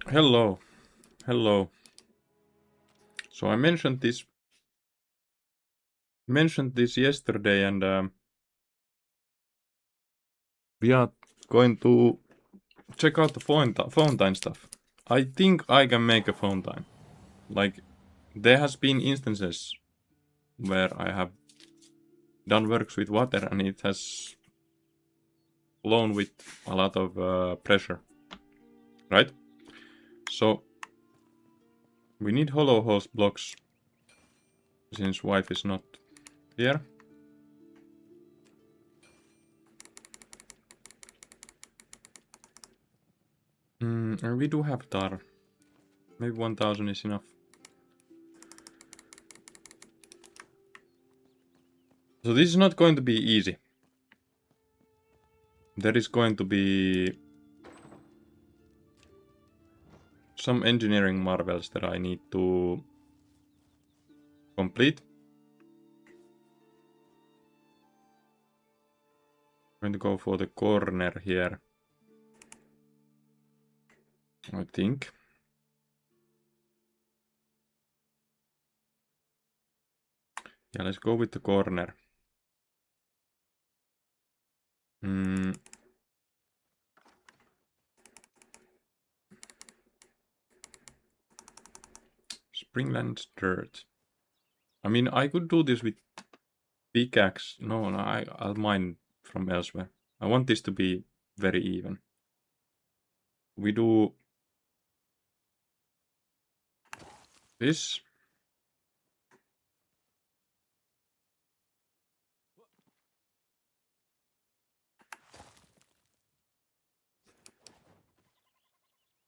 Hello, hello. So I mentioned this yesterday, and we are going to check out the phone time stuff. I think I can make a phone time. Like there has been instances where I have done works with water, and it has flown with a lot of pressure, right? So we need hollow host blocks since wife is not here. And we do have tar. Maybe 1000 is enough. So this is not going to be easy. There is going to be some engineering marvels that I need to complete. I'm going to go for the corner here, I think. Yeah, let's go with the corner. Springland dirt. I mean, I could do this with pickaxe. No, I'll mine from elsewhere. I want this to be very even. We do this.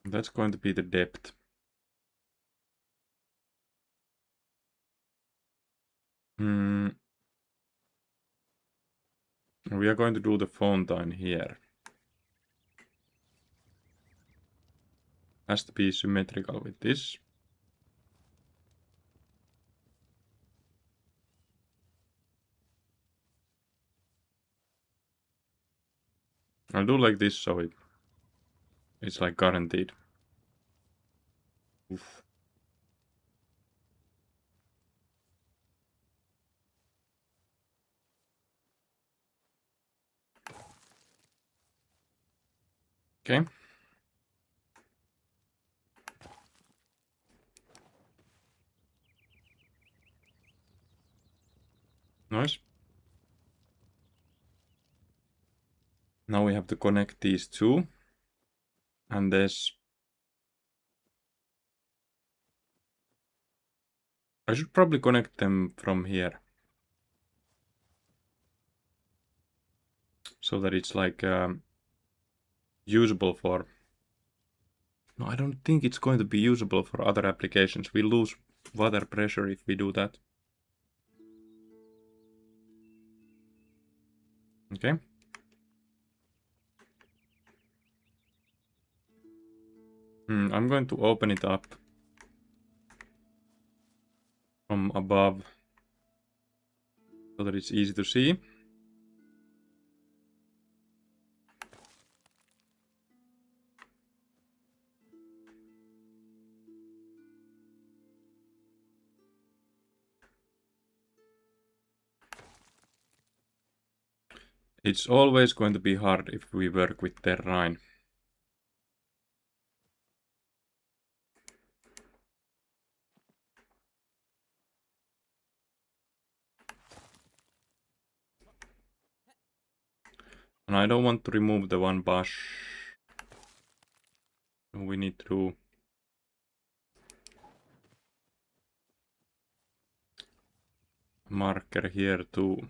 That's going to be the depth. We are going to do the fountain here. Has to be symmetrical with this. I'll do like this so it's like guaranteed. Oof. Okay. Nice. Now we have to connect these two. And this. I should probably connect them from here. So that it's like usable for... No, I don't think it's going to be usable for other applications. We lose water pressure if we do that. Okay. I'm going to open it up from above so that it's easy to see. It's always going to be hard if we work with terrain. And I don't want to remove the one bush. We need to marker here too.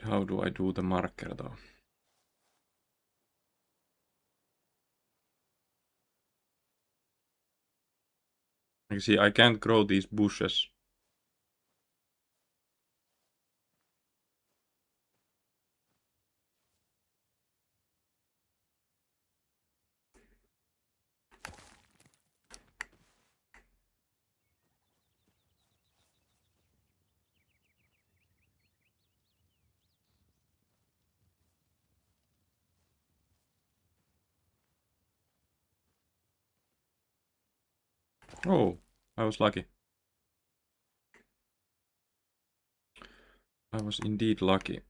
How do I do the marker though? You see, I can't grow these bushes. Oh, I was lucky. I was indeed lucky.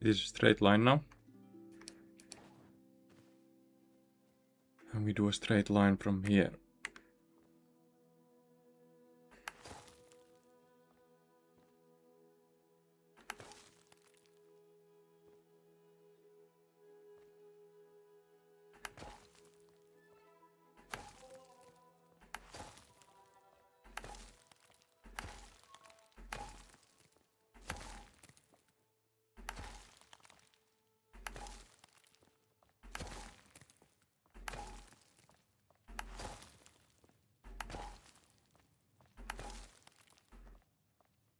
This is a straight line now. And we do a straight line from here.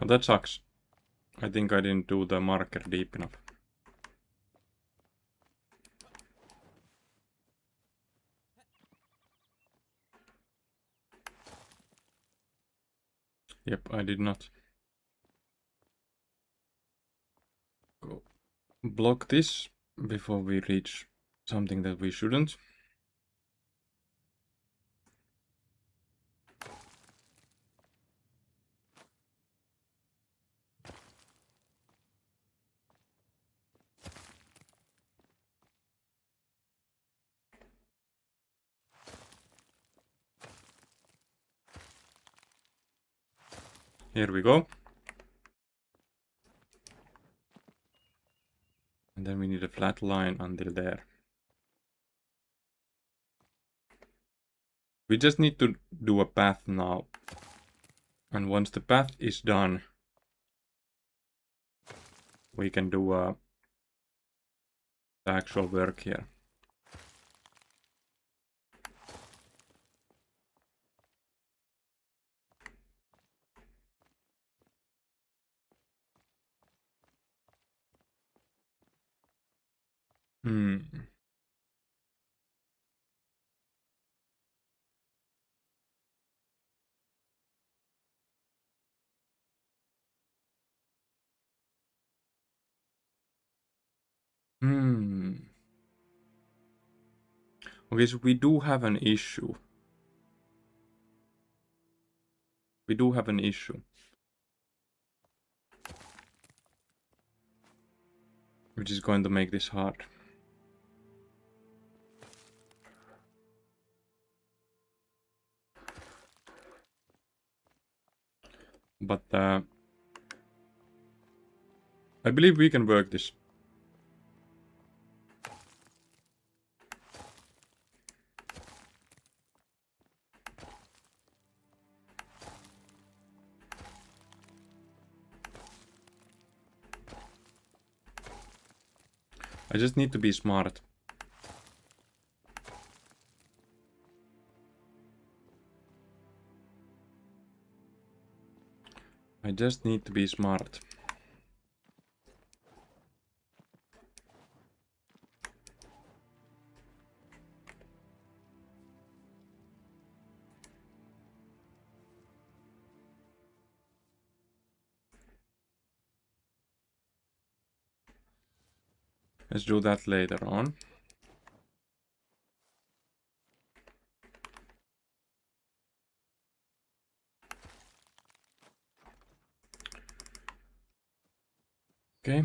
Oh, that sucks. I think I didn't do the marker deep enough. Yep, I did not. Go block this before we reach something that we shouldn't. Here we go. And then we need a flat line until there. We just need to do a path now. And once the path is done, we can do the actual work here. Hmm. Hmm. Okay, so we do have an issue. We do have an issue. Which is going to make this hard. But I believe we can work this. I just need to be smart. I just need to be smart. Let's do that later on. Okay.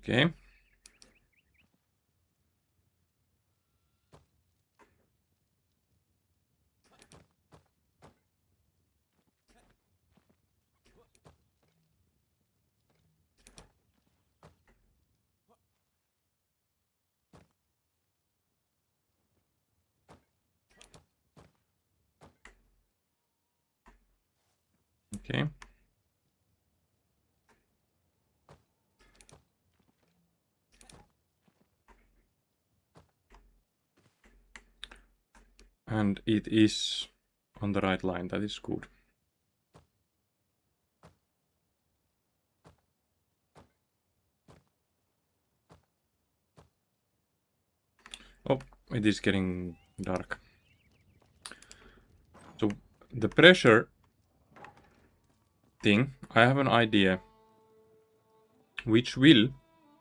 Okay. Okay. And it is on the right line. That is good. Oh, it is getting dark. So the pressure thing, I have an idea which will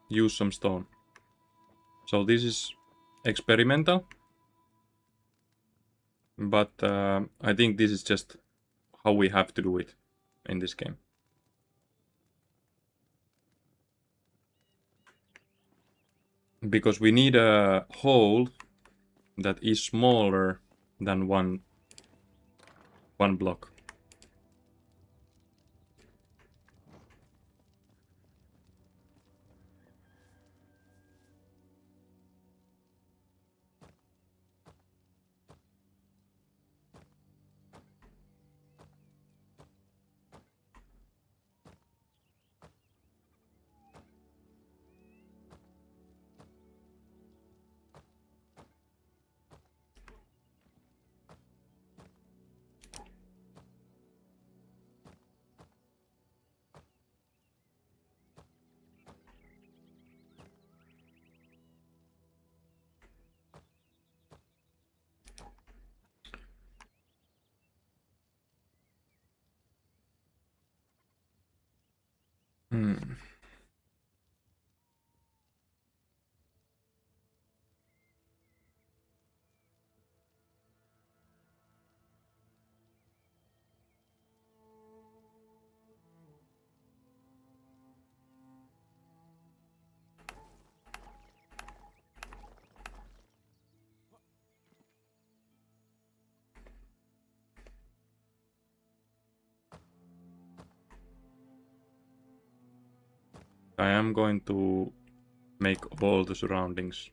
use some stone. So this is experimental, but I think this is just how we have to do it in this game. Because we need a hole that is smaller than one block. Hmm. I am going to make all the surroundings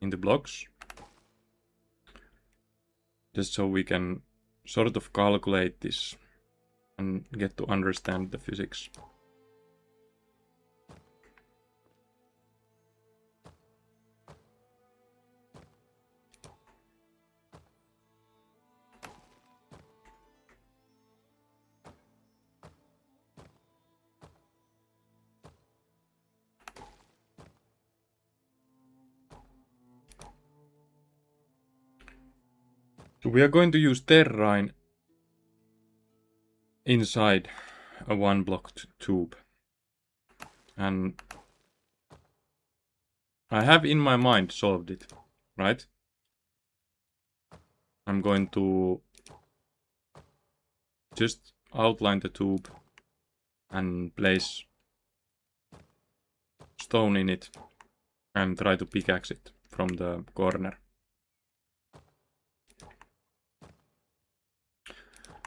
in the blocks. Just so we can sort of calculate this and get to understand the physics. So we are going to use terrain inside a one blocked tube. And I have in my mind solved it, right? I'm going to just outline the tube and place stone in it and try to pickaxe it from the corner.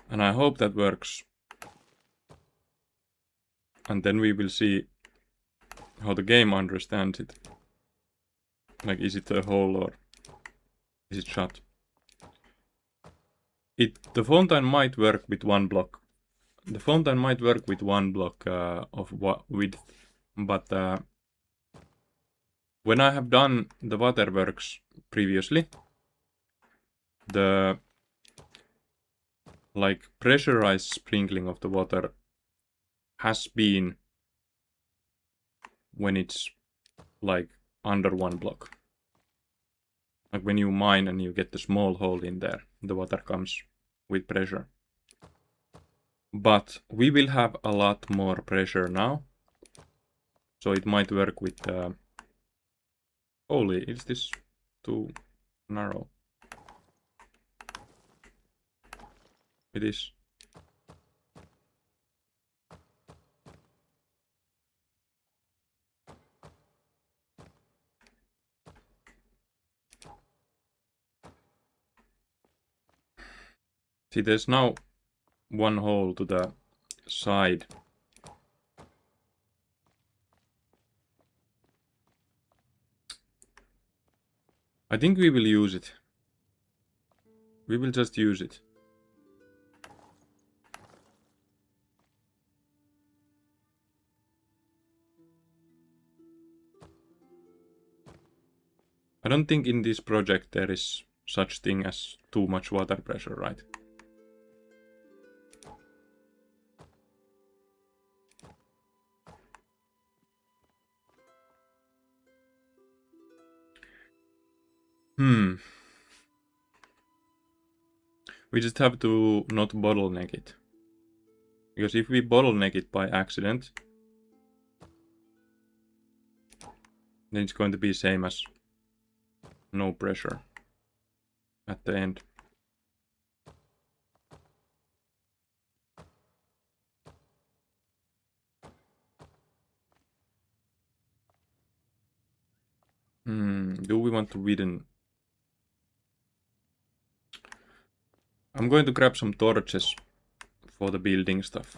And I hope that works. And then we will see how the game understands it. Like, is it a hole or is it shut? The fountain might work with one block. The fountain might work with one block of width, but when I have done the waterworks previously, the like pressurized sprinkling of the water has been when it's like under one block. Like when you mine and you get the small hole in there, the water comes with pressure. But we will have a lot more pressure now. So it might work with... Holy, is this too narrow? It is. See, there's now one hole to the side. I think we will use it. We will just use it. I don't think in this project there is such thing as too much water pressure, right? We just have to not bottleneck it. Because if we bottleneck it by accident, then it's going to be same as no pressure at the end. Do we want to widen? I'm going to grab some torches for the building stuff.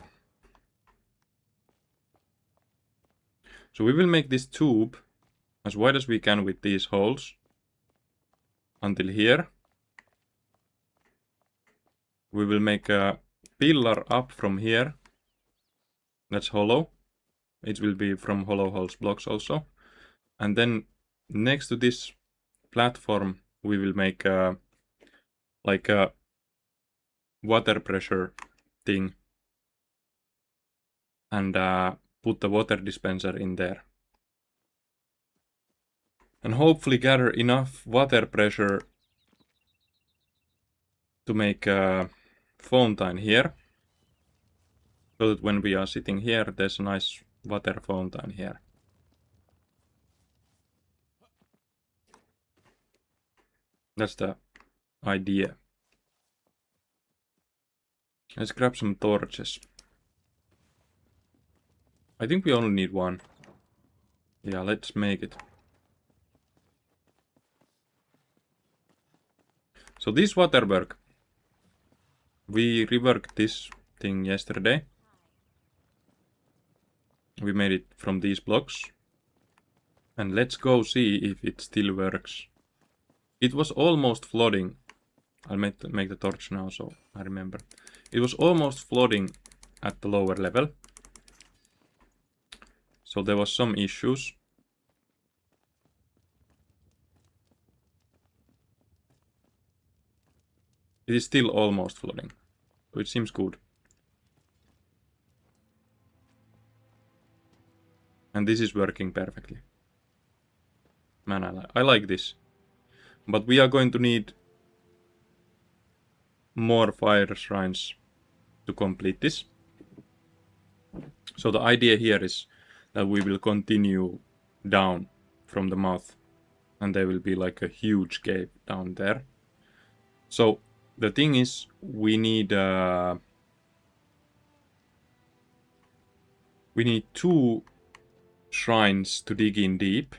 So we will make this tube as wide as we can with these holes until here. We will make a pillar up from here. That's hollow. It will be from hollow holes blocks also. And then next to this platform we will make like a water pressure thing and put the water dispenser in there. And hopefully gather enough water pressure to make a fountain here. So that when we are sitting here, there's a nice water fountain here. That's the idea. Let's grab some torches. I think we only need one. Yeah, let's make it. So this waterwork, we reworked this thing yesterday. We made it from these blocks. And let's go see if it still works. It was almost flooding. I'll make the torch now so I remember. It was almost flooding at the lower level. So there was some issues. It is still almost flooding. So it seems good. And this is working perfectly. Man, I like this. But we are going to need more fire shrines to complete this. So the idea here is that we will continue down from the mouth. And there will be like a huge cave down there. So the thing is, we need 2 shrines to dig in deep.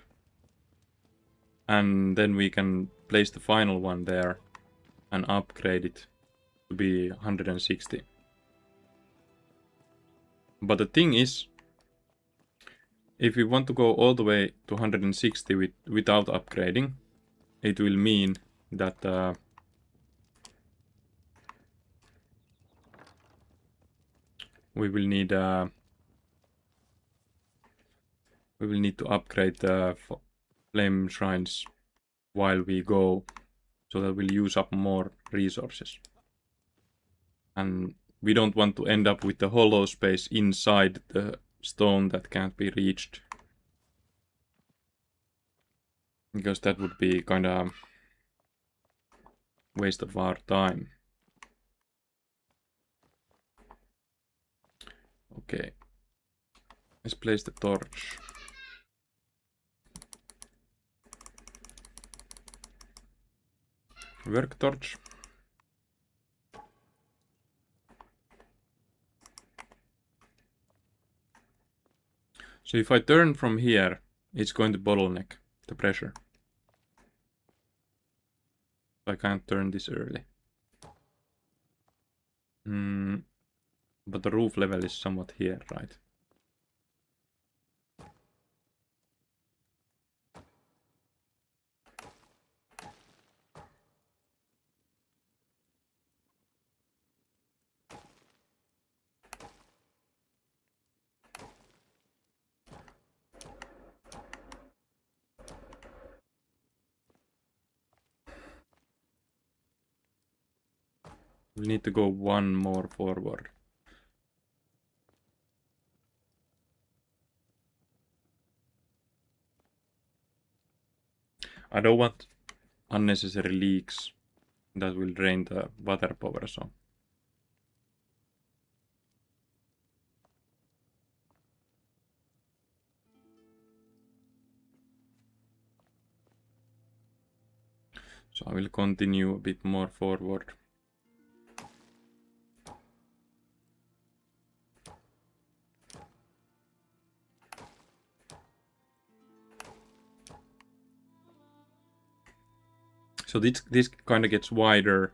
And then we can place the final one there and upgrade it to be 160. But the thing is, if we want to go all the way to 160 without upgrading, it will mean that we will need to upgrade the flame shrines while we go, so that we'll use up more resources. And we don't want to end up with the hollow space inside the stone that can't be reached. Because that would be kind of waste of our time. Okay. Let's place the torch. Work torch. So if I turn from here, it's going to bottleneck the pressure. I can't turn this early. But the roof level is somewhat here, right? We need to go one more forward. I don't want unnecessary leaks that will drain the water power, so. So I will continue a bit more forward. So this kind of gets wider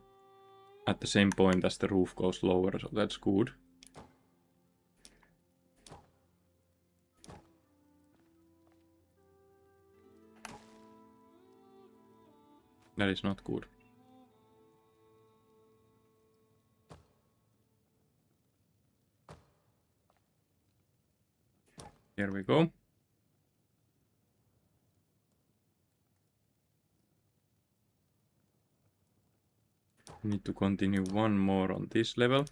at the same point as the roof goes lower, so that's good. That is not good. Here we go. Need to continue one more on this level.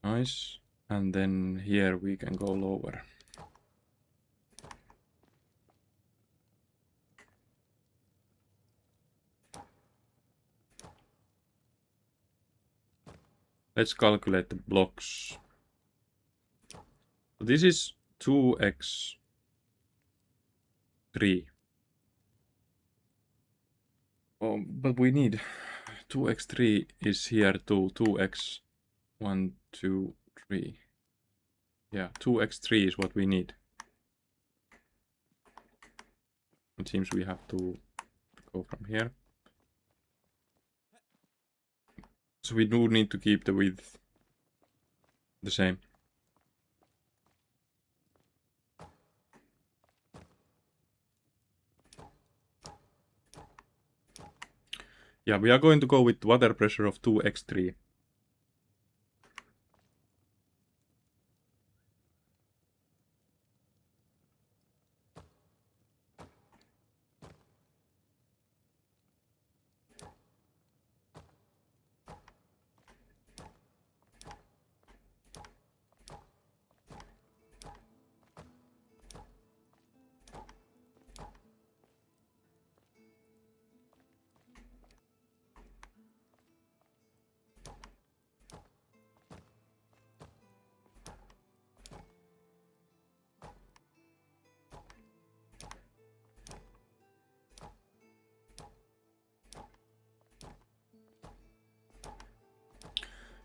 Nice. And then here we can go lower. Let's calculate the blocks. This is 2x3. Oh, but we need 2x3 is here too. 2x 1, 2, 3. Yeah, 2x3 is what we need. It seems we have to go from here. So we do need to keep the width the same. Yeah, we are going to go with water pressure of 2x3.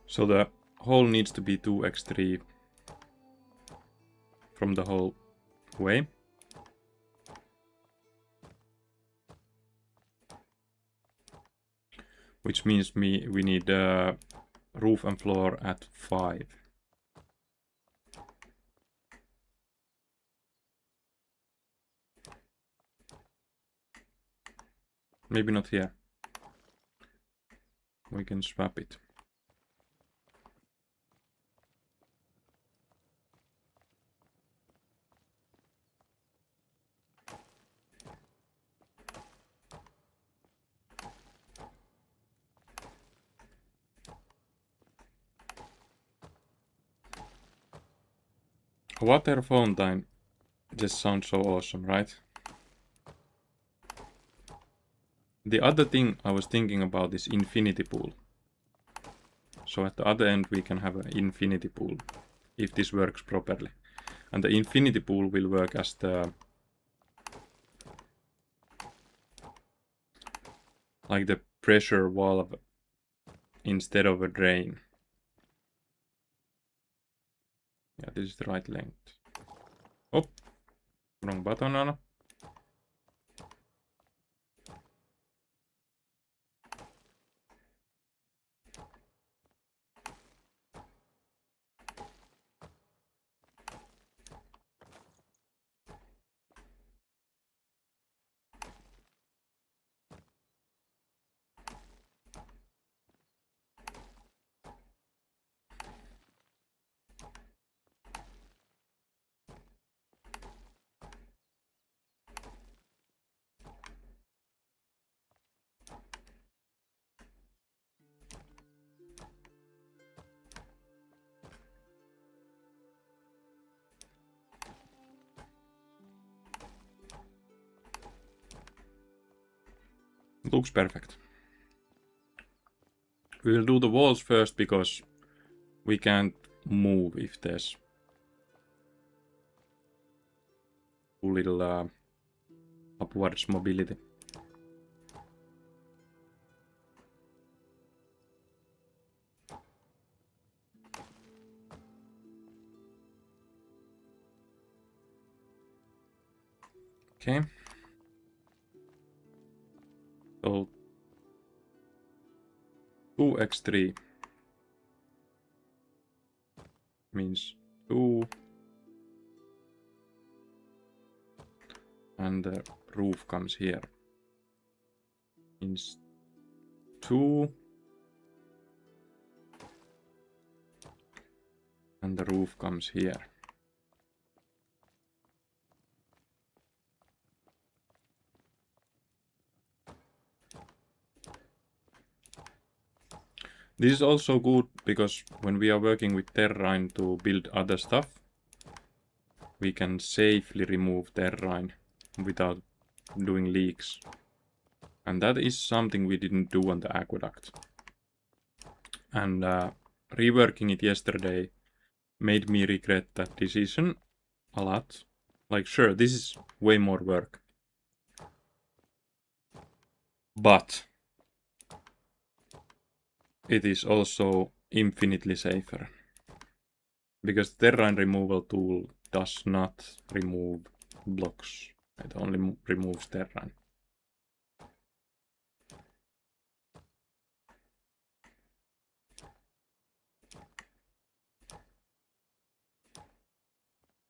So the hole needs to be 2x3 from the whole way. Which means we need roof and floor at 5. Maybe not here. We can swap it. Water fountain just sounds so awesome, right? The other thing I was thinking about is infinity pool. So at the other end we can have an infinity pool, if this works properly. And the infinity pool will work as the like the pressure valve instead of a drain. Yeah, this is the right length. Oh, Wrong button on. Looks perfect. We'll do the walls first because we can't move if there's too little upwards mobility. Okay. So 2x3 means 2, and the roof comes here. Means 2, and the roof comes here. This is also good because when we are working with terrain to build other stuff, we can safely remove terrain without doing leaks. And that is something we didn't do on the aqueduct. And reworking it yesterday made me regret that decision a lot. Like, sure, this is way more work. But it is also infinitely safer. Because the terrain removal tool does not remove blocks. It only removes terrain.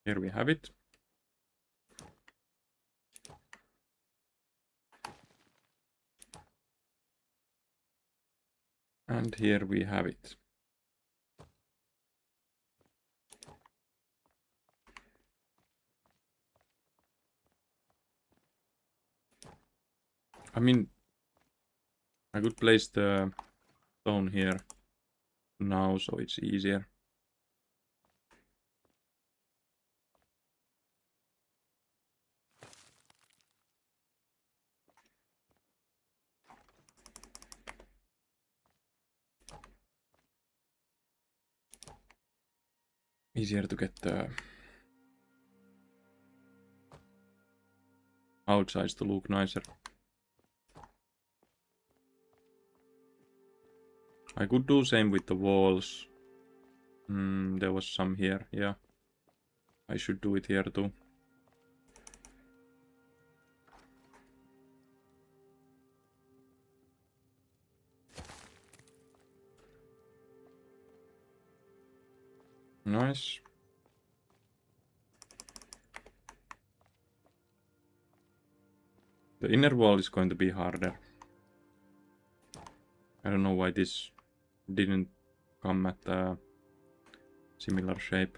Here we have it. And here we have it. I mean, I could place the stone here now so it's easier. Easier to get the outsides to look nicer. I could do same with the walls. There was some here, yeah. I should do it here too. Nice. The inner wall is going to be harder. I don't know why this didn't come at a similar shape.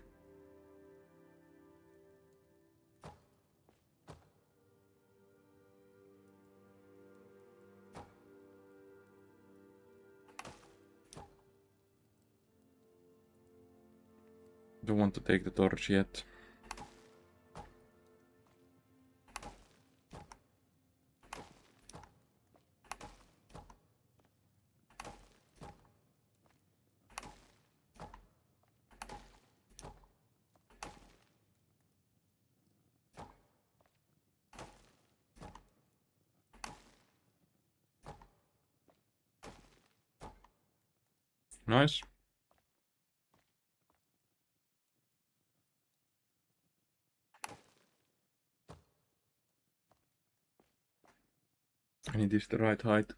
Don't want to take the torch yet. Nice. And it is the right height.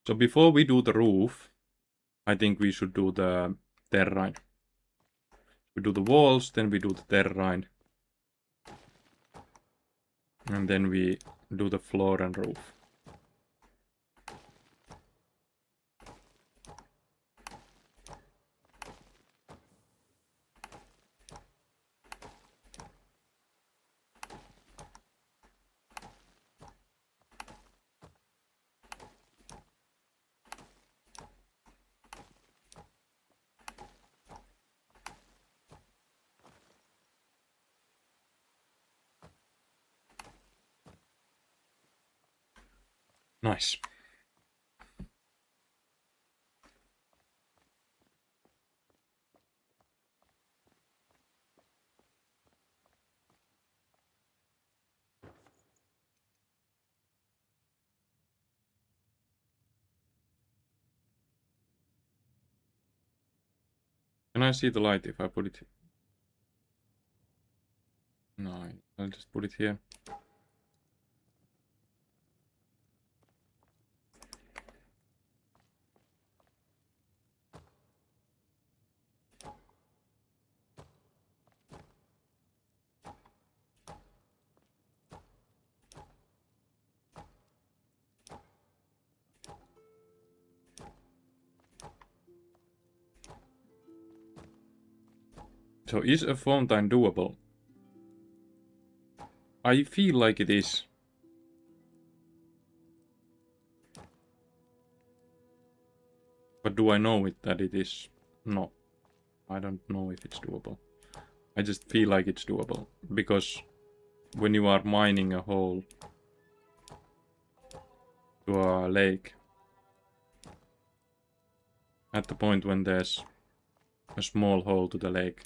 So before we do the roof, I think we should do the terrain. We do the walls, then we do the terrain. And then we do the floor and roof. Nice. Can I see the light if I put it? No, I'll just put it here. So is a fountain doable? I feel like it is. But do I know it that it is? No. I don't know if it's doable. I just feel like it's doable. Because when you are mining a hole to a lake, at the point when there's a small hole to the lake,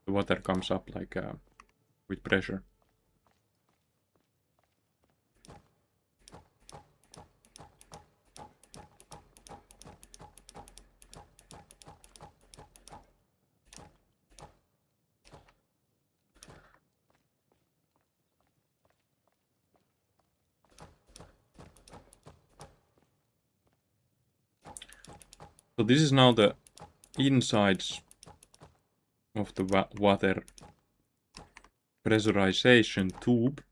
the water comes up like with pressure. So this is now the insides of the water pressurization tube.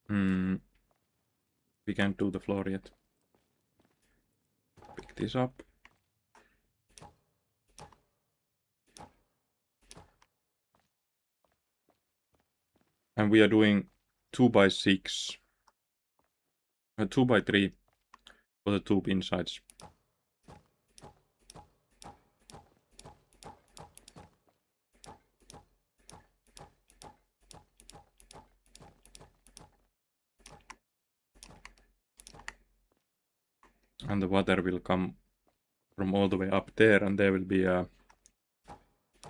We can't do the floor yet. Pick this up. And we are doing 2x6, 2x3 for the tube insides. And the water will come from all the way up there, and there will be a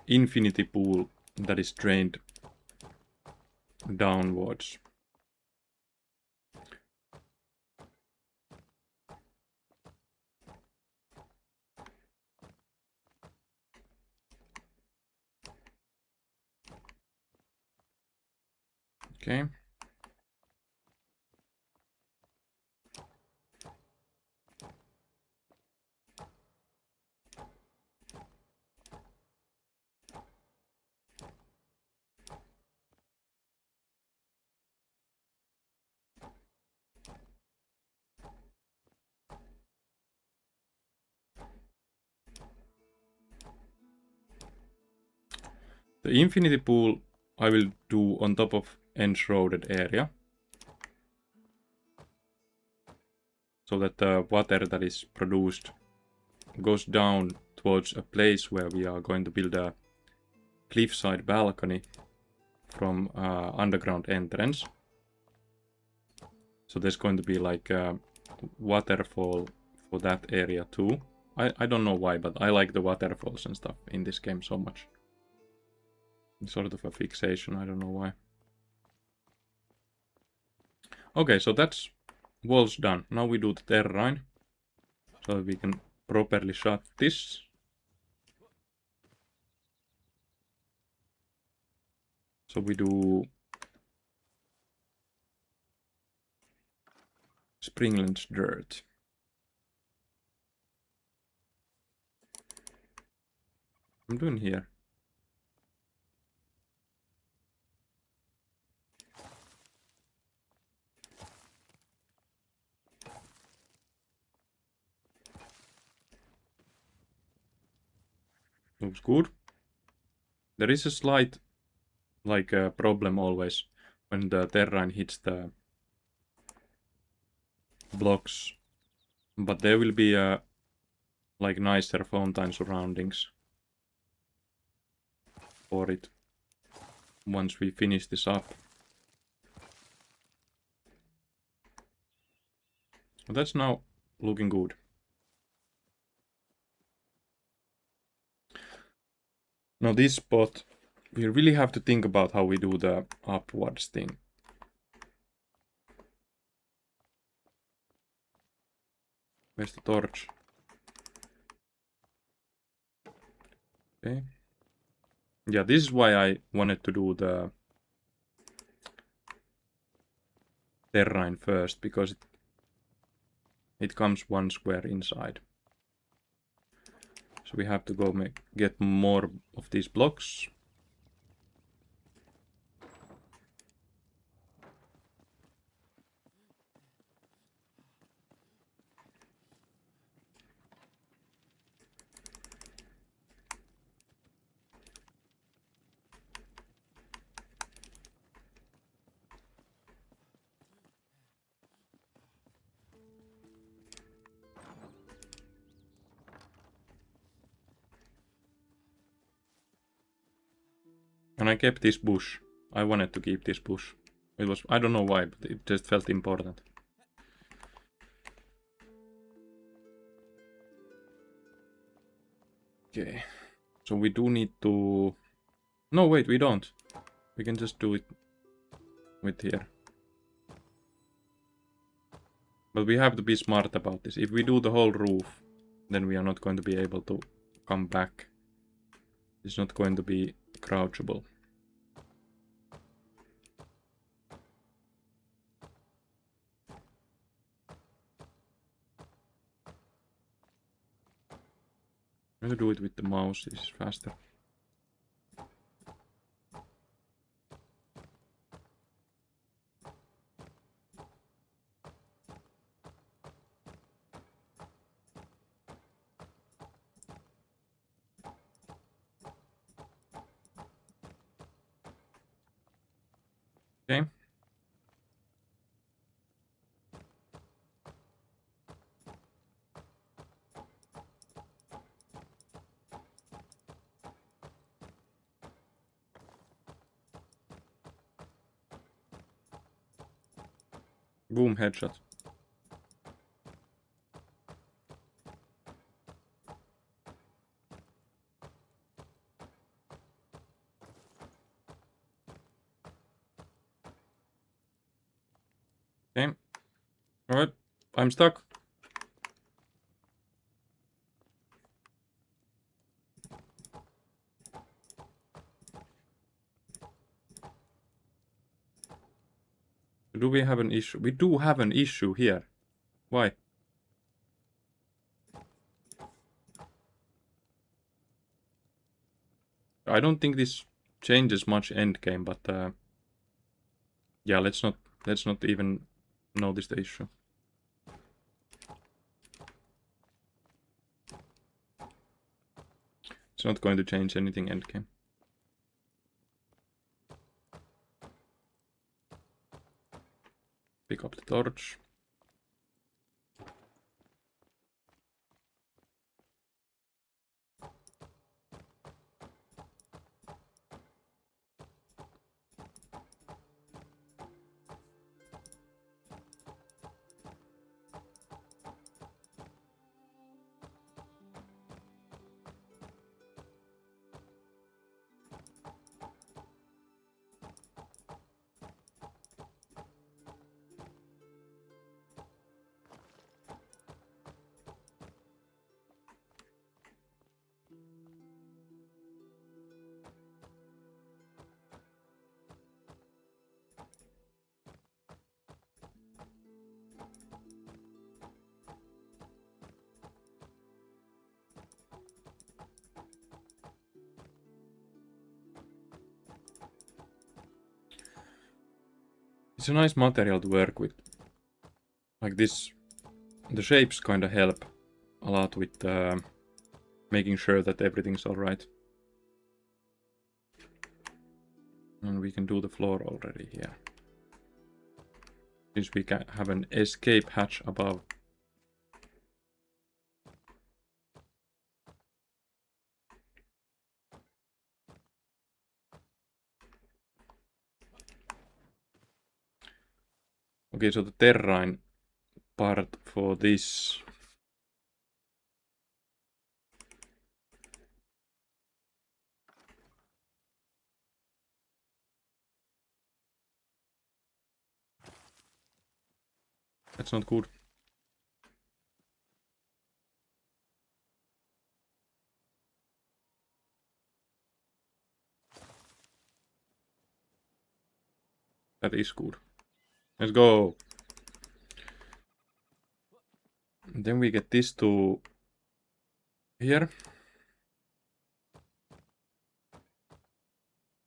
infinity pool that is drained downwards. Okay. The infinity pool I will do on top of Enshrouded area, so that the water that is produced goes down towards a place where we are going to build a cliffside balcony from underground entrance. So there's going to be like a waterfall for that area too. I don't know why, but I like the waterfalls and stuff in this game so much. It's sort of a fixation, I don't know why. Okay, so that's walls done. Now we do the terrain, so that we can properly shut this. So we do Springland's dirt. I'm doing here. Looks good. There is a slight, like, problem always when the terrain hits the blocks, but there will be a like nicer fountain surroundings for it once we finish this up. But that's now looking good. Now this spot, we really have to think about how we do the upwards thing. Where's the torch? Okay. Yeah, this is why I wanted to do the terrain first, because it comes one square inside. So we have to go get more of these blocks. And I kept this bush. I wanted to keep this bush. It was, I don't know why, but it just felt important. Okay. So we do need to... No, wait, we don't. We can just do it with here. But we have to be smart about this. If we do the whole roof, then we are not going to be able to come back. It's not going to be crouchable. I'm going to do it with the mouse, it's faster. Okay. Boom, headshot. Okay. Alright, I'm stuck. Do we have an issue? We do have an issue here. Why? I don't think this changes much endgame, but yeah, let's not even notice the issue. It's not going to change anything endgame. Pick up the torch. It's a nice material to work with. Like this, the shapes kind of help a lot with making sure that everything's alright. And we can do the floor already here. Since we can have an escape hatch above. Okay, so the terrain part for this. That's not good. That is good. Let's go. And then we get this to here.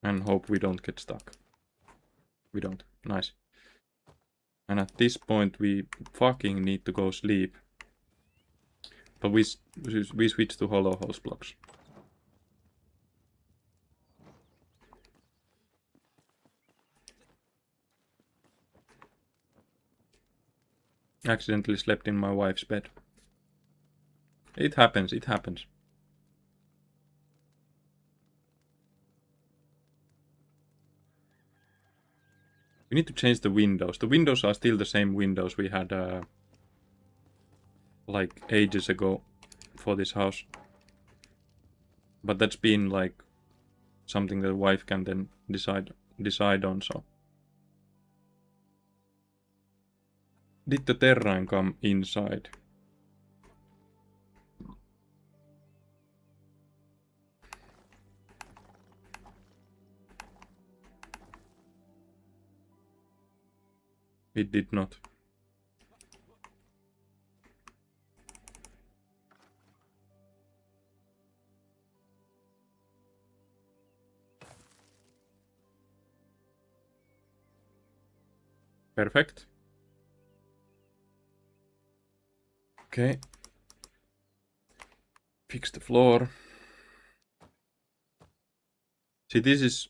And hope we don't get stuck. We don't. Nice. And at this point we fucking need to go sleep. But we switch to hollow house blocks. Accidentally slept in my wife's bed. It happens, it happens. We need to change the windows. The windows are still the same windows we had like ages ago for this house. But that's been like something that the wife can then decide on, so. Did the terrain come inside? It did not. Perfect. Okay. Fix the floor. See, this is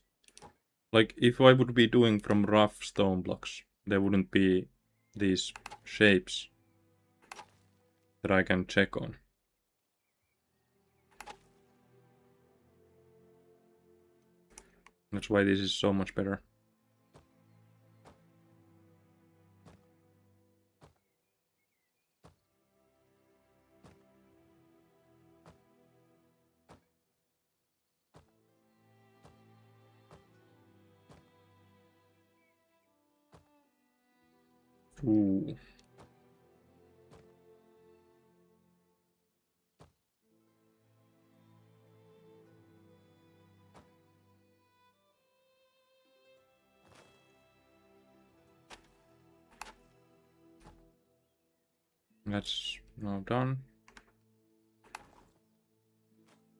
like if I would be doing from rough stone blocks, there wouldn't be these shapes that I can check on. That's why this is so much better. Ooh. That's now done.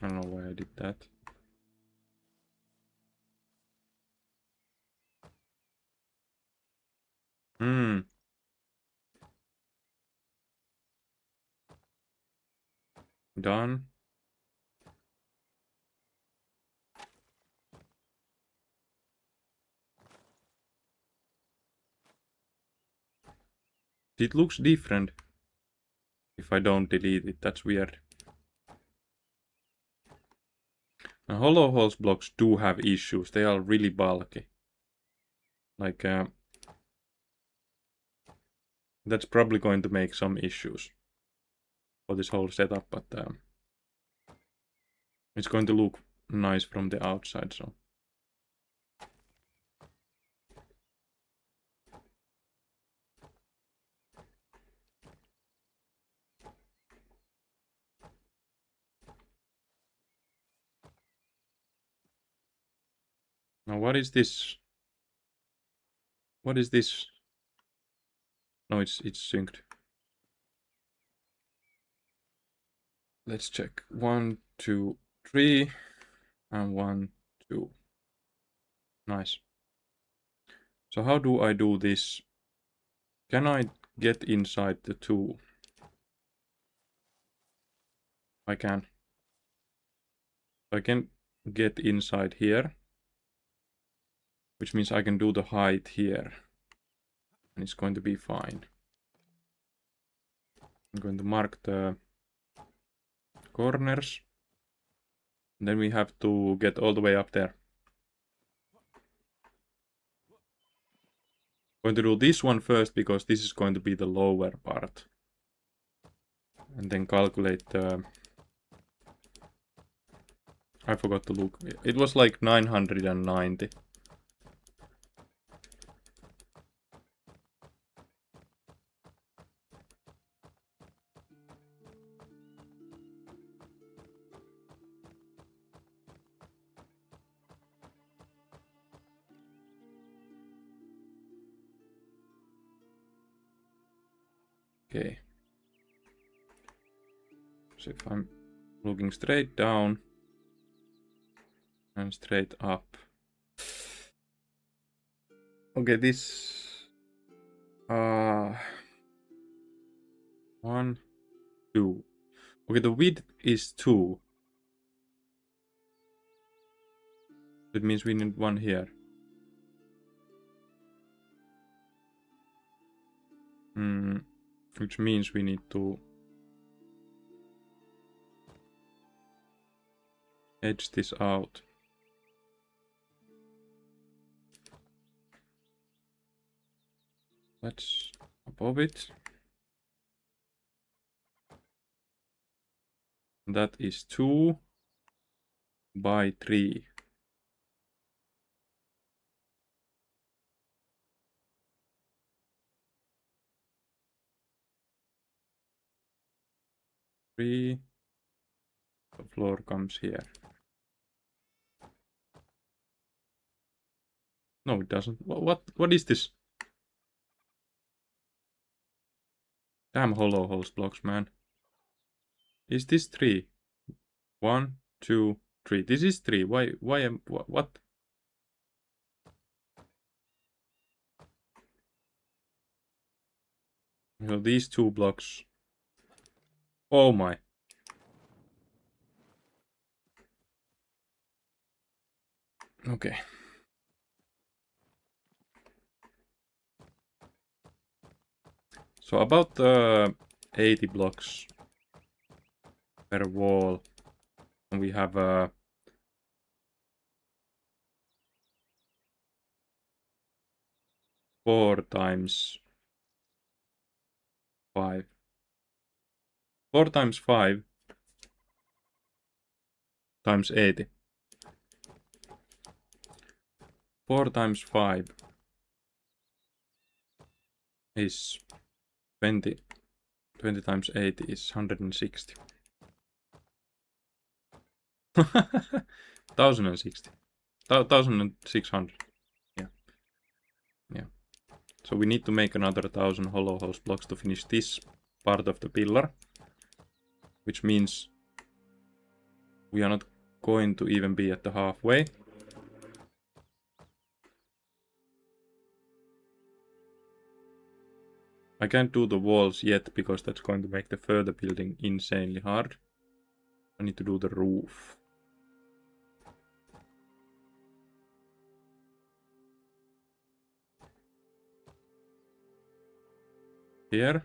I don't know why I did that. Done. It looks different if I don't delete it. That's weird. And hollow house blocks do have issues. They are really bulky. Like, that's probably going to make some issues for this whole setup, but it's going to look nice from the outside, so. Now what is this? What is this? No, it's synced. Let's check. 1, 2, 3, and 1, 2. Nice. So how do I do this? Can I get inside the 2? I can. I can get inside here, which means I can do the height here. And it's going to be fine. I'm going to mark the corners. And then we have to get all the way up there. I'm going to do this one first because this is going to be the lower part. And then calculate the... I forgot to look. It was like 990. Okay. So if I'm looking straight down and straight up. Okay, this 1, 2. Okay, the width is 2. That means we need one here. Which means we need to edge this out. That's above it. That is 2 by 3. The floor comes here. No, it doesn't. What is this? Damn hollow holes blocks, man. Is this 3? 1, 2, 3. This is 3. Why am what? So these 2 blocks. Oh my. Okay. So about 80 blocks per wall. And we have 4 times 5. 4 times 5 times 80. 4 times 5 is 20. 20 times 80 is 160. 1060. 1600. Yeah. Yeah. So we need to make another 1000 hollow house blocks to finish this part of the pillar. Which means we are not going to even be at the halfway. I can't do the walls yet because that's going to make the further building insanely hard. I need to do the roof. Here.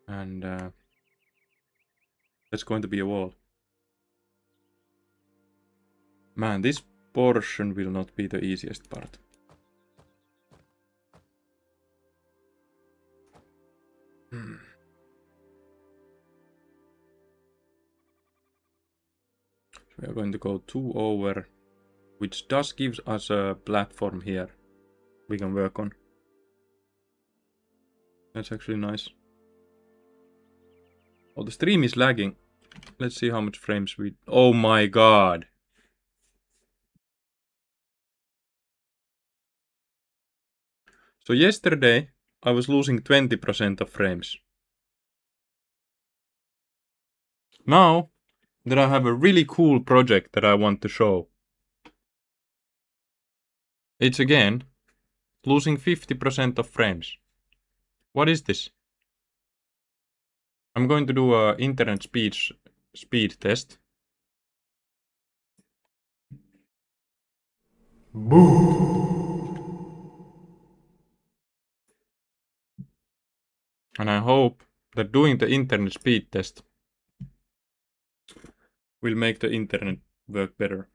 And that's going to be a wall. Man, this portion will not be the easiest part. So we are going to go 2 over, which does give us a platform here we can work on. That's actually nice. Oh, the stream is lagging. Let's see how much frames we... Oh my god! So yesterday, I was losing 20% of frames. Now that I have a really cool project that I want to show, It's again losing 50% of frames. What is this? I'm going to do a internet speed test. And I hope that doing the internet speed test will make the internet work better.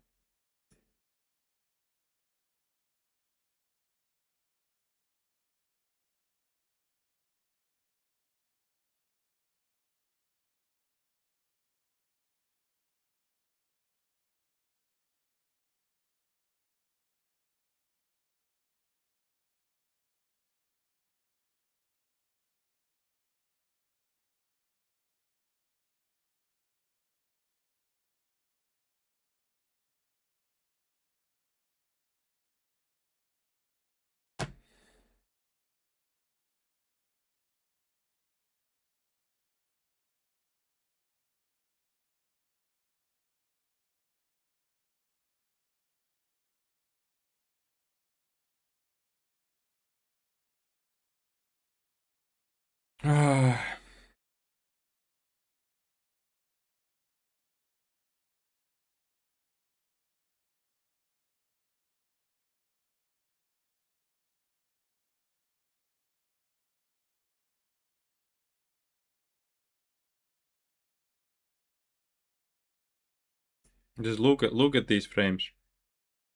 Just look at these frames.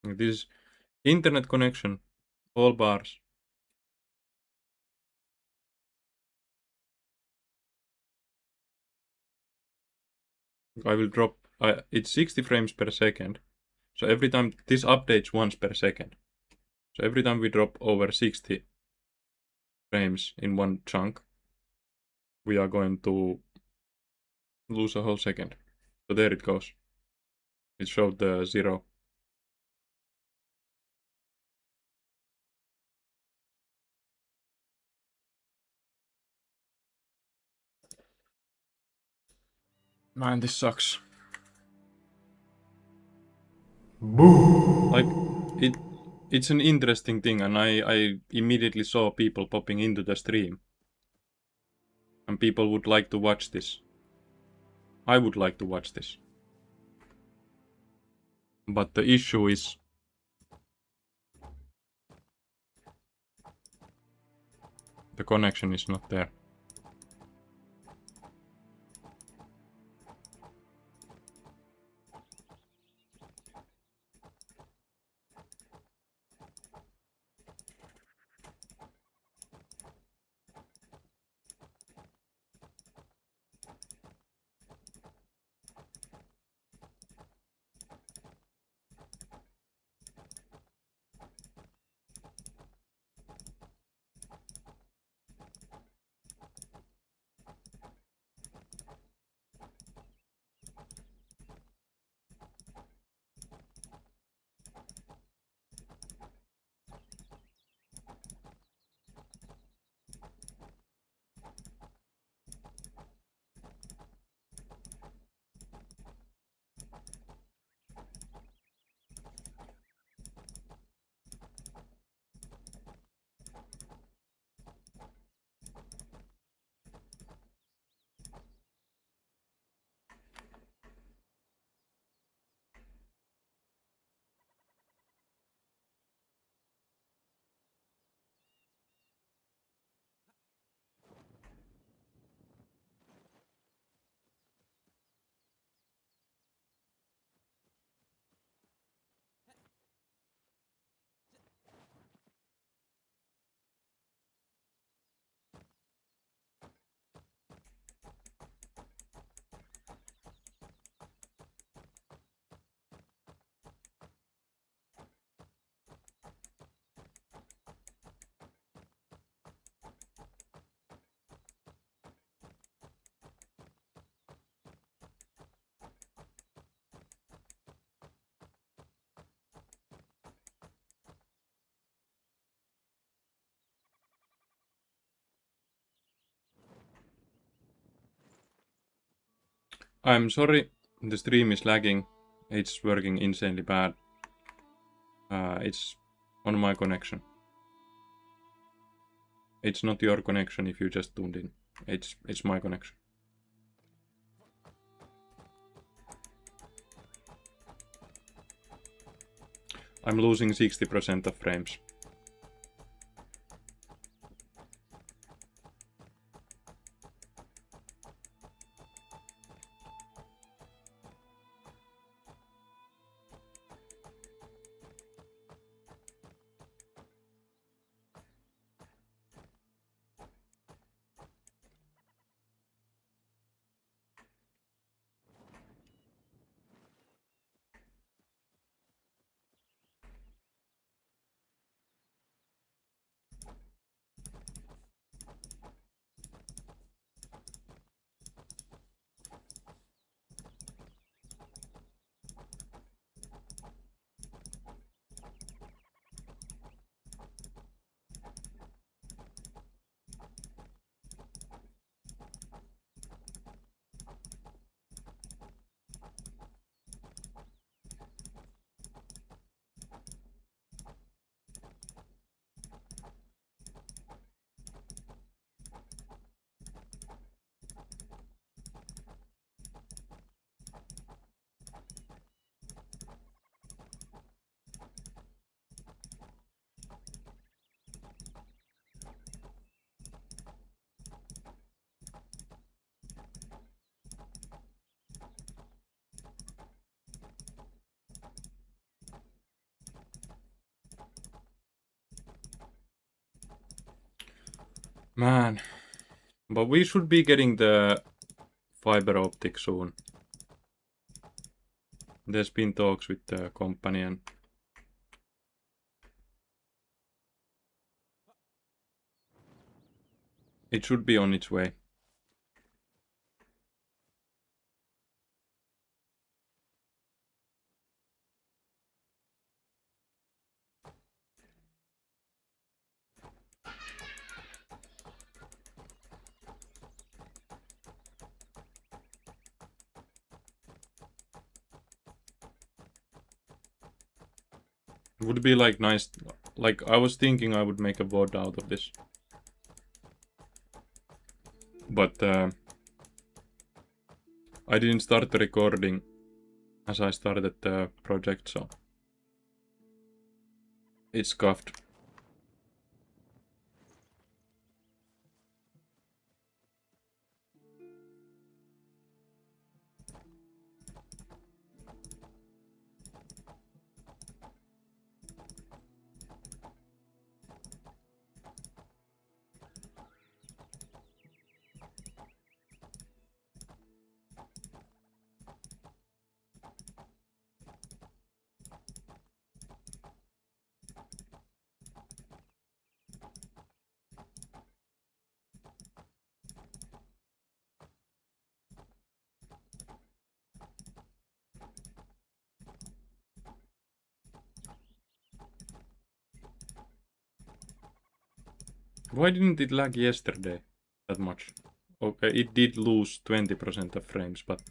This internet connection, all bars. I will drop. It's 60 frames per second. So every time this updates once per second. So every time we drop over 60 frames in one chunk, we are going to lose a whole second. So there it goes. It showed the 0. Man, this sucks. Like, it's an interesting thing, and I immediately saw people popping into the stream. And people would like to watch this. I would like to watch this. But the issue is the connection is not there. I'm sorry, the stream is lagging. It's working insanely bad. It's on my connection. It's not your connection if you just tuned in. It's my connection. I'm losing 60% of frames. Man, but we should be getting the fiber optic soon. There's been talks with the company and it should be on its way. Would be like nice, like I was thinking I would make a board out of this. But I didn't start the recording as I started the project, so it's scuffed. Why didn't it lag yesterday that much? Okay, it did lose 20% of frames, but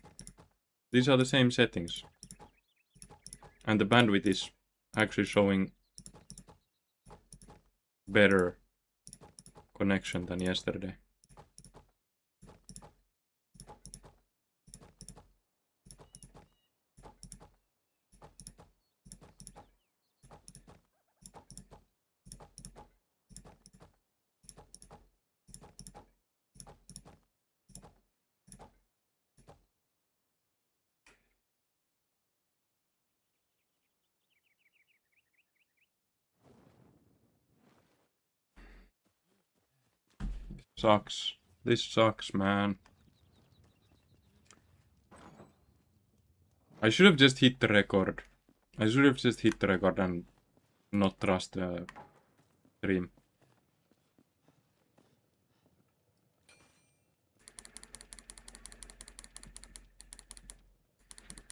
these are the same settings. And the bandwidth is actually showing better connection than yesterday. Sucks. This sucks, man. I should have just hit the record. I should have just hit the record and not trust the stream.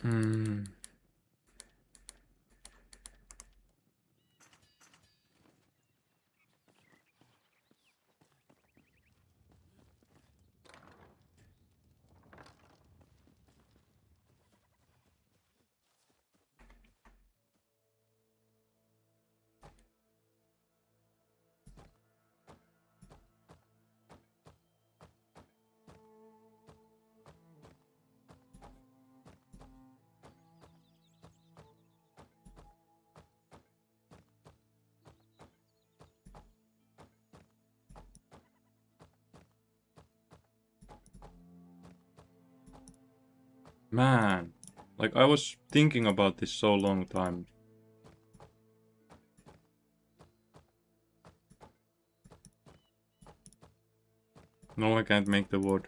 Hmm. Man, like I was thinking about this so long time. No, I can't make the wood.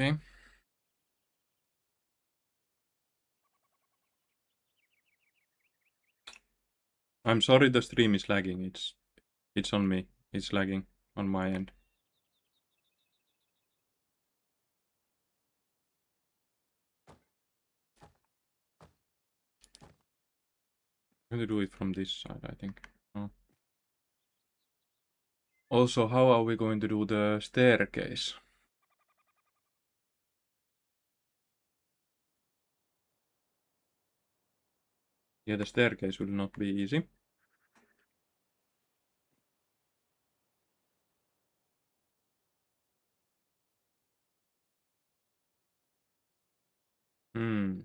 Okay. I'm sorry the stream is lagging. It's on me. It's lagging on my end. I'm going to do it from this side, I think. Oh. Also, how are we going to do the staircase? Yeah, the staircase will not be easy. Hmm.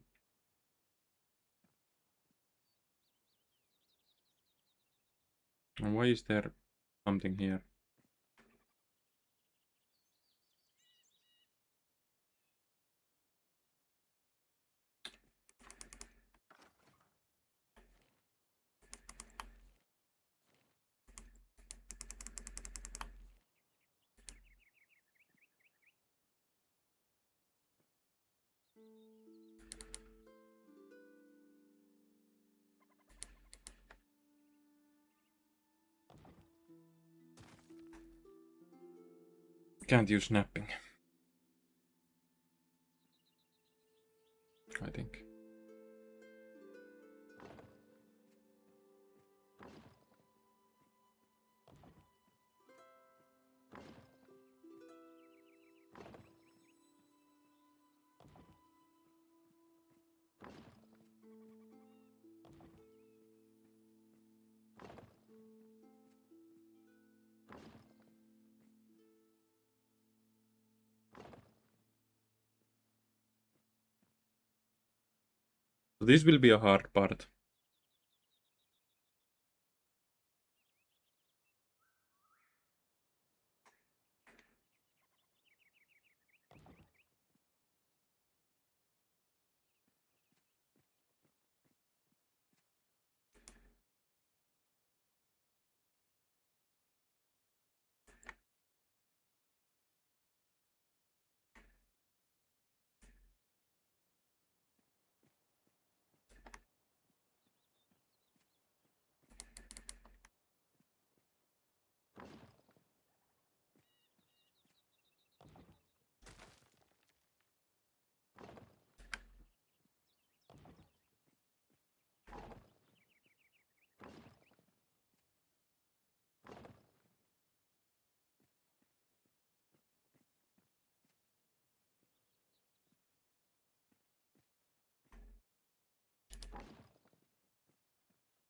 And why is there something here? Can't use snapping. I think. So this will be a hard part.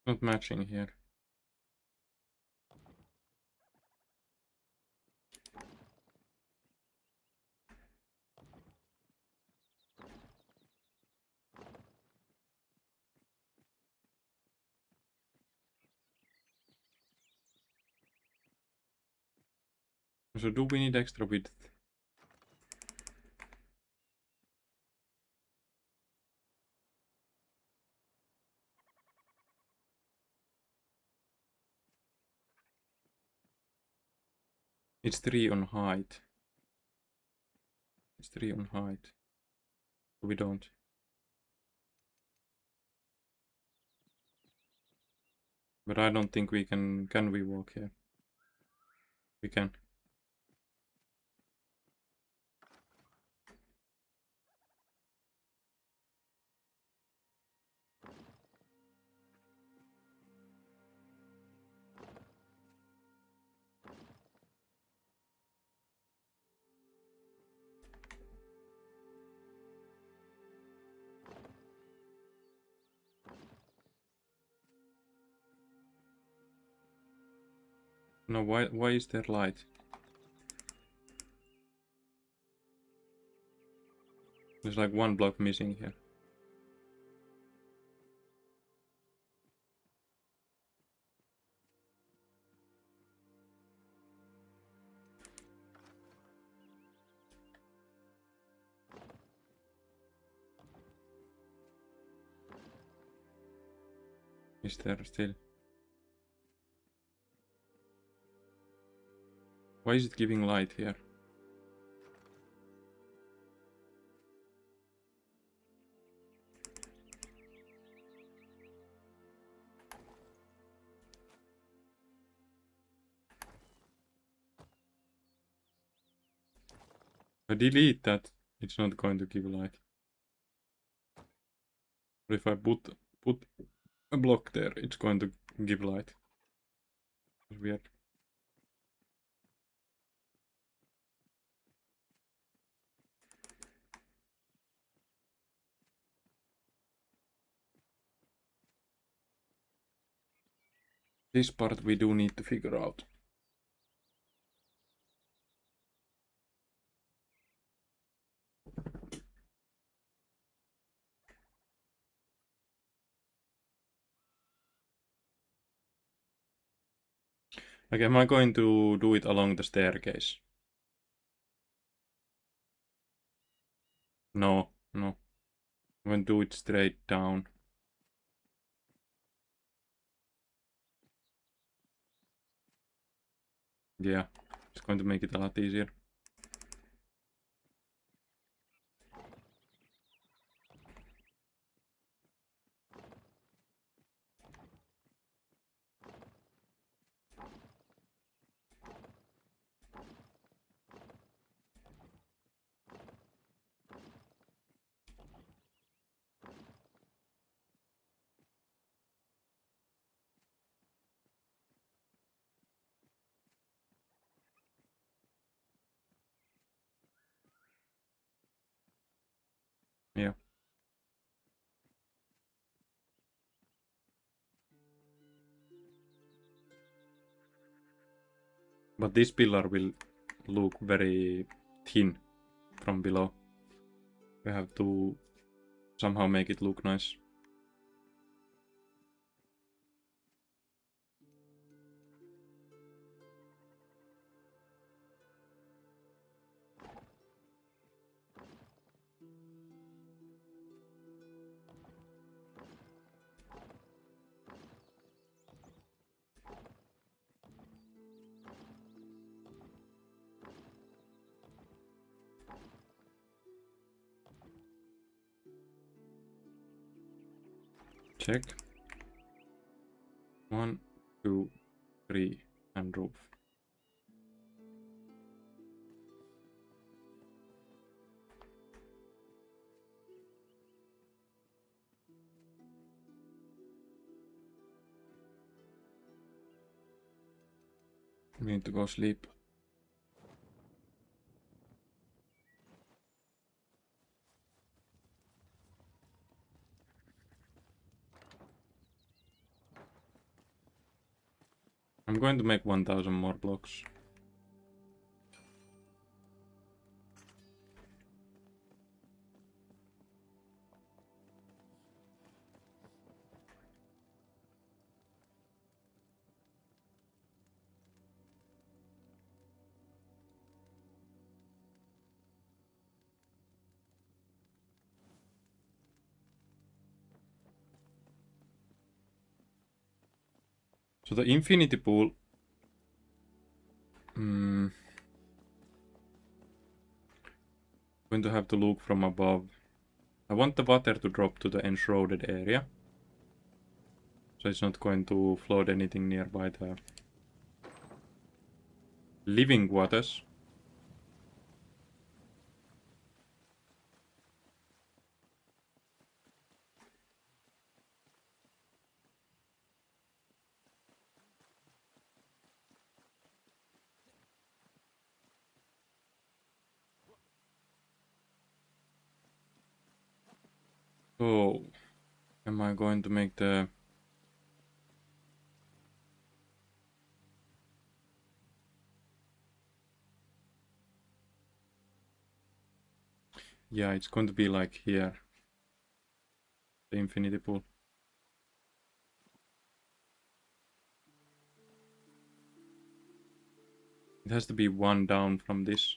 Not matching here. So do we need extra width? It's 3 on height. It's 3 on height. We don't. But I don't think we can. Can we walk here? We can. No, why is there light? There's like one block missing here. Is there still? Why is it giving light here? I delete that. It's not going to give light. But if I put a block there, it's going to give light. It's weird. This part we do need to figure out. Like, am I going to do it along the staircase? No, no. I'm going to do it straight down. Yeah, it's going to make it a lot easier. But this pillar will look very thin from below. We have to somehow make it look nice. Check. 1, 2, 3, and roof. We need to go sleep. I'm going to make 1000 more blocks. So the infinity pool. Going to have to look from above. I want the water to drop to the enshrouded area. So it's not going to flood anything nearby the living waters. So, am I going to make the... Yeah, it's going to be like here. The infinity pool. It has to be one down from this.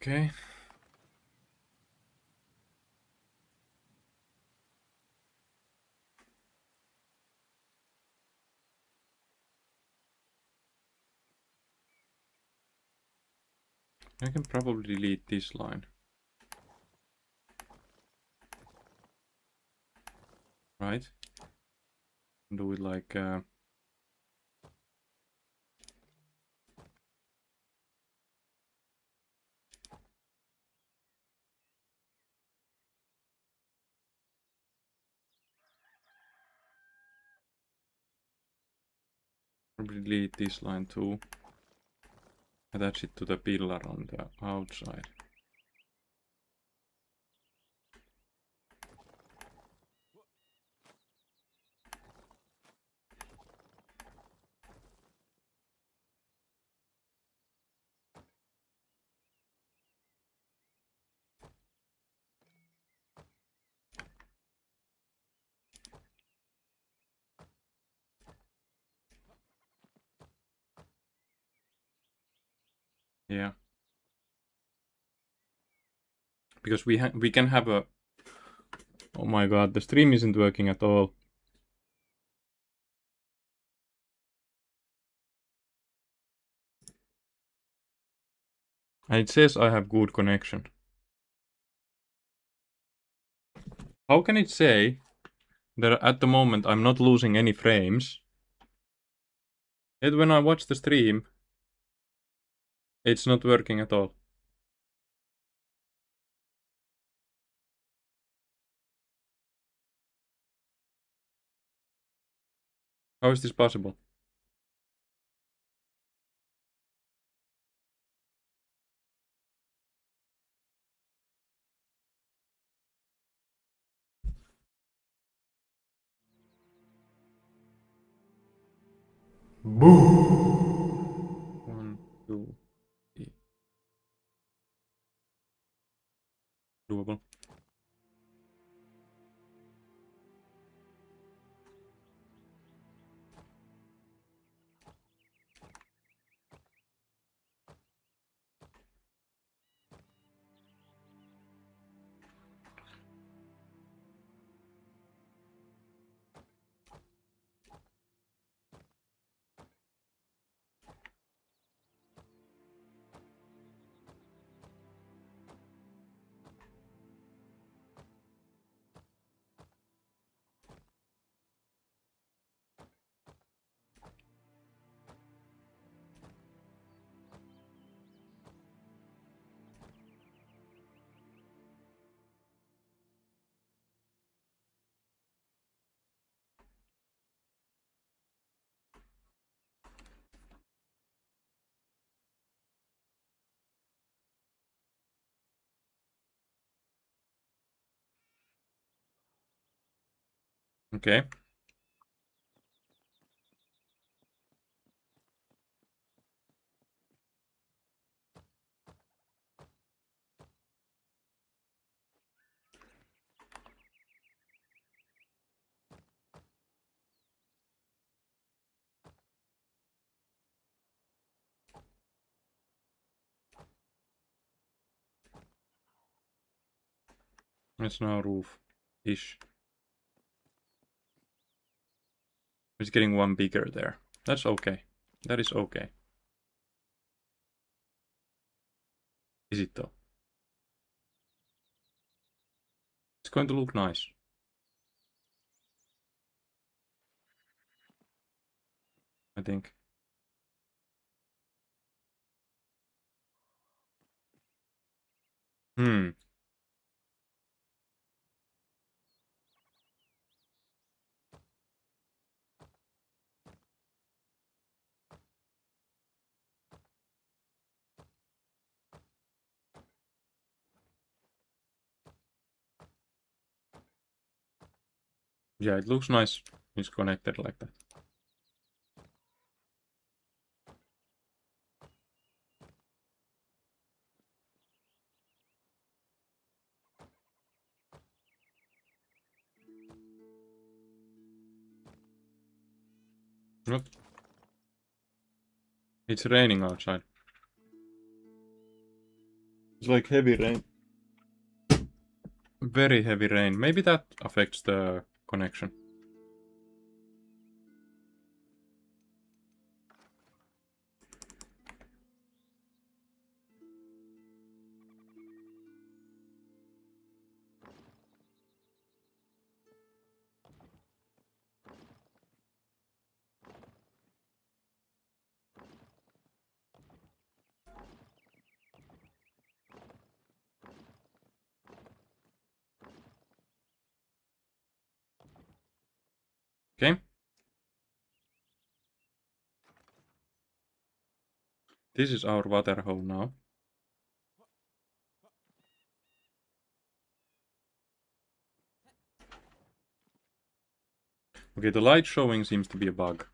Okay. I can probably delete this line. Right? Do it like... probably delete this line too. Attach it to the pillar on the outside. Yeah. Because we can have a... Oh my god, the stream isn't working at all. And it says I have good connection. How can it say that at the moment I'm not losing any frames, yet when I watch the stream, it's not working at all? How is this possible? Boom! 1, 2, 3. Doable. Okay. It's now roof-ish. It's getting one bigger there. That's okay. That is okay. Is it though? It's going to look nice. I think. Hmm. Yeah, it looks nice. It's connected like that. What? It's raining outside. It's like heavy rain. Very heavy rain. Maybe that affects the connection. Okay. This is our water hole now. Okay, the light showing seems to be a bug.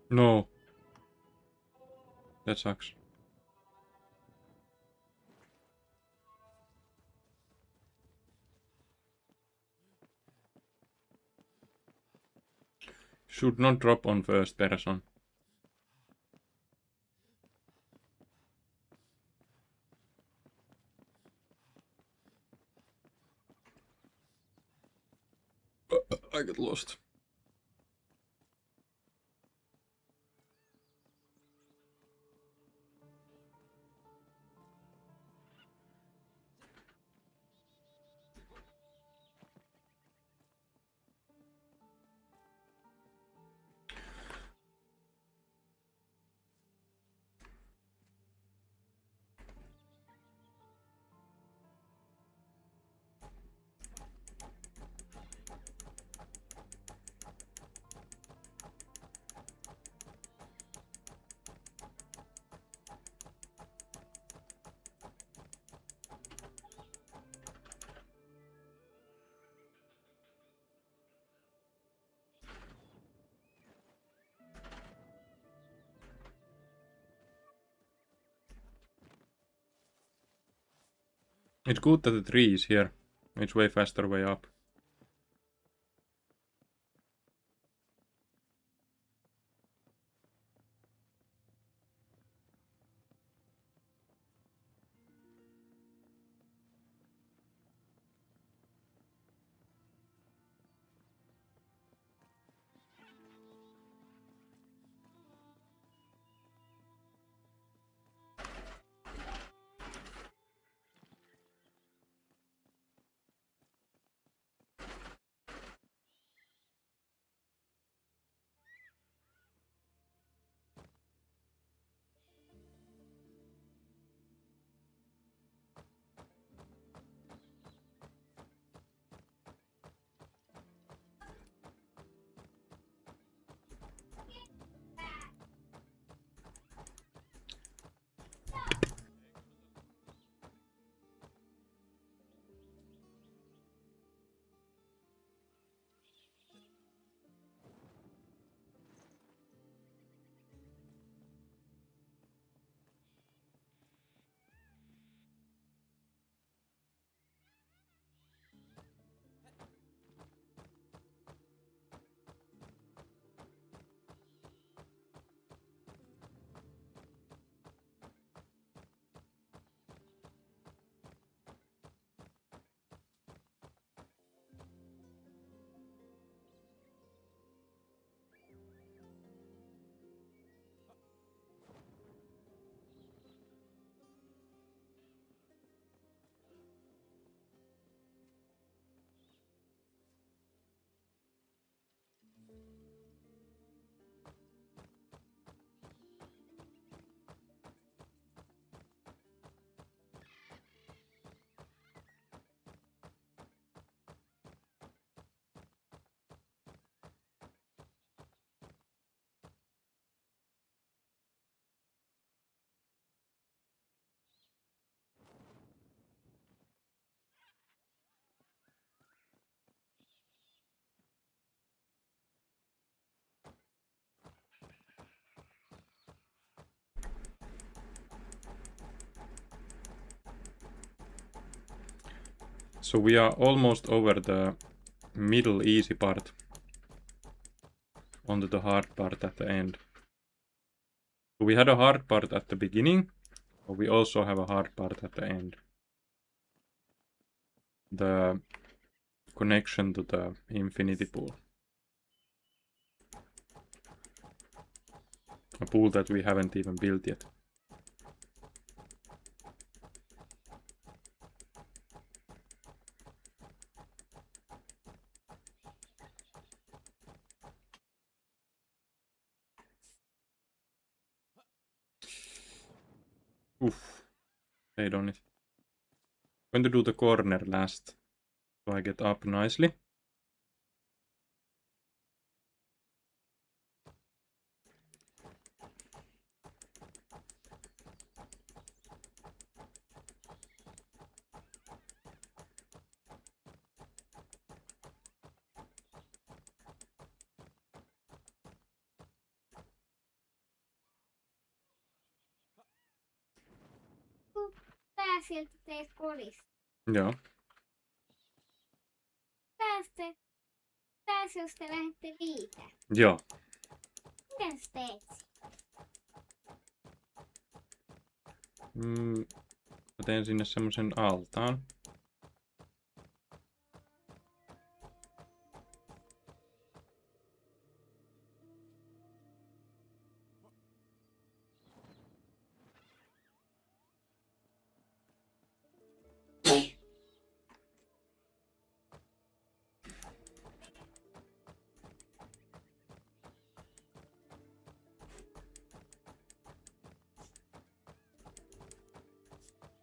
No. That sucks. Should not drop on first person. I got lost. It's good that the tree is here. It's way faster way up. So we are almost over the middle easy part. Onto the hard part at the end. We had a hard part at the beginning, but we also have a hard part at the end. The connection to the infinity pool. A pool that we haven't even built yet. Oof. Stayed on it. I'm going to do the corner last, so I get up nicely. sieltä teet kolista. Joo. Taas jos te lähdette viiteen. Joo. Mitä sä teet? Mä teen sinne semmosen altaan.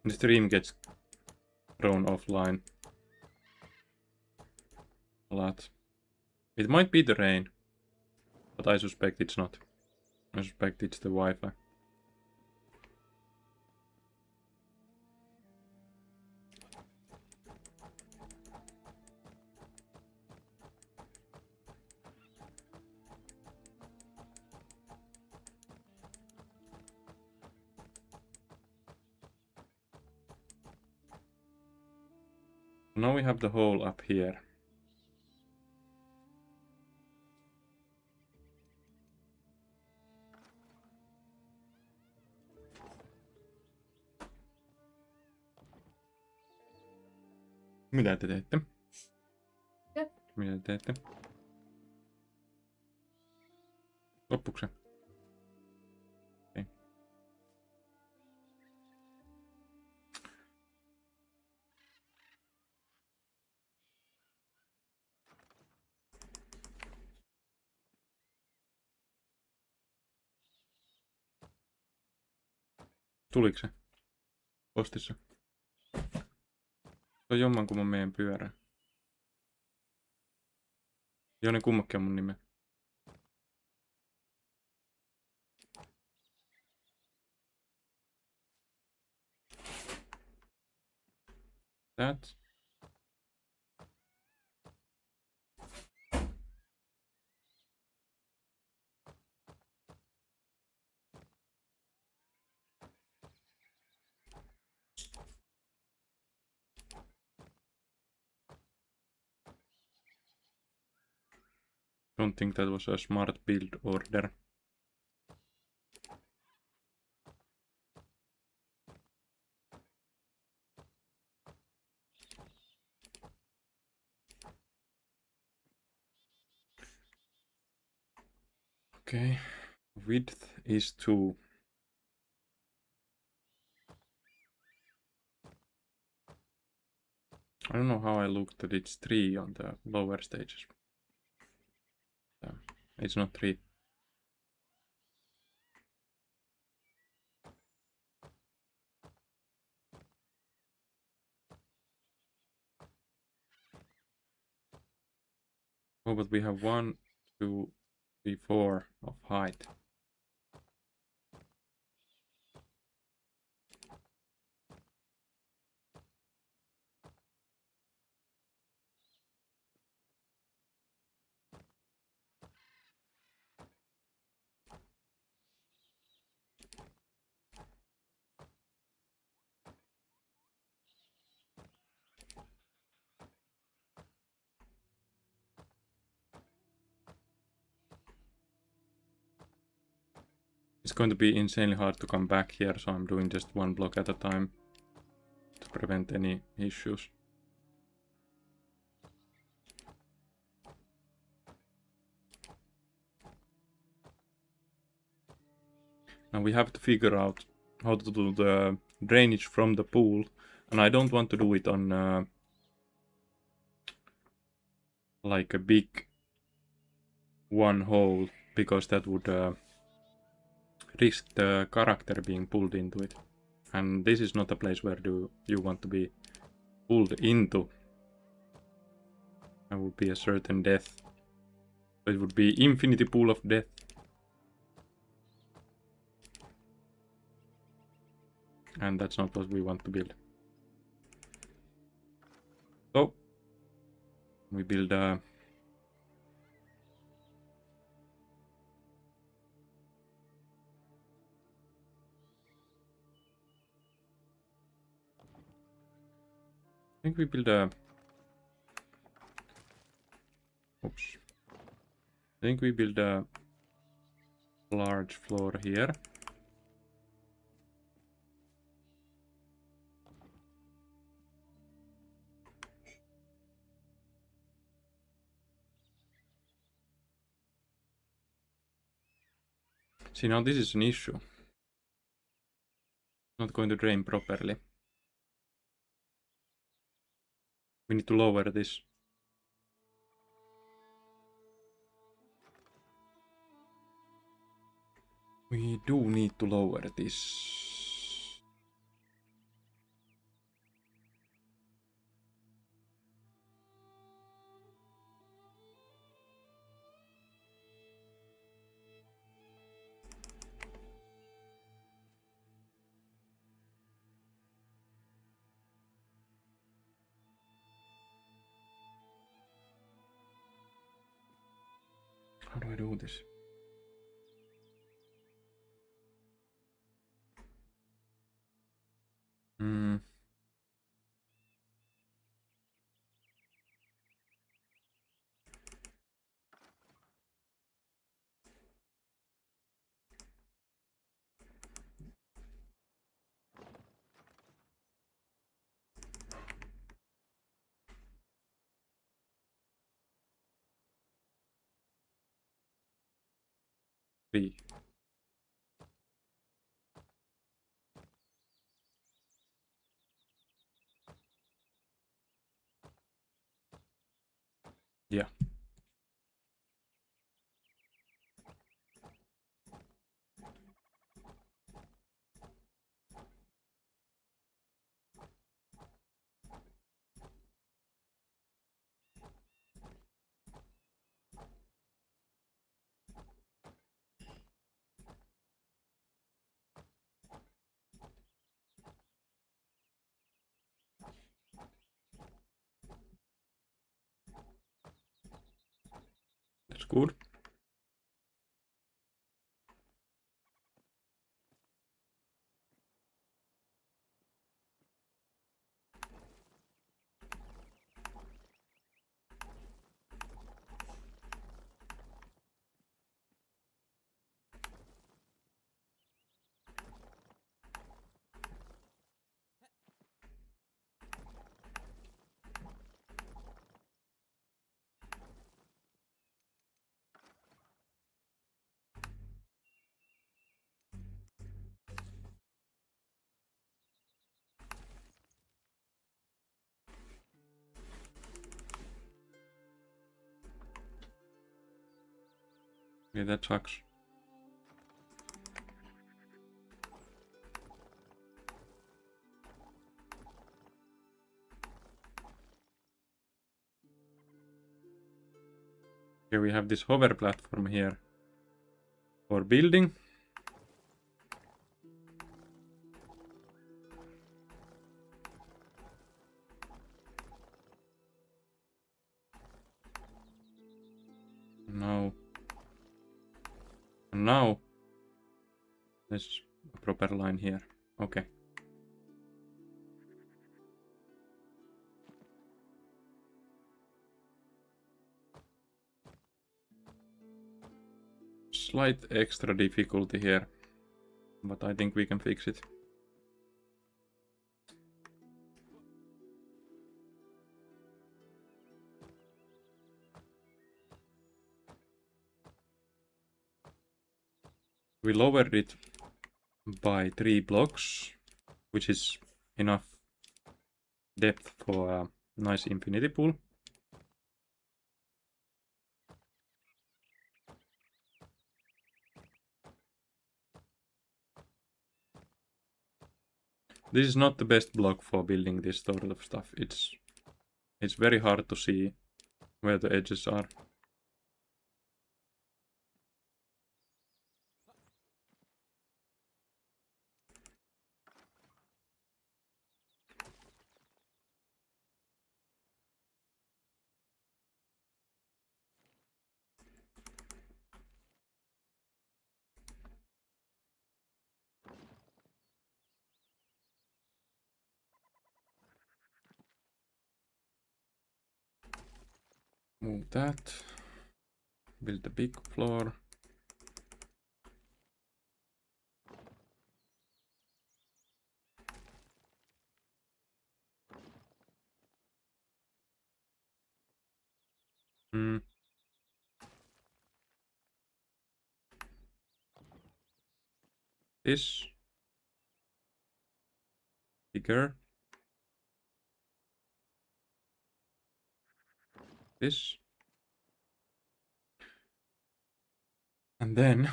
The stream gets thrown offline a lot. It might be the rain, but I suspect it's not. I suspect it's the Wi-Fi. Now we have the hole up here. Mitä te teette? Mitä te teette? Loppuuko se? Okei. Tuliko se? Postissa? Se on jommankumman meidän pyörä. Joo, ne kummakin on mun nime. That. Don't think that was a smart build order. Okay, width is 2. I don't know how I looked that it's 3 on the lower stages. It's not 3. Oh, but we have 1, 2, 3, 4 of height. It's going to be insanely hard to come back here, so I'm doing just 1 block at a time to prevent any issues. Now we have to figure out how to do the drainage from the pool, and I don't want to do it on like a big one hole, because that would risk the character being pulled into it. And this is not a place where you want to be pulled into. That would be a certain death. So it would be infinity pool of death. And that's not what we want to build. So we build a think we build a... Oops. I think we build a large floor here. See, now this is an issue. Not going to drain properly. We need to lower this. We do need to lower this. How do I do this? Hmm. B. Yeah. That's good. Yeah, that sucks. Here we have this hover platform here for building. Now there's a proper line here. Okay. Slight extra difficulty here, but I think we can fix it. We lowered it by 3 blocks, which is enough depth for a nice infinity pool. This is not the best block for building this sort of stuff. It's very hard to see where the edges are. Move that. Build the big floor. This. Bigger. This. And then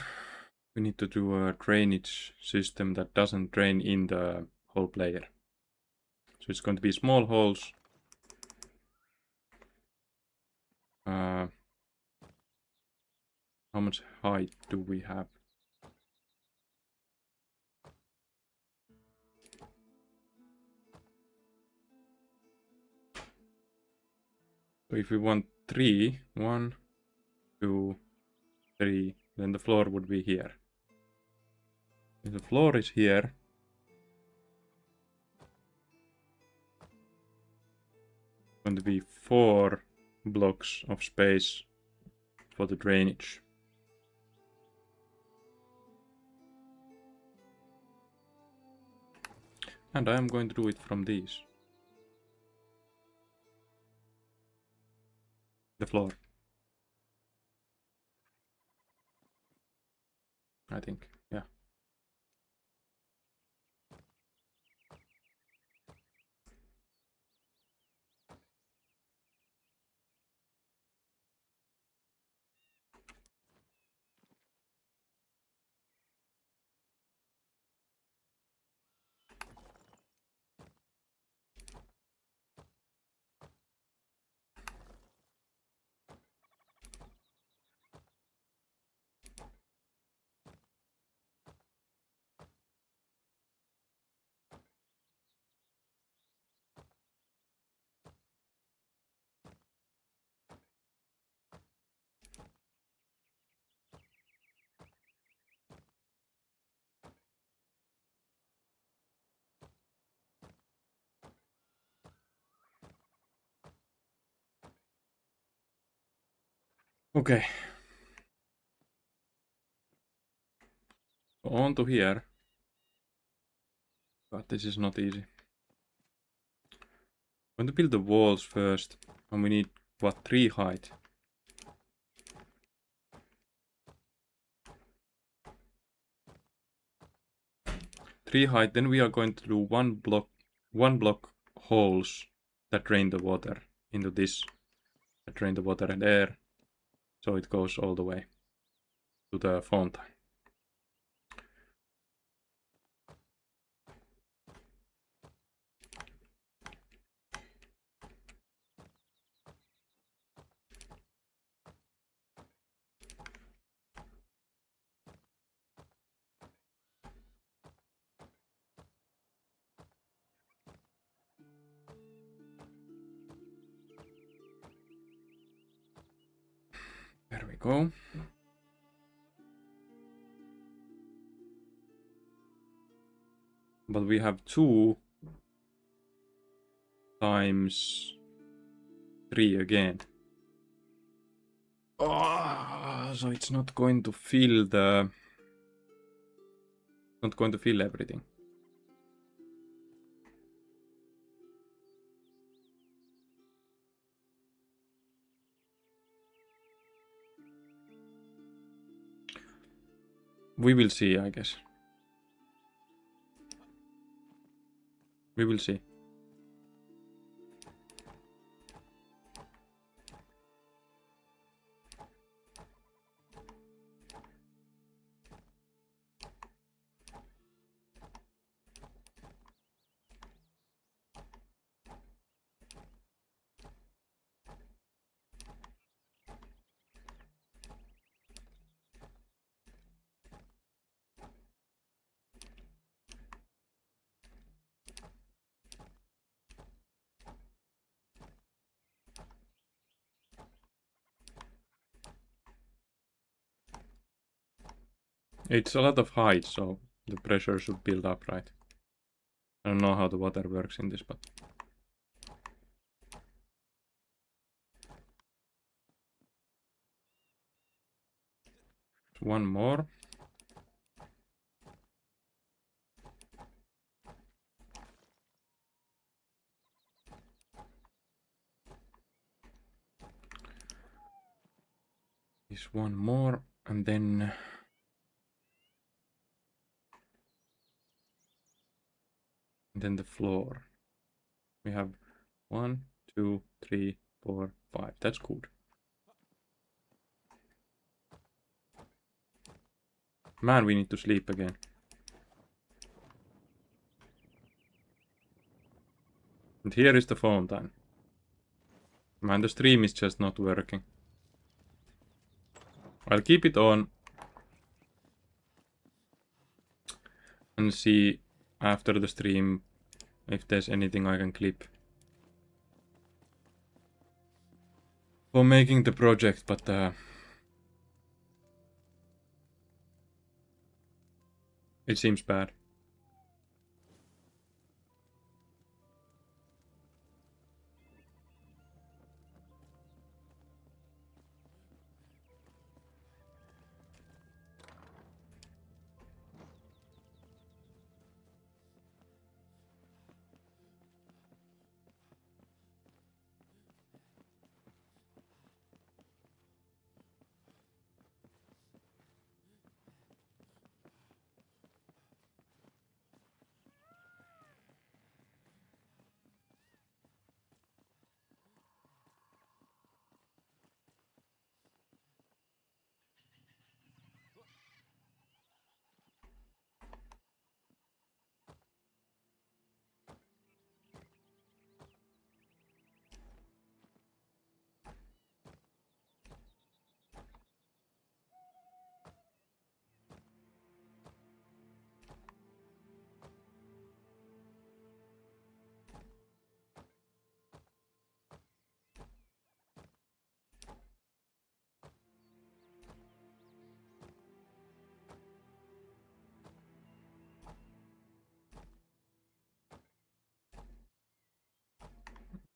we need to do a drainage system that doesn't drain in the whole player. So it's going to be small holes. How much height do we have? So if we want 3, 1, 2, 3, then the floor would be here. If the floor is here, it's going to be 4 blocks of space for the drainage. And I am going to do it from these. The floor. I think, yeah. Okay. On to here. But this is not easy. I'm going to build the walls first. And we need, what, 3 height? 3 height, then we are going to do one block holes that drain the water into this, that drain the water and air, so it goes all the way to the fountain. There we go. But we have 2 times 3 again. Oh, so it's not going to fill the... Not going to fill everything. We will see, I guess. We will see. It's a lot of height, so the pressure should build up, right? I don't know how the water works in this, but... One more. Is one more, and then the floor. We have 1, 2, 3, 4, 5. That's good. Man, we need to sleep again. And here is the phone time. Man, the stream is just not working. I'll keep it on and see after the stream if there's anything I can clip for making the project, but it seems bad.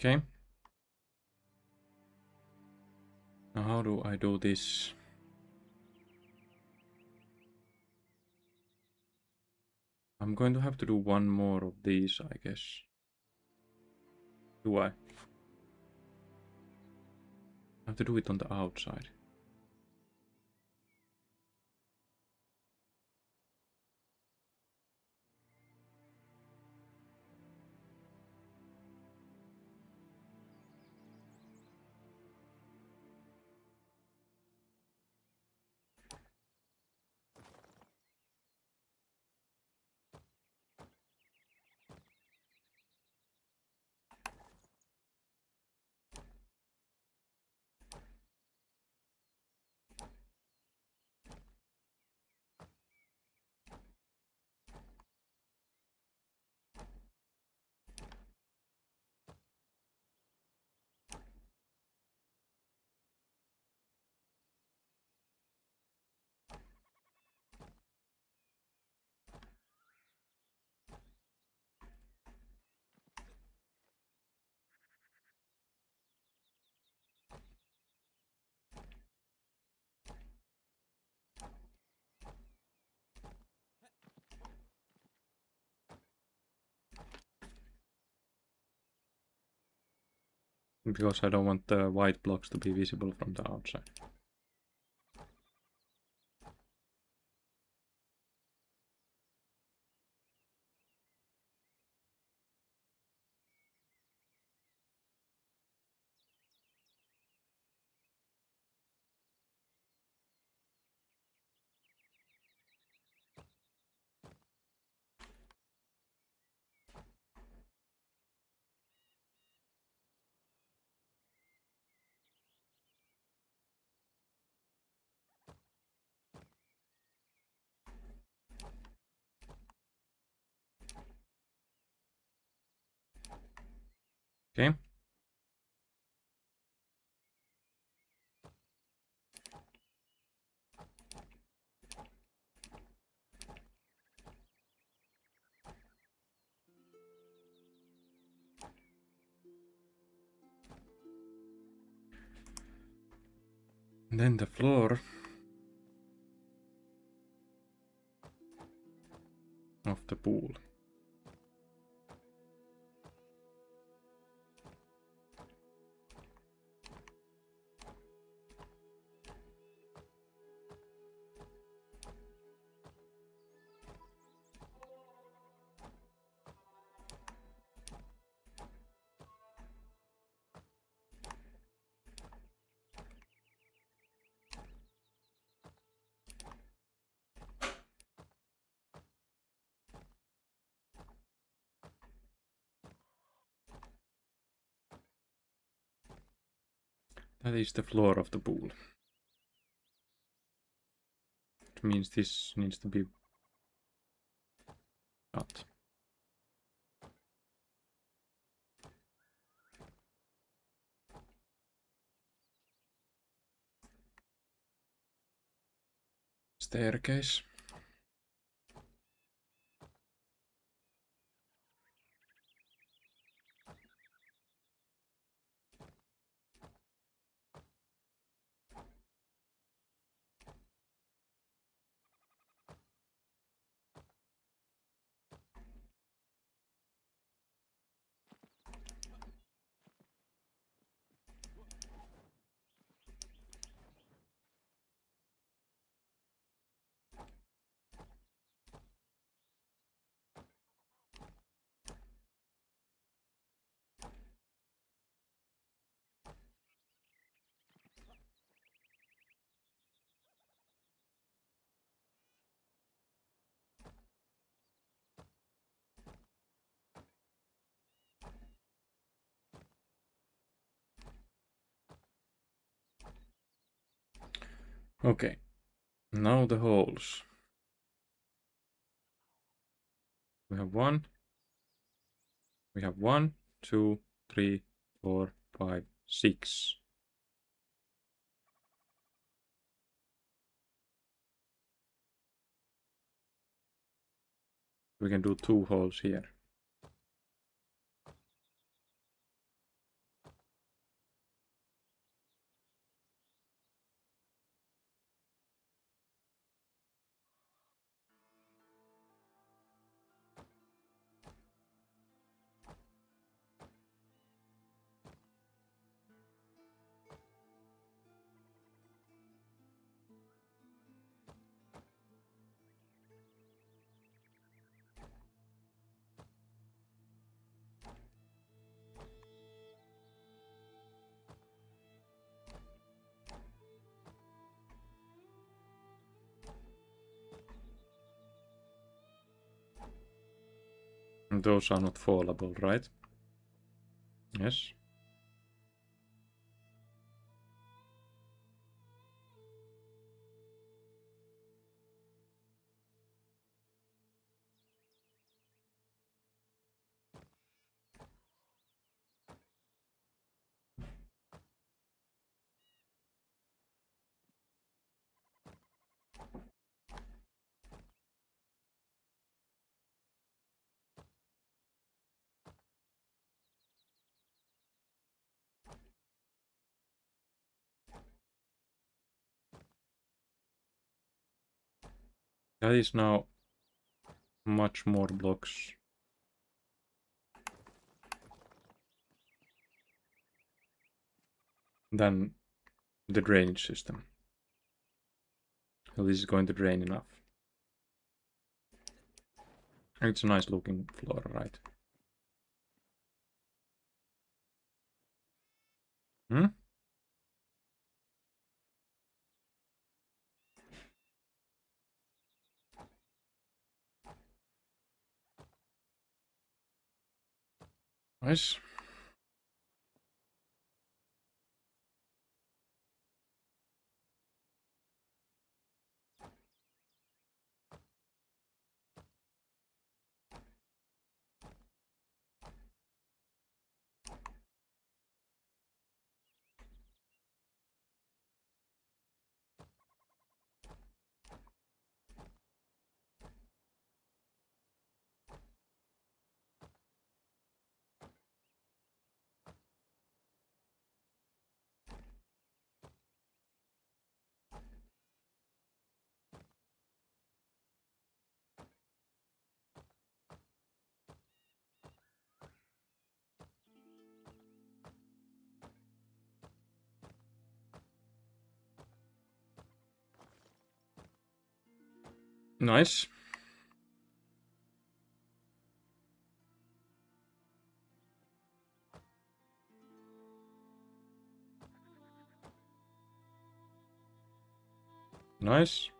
Okay. Now how do I do this? I'm going to have to do one more of these, I guess. Do I? I have to do it on the outside. Because I don't want the white blocks to be visible from the outside. Okay. And then the floor. of the pool. That is the floor of the pool. It means this needs to be cut. Staircase. Okay, now the holes. We have one. We have 1, 2, 3, 4, 5, 6. We can do 2 holes here. And those are not fallable, right? Yes. That is now much more blocks. Than the drainage system. So this is going to drain enough. It's a nice looking floor, right? Hmm? Nice. Nice. Nice.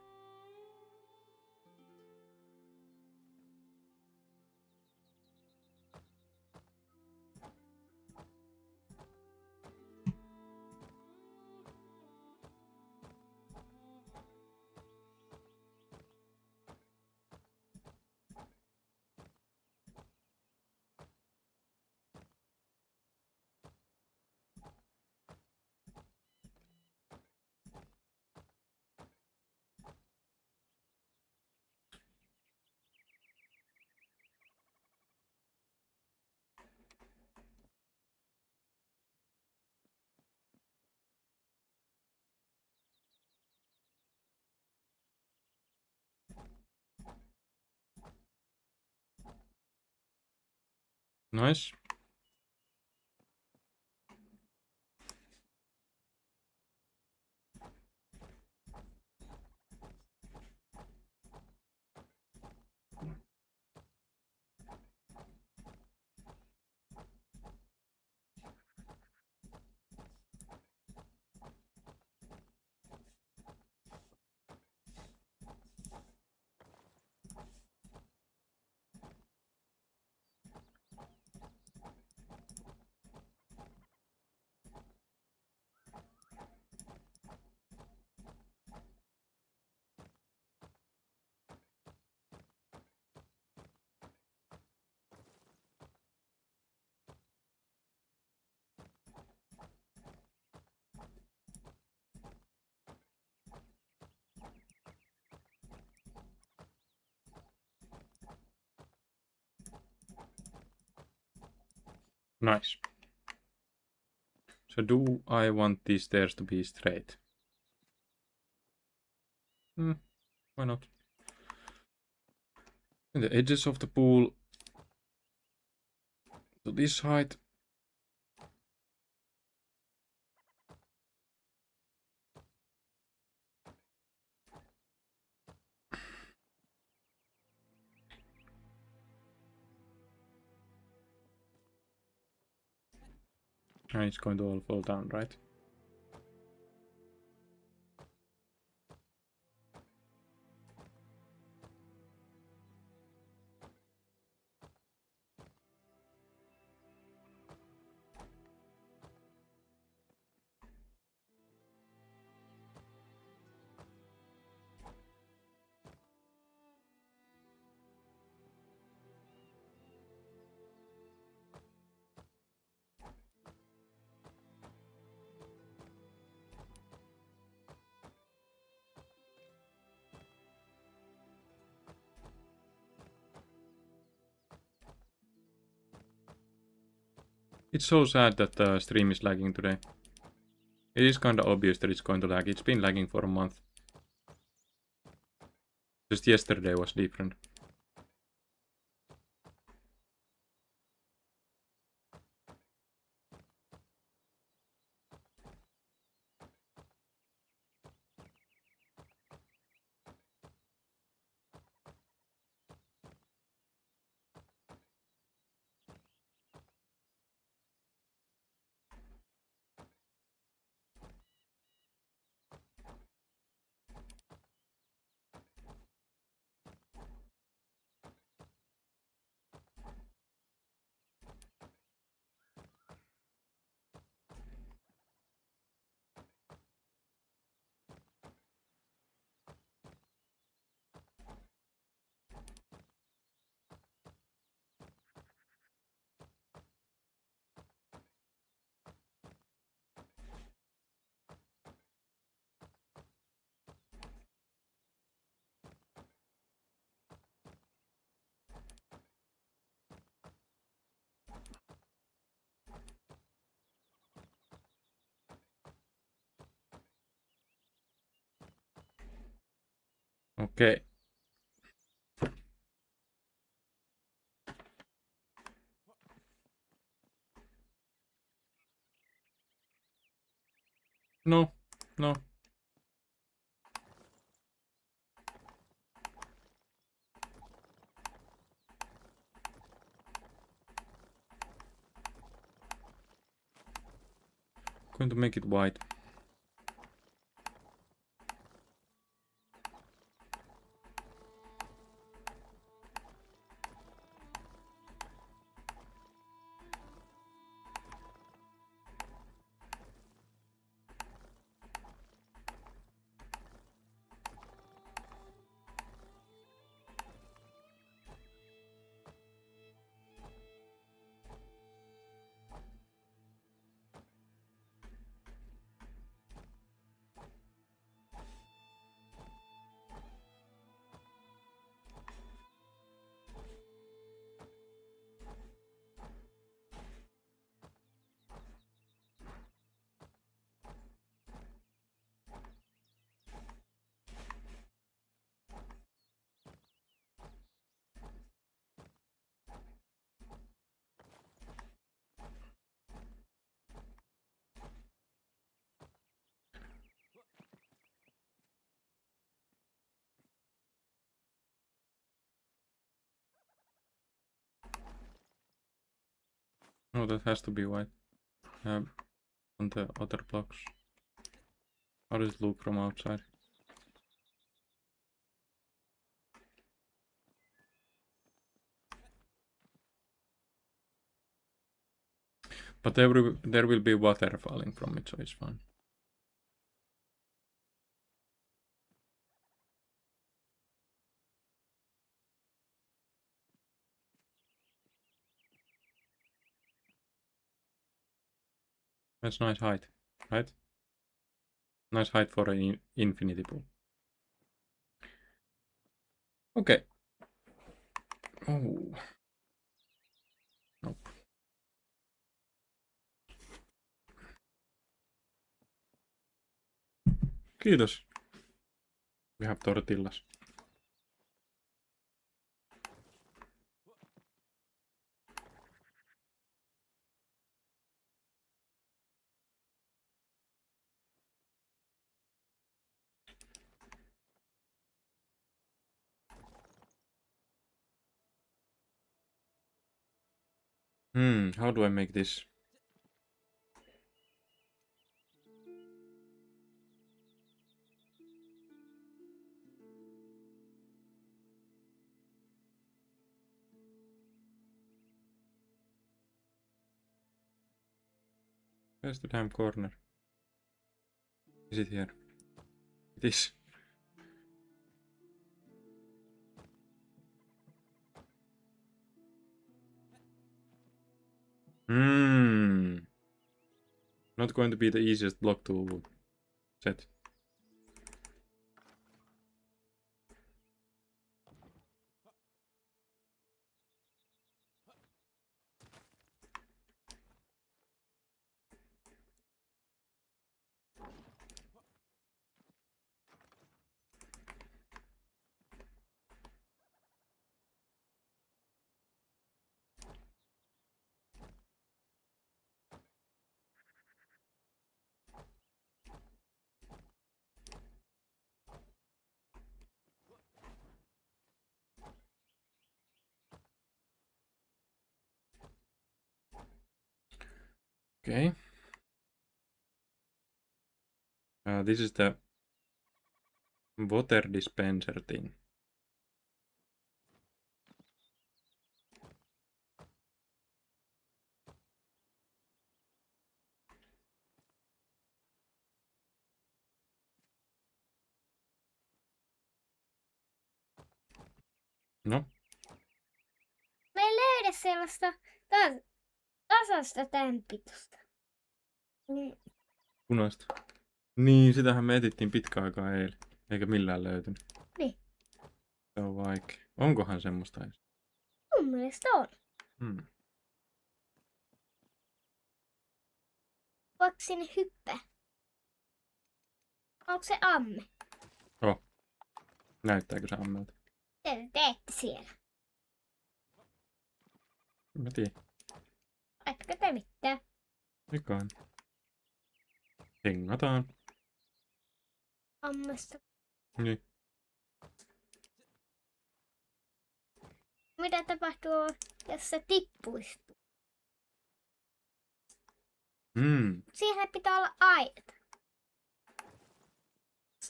Nice. Nice. So do I want these stairs to be straight? Why not? And the edges of the pool to this height. And it's going to all fall down, right? It's so sad that the stream is lagging today. It is kinda obvious that it's going to lag. It's been lagging for a month. Just yesterday was different. Okay. No. No. going to make it white. No, that has to be white. On the other blocks. How does it look from outside? But there will be water falling from it, so it's fine. That's nice height, right? Nice height for an infinity pool. Okay. Oh. Nope. Kiitos. We have tortillas. How do I make this? Where's the damn corner? Is it here? It is. Not going to be the easiest block to set. Okay. This is the water dispenser thing. No? Mä en löydä sellaista tasasta tämänpitusta. Punaista. Niin, sitähän me etittiin pitkään aikaa eilen. Eikä millään löytynyt. Niin. Se on vaikea. Onkohan semmoista edes? Mun mielestä on. Voiko sinne hyppää? Onko se amme? Oh. Näyttääkö se ammelta? Te teette siellä. Mä tiedän. Ettekö te mitään? Eiköhän. Hengataan. Ammesta. Niin. Mitä tapahtuu, jos se tippuisi? Siihen pitää olla aidat.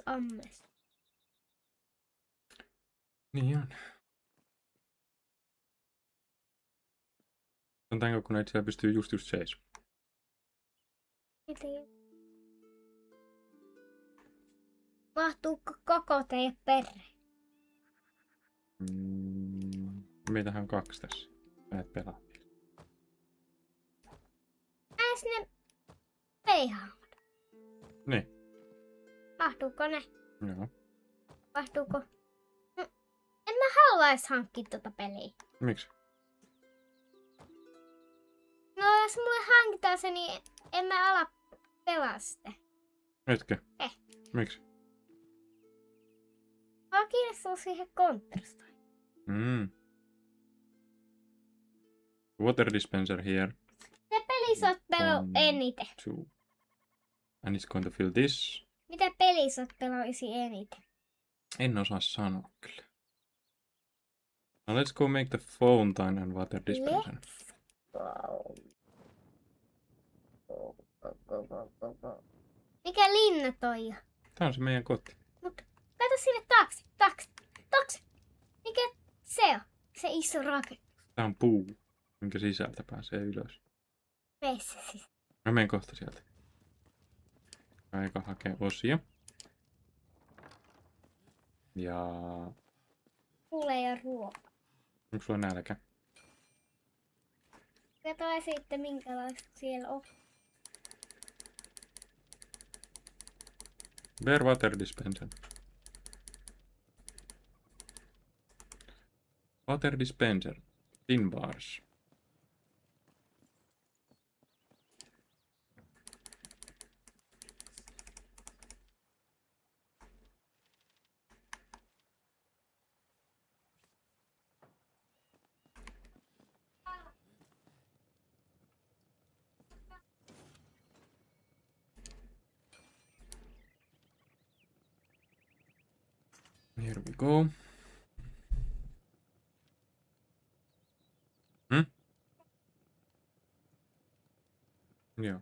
Ammes. Niin on. On tämän kun näitä siellä pystyy just seis. Mahtuuko koko teidän perhe? Meitähän on 2 tässä. Mä et pelaa. Sinne peihaamat. Niin. Mahtuuko ne? Joo. Mahtuuko? En mä haluais hankkia tota peliä. Miksi? No jos mulle hankitaan se, niin en mä ala pelaa sitä. Etkö? Miksi? Mä kiinnostunut siihen Counter-Strike. Water dispenser here. Se peli sä oot pelannut eniten. 2. And it's going to fill this. Mitä peli sä oot pelannut eniten? En osaa sanoa kyllä. Now let's go make the fountain and water dispenser. Mikä linna toi on? Tää on se meidän koti. Mut kato sinne taakse. Mikä se on? Se iso rakennus. Tää on puu, minkä sisältä pääsee ylös. Veissä siis. Mä menen kohta sieltä. Aika hakea osia. Ja... Kuule ja ruoka. Onko sulla nälkä? Kato sitten minkälaista siellä on. Where water dispenser? Water dispenser. Tin bars. Here we go. Joo.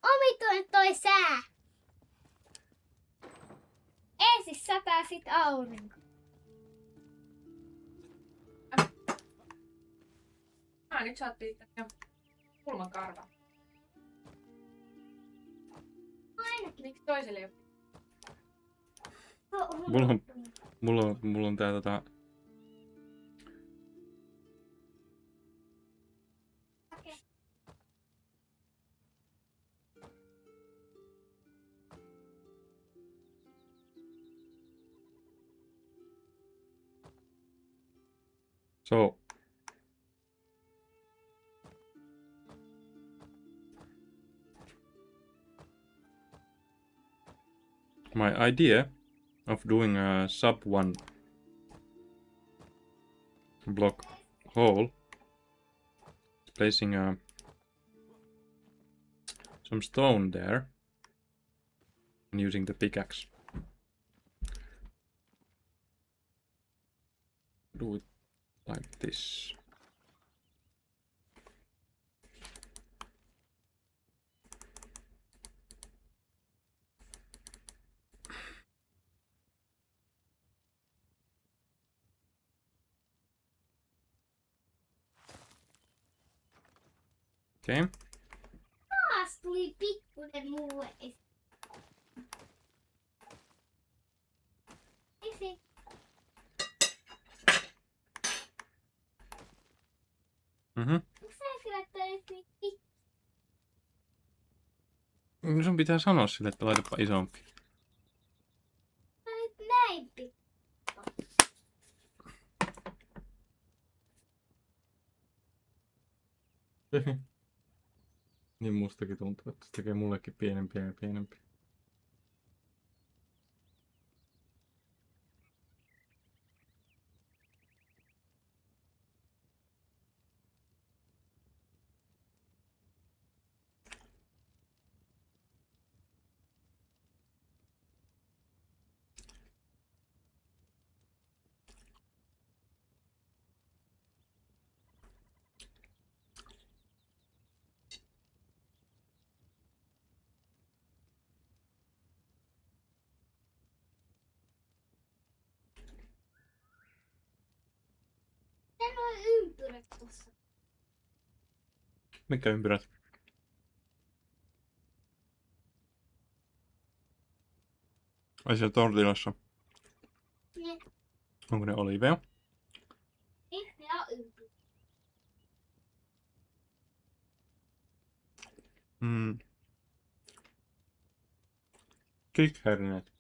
Omituinen toi sää. Ensin sataa sit aurinko. Nyt sä oot piittänyt kulmakarva. Ainakin. Miksi toiselle ei ole? Mulla on tää So, my idea of doing a sub 1 block hole is placing some stone there and using the pickaxe. Do it like this. Okay. Taas tuli pikkunen mulle. Esi. Miksi sä kyllä toit niin pikku? Sun pitää sanoa sille, että laitapa isompi. Sä olit näin pikku. Niin mustakin tuntuu, että se tekee mullekin pienempiä ja pienempiä. paikassa. Mikä ympyrät? Ai siellä tortilassa. Ne, Onko ne oliiveja? ne on ympyrä. Kikhernet.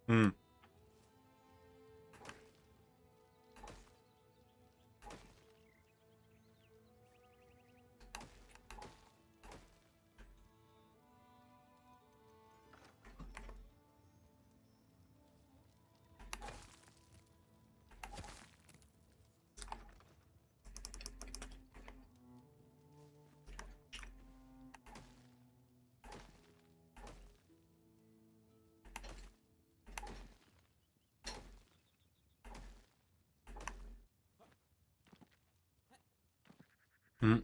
Mm. Mm.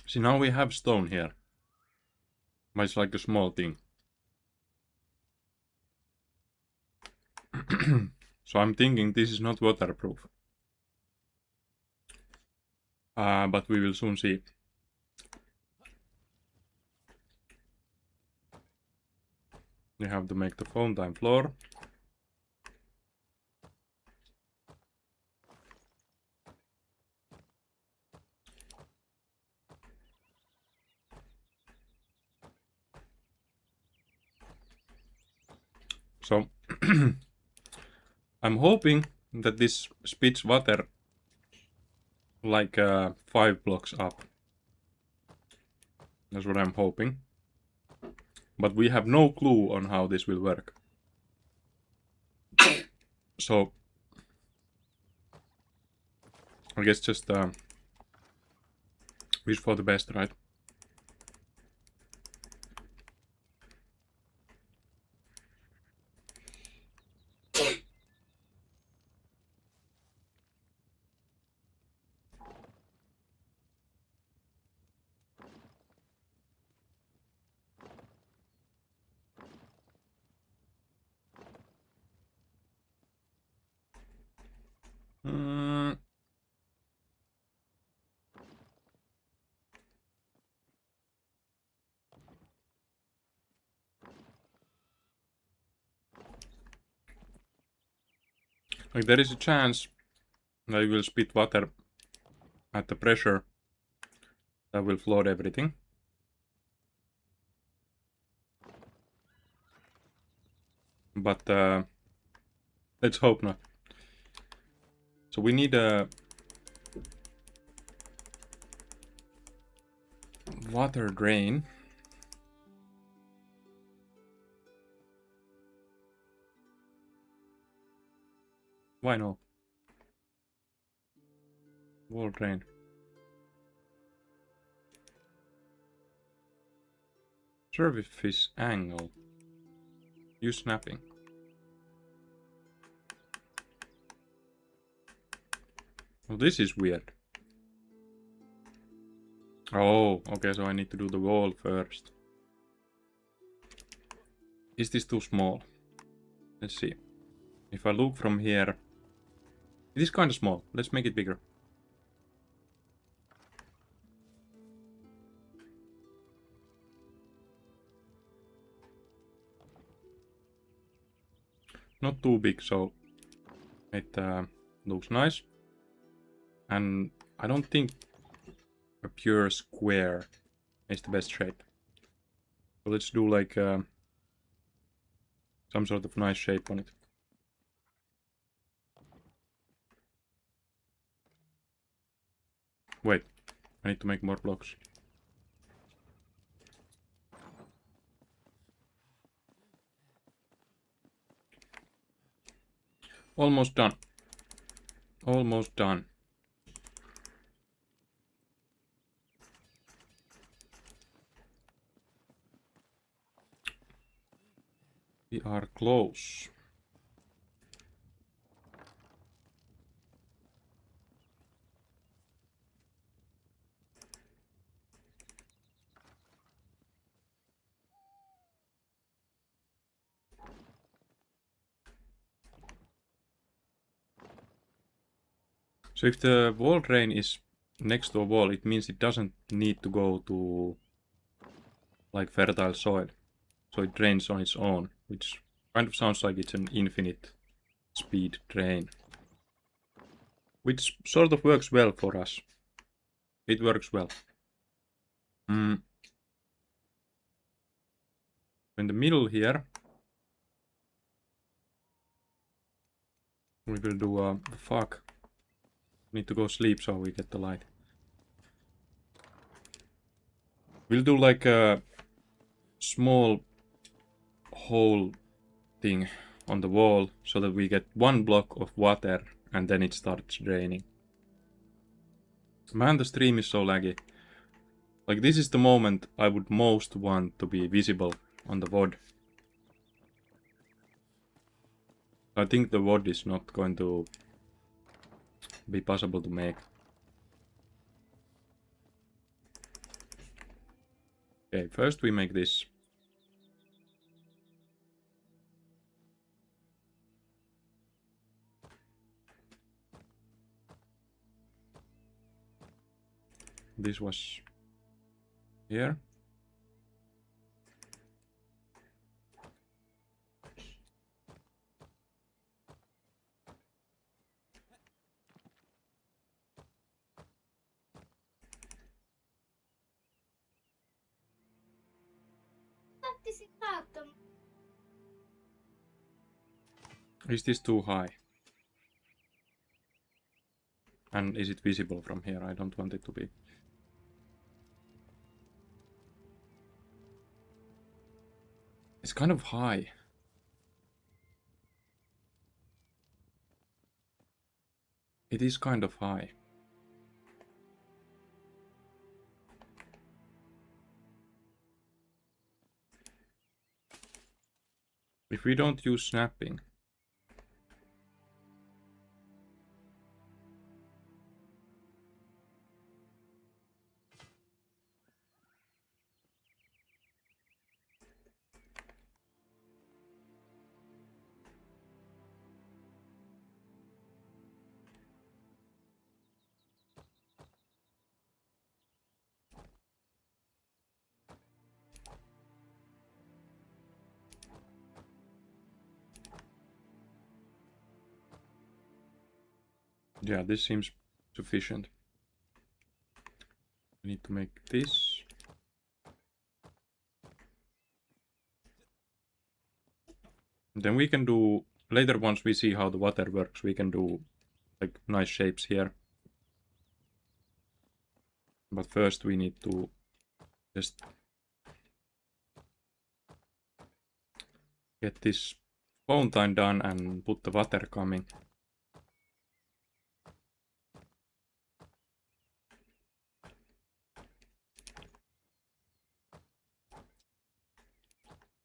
See, now we have stone here. But it's like a small thing. So I'm thinking this is not waterproof. But we will soon see. You have to make the fountain floor. So I'm hoping that this spits water like 5 blocks up. That's what I'm hoping. But we have no clue on how this will work. So I guess just wish for the best, right? Mm. Like there is a chance that you will spit water at the pressure that will flood everything. But let's hope not. So we need a water drain. Why no? Wall drain. Surface angle. Use snapping. Oh, this is weird. Oh, okay, so I need to do the wall first. Is this too small? Let's see. If I look from here... It is kind of small. Let's make it bigger. Not too big, so it looks nice. And I don't think a pure square is the best shape. So let's do like some sort of nice shape on it. Wait, I need to make more blocks. Almost done. Almost done. We are close. So if the wall drain is next to a wall, it means it doesn't need to go to like fertile soil. So it drains on its own, which kind of sounds like it's an infinite speed drain. Which sort of works well for us. It works well. In the middle here, we will do fuck. Need to go sleep so we get the light. We'll do like a small hole thing on the wall so that we get one block of water and then it starts draining. Man, the stream is so laggy. Like, this is the moment I would most want to be visible on the VOD. I think the VOD is not going to be possible to make. Okay, first we make this. This was here. Is this too high? And is it visible from here? I don't want it to be. It's kind of high. It is kind of high. If we don't use snapping. Yeah, this seems sufficient. I need to make this. Then we can do, later once we see how the water works, we can do like nice shapes here. But first we need to just get this fountain done and put the water coming.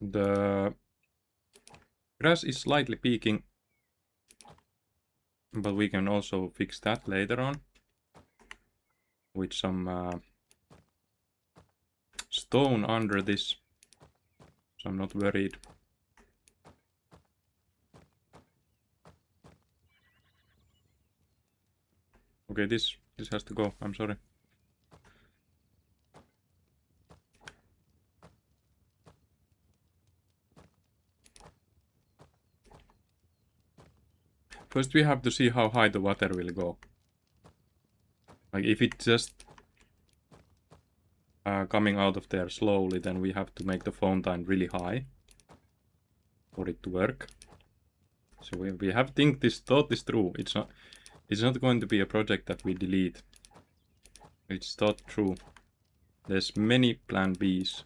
The grass is slightly peaking, but we can also fix that later on with some stone under this, so I'm not worried. Okay, this has to go, I'm sorry. First we have to see how high the water will go. Like if it's just coming out of there slowly, then we have to make the fountain really high for it to work. So we have to think thought this through. It's not going to be a project that we delete. It's not true. There's many plan Bs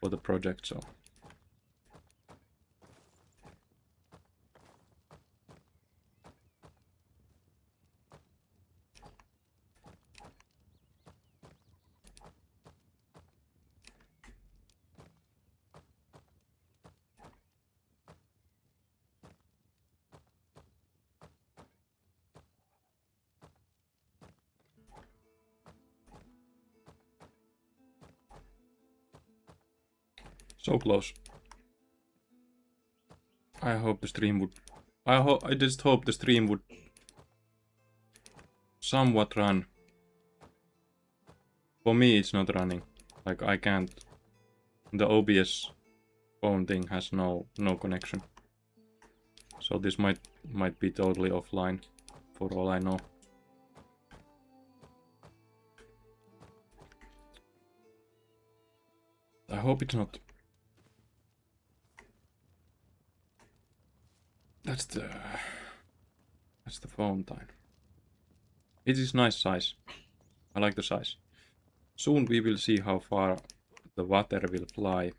for the project, so. So close. I hope the stream would... I just hope the stream would somewhat run. For me it's not running. Like I can't... The OBS phone thing has no connection. So this might be totally offline for all I know. I hope it's not. That's the phone time. It is nice size. I like the size. Soon we will see how far the water will fly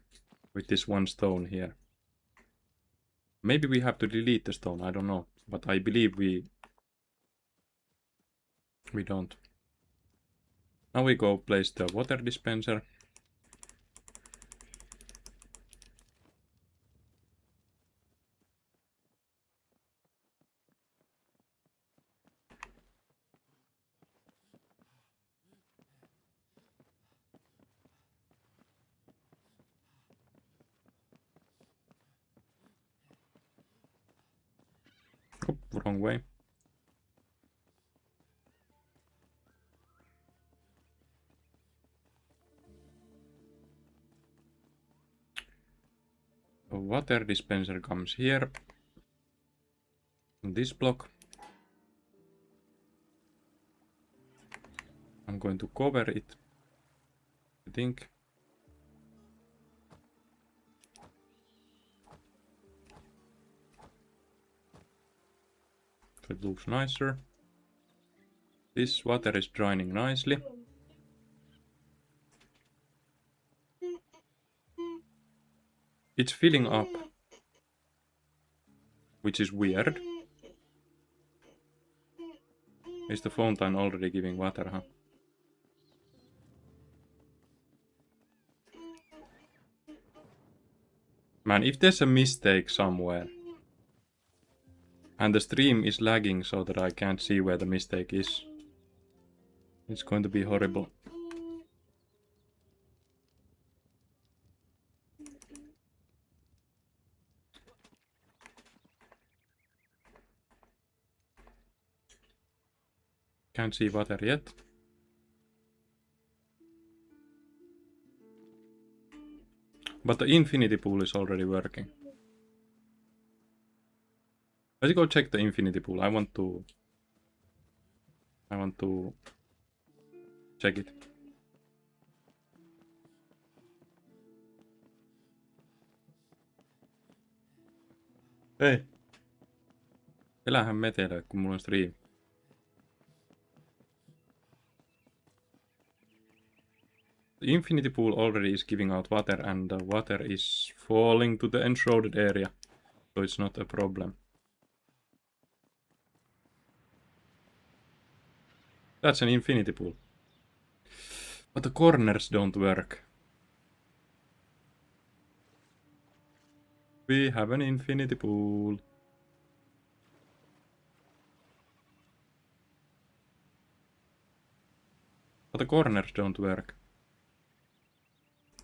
with this one stone here. Maybe we have to delete the stone, I don't know. But I believe we don't. Now we go place the water dispenser. Oh, wrong way. A water dispenser comes here. In this block. I'm going to cover it. I think. So it looks nicer. This water is draining nicely. It's filling up. Which is weird. Is the fountain already giving water, huh? Man, if there's a mistake somewhere and the stream is lagging so that I can't see where the mistake is, it's going to be horrible. Can't see water yet. But the infinity pool is already working. Let's go check the infinity pool. I want to check it. Hei! Elähän metelöi, kun mulla on stream. The infinity pool already is giving out water and the water is falling to the enshrouded area. So it's not a problem. That's an infinity pool. But the corners don't work. We have an infinity pool. But the corners don't work.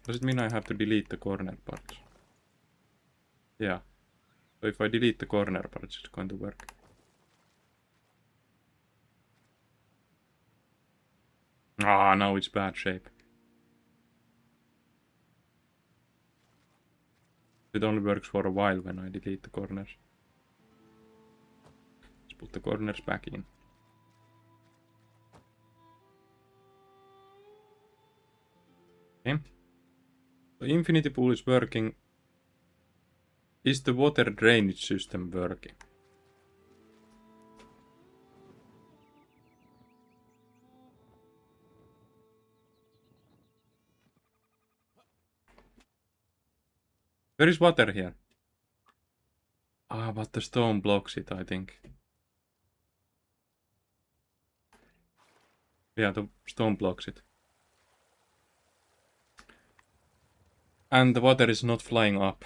Does it mean I have to delete the corner parts? Yeah. So if I delete the corner parts, it's going to work. Ah, now it's bad shape. It only works for a while when I delete the corners. Let's put the corners back in. Okay. The infinity pool is working. Is the water drainage system working? There is water here. Ah, but the stone blocks it, I think. Yeah, the stone blocks it. And the water is not flying up.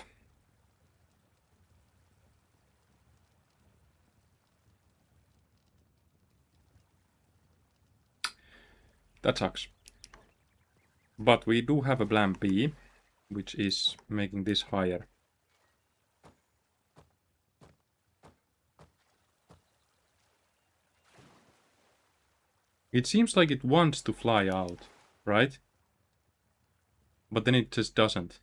That sucks. But we do have a plan B, which is making this higher. It seems like it wants to fly out, right? But then it just doesn't.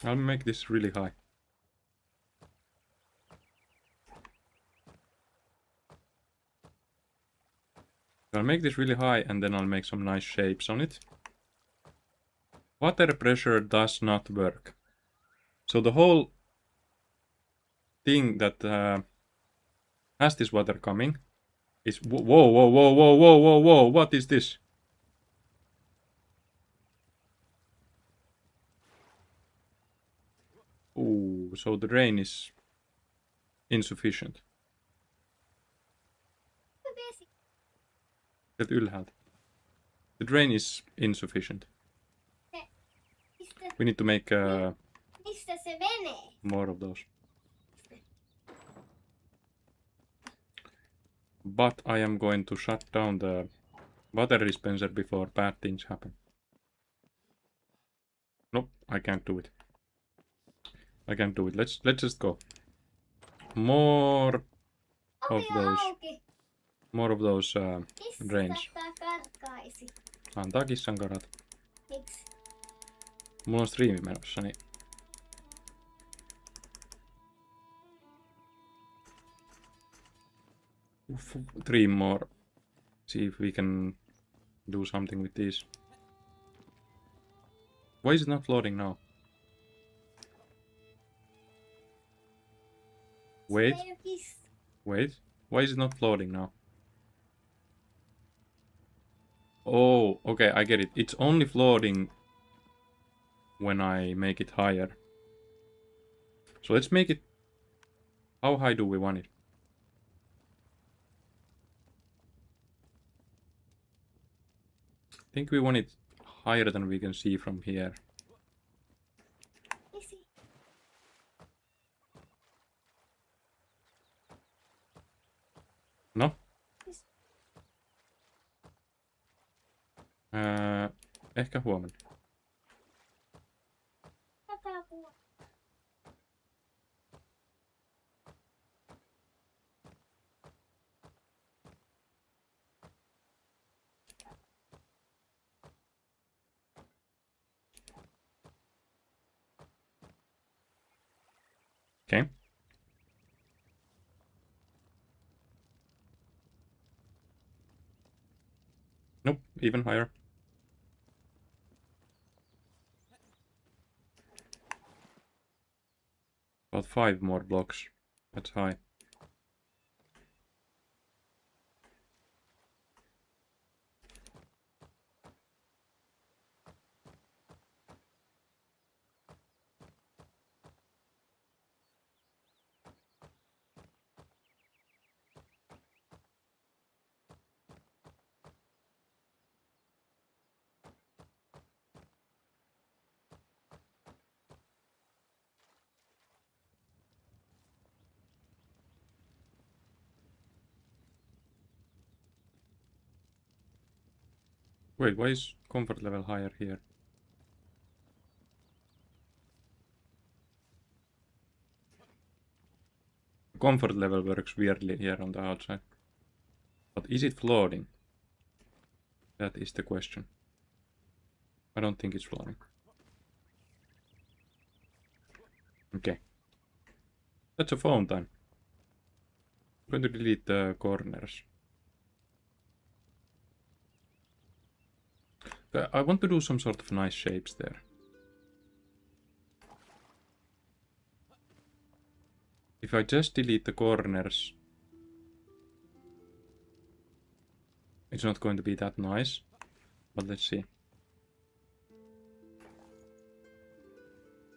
I'll make this really high. I'll make this really high and then I'll make some nice shapes on it. Water pressure does not work. So the whole thing that has this water coming is... Whoa, whoa, whoa, whoa, whoa, whoa, whoa, what is this? Ooh, so the rain is insufficient. Sieltä ylhäältä. The drain is insufficient. We need to make Mistä se menee? more of those. But I am going to shut down the water dispenser before bad things happen. Nope, I can't do it. I can't do it. Let's just go. More of those. More of those drains. Karkaisi. Antaa kissan karat. Miksi? Mulla on striimi menossa, niin... Three more. See if we can do something with these. Why is it not floating now? Wait. Wait. Why is it not floating now? Oh, okay, I get it. It's only floating when I make it higher. So let's make it... How high do we want it? I think we want it higher than we can see from here. No? Ehkä huomenna. Okay. Nope, even higher. About 5 more blocks. That's high. Wait, why is comfort level higher here? Comfort level works weirdly here on the outside. But is it floating? That is the question. I don't think it's floating. Okay. That's a fountain. I'm going to delete the corners. I want to do some sort of nice shapes there. If I just delete the corners It's not going to be that nice, but let's see.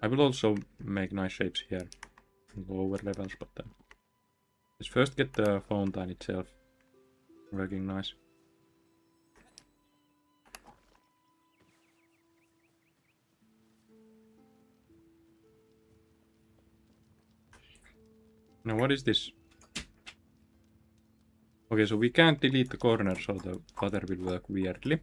I will also make nice shapes here, lower levels, but then let's first get the fountain itself working nice. Now what is this? Okay, so we can't delete the corner, so the water will work weirdly.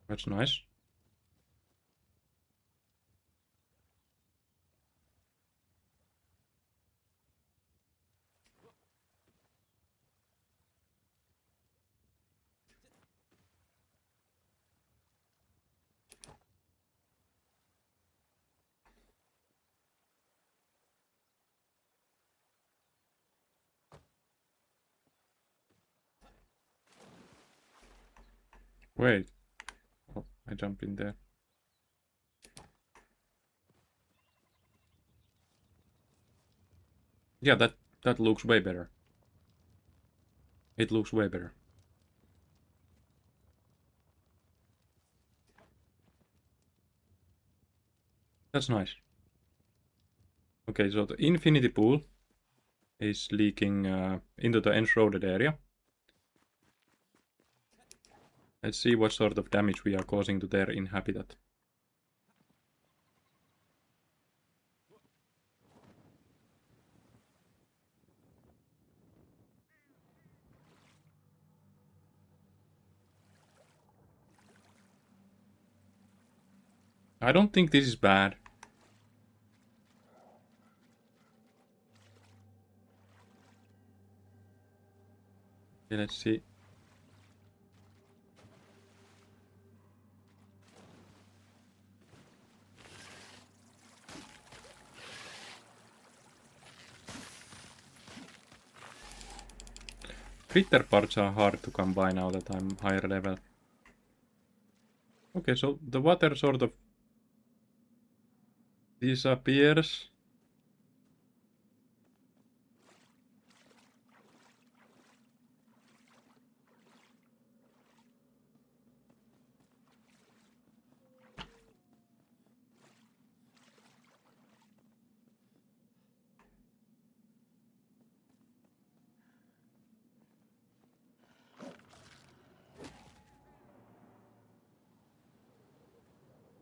That's nice. Wait. Oh, I jump in there. Yeah, that looks way better. It looks way better. That's nice. Okay, so the infinity pool is leaking into the enshrouded area. Let's see what sort of damage we are causing to their inhabitat. I don't think this is bad. Okay, let's see. Critter parts are hard to come by now that I'm higher level. Okay, so the water sort of disappears.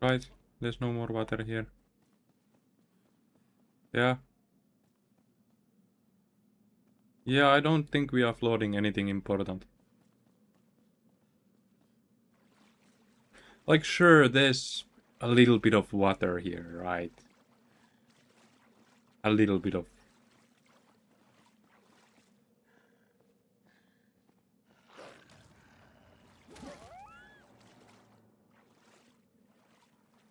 Right, there's no more water here. Yeah. Yeah, I don't think we are flooding anything important. Like, sure, there's a little bit of water here, right? A little bit of...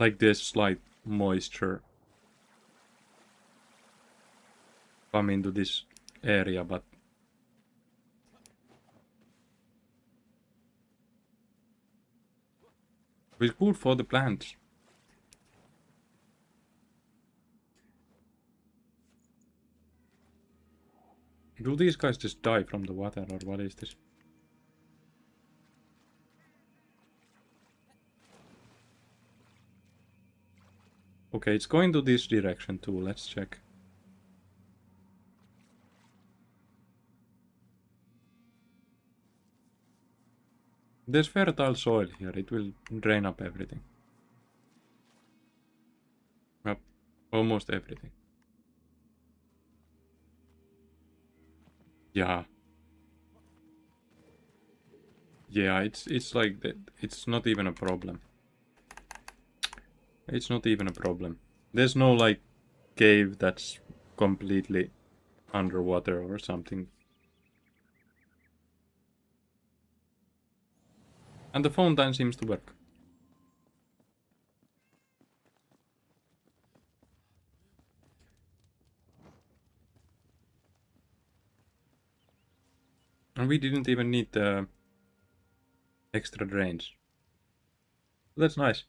Like, there's slight moisture come into this area, but... It's good for the plants. Do these guys just die from the water, or what is this? Okay, it's going to this direction too, let's check. There's fertile soil here, it will drain up everything. Well, almost everything. Yeah. Yeah, it's like that. It's not even a problem. It's not even a problem. There's no like cave that's completely underwater or something. And the fountain seems to work. And we didn't even need the extra drains. That's nice.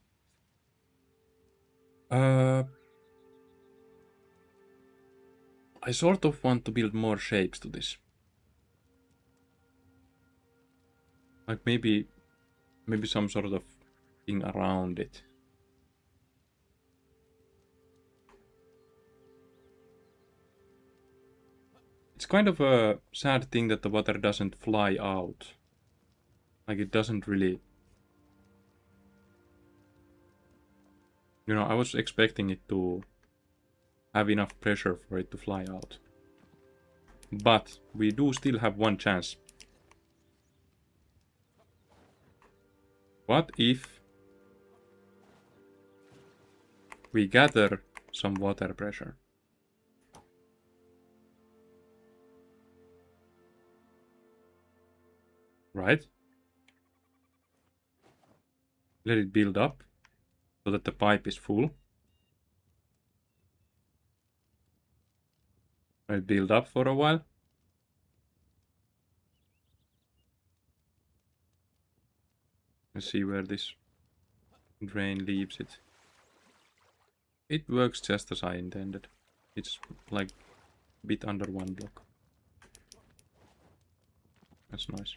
I sort of want to build more shapes to this. Like maybe some sort of thing around it. It's kind of a sad thing that the water doesn't fly out. Like it doesn't really... You know, I was expecting it to have enough pressure for it to fly out. But we do still have one chance. What if we gather some water pressure? Right? Let it build up so that the pipe is full. Let it build up for a while. Let's see where this drain leaves it. It works just as I intended. It's like a bit under one block. That's nice.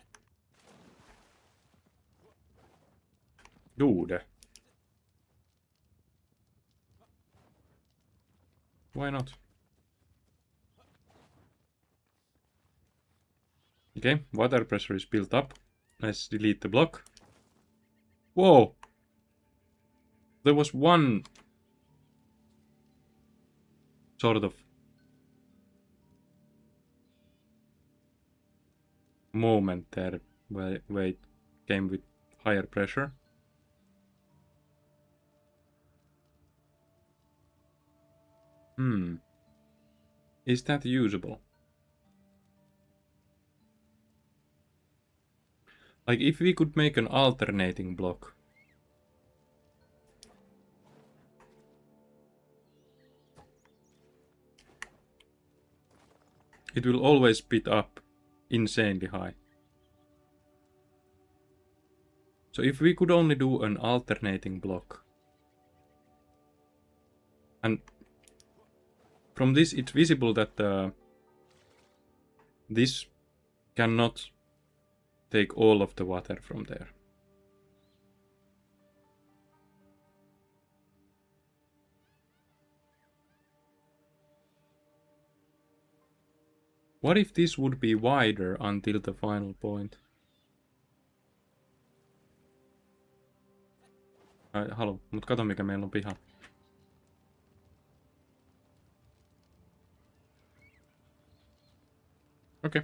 Dude. Why not? Okay, water pressure is built up. Let's delete the block. Whoa! There was one sort of moment there where it came with higher pressure. Is that usable? Like if we could make an alternating block. It will always spit up insanely high. So if we could only do an alternating block. And from this it's visible that this cannot take all of the water from there. What if this would be wider until the final point? Halo, mut kato mikä meillä on piha. Okay.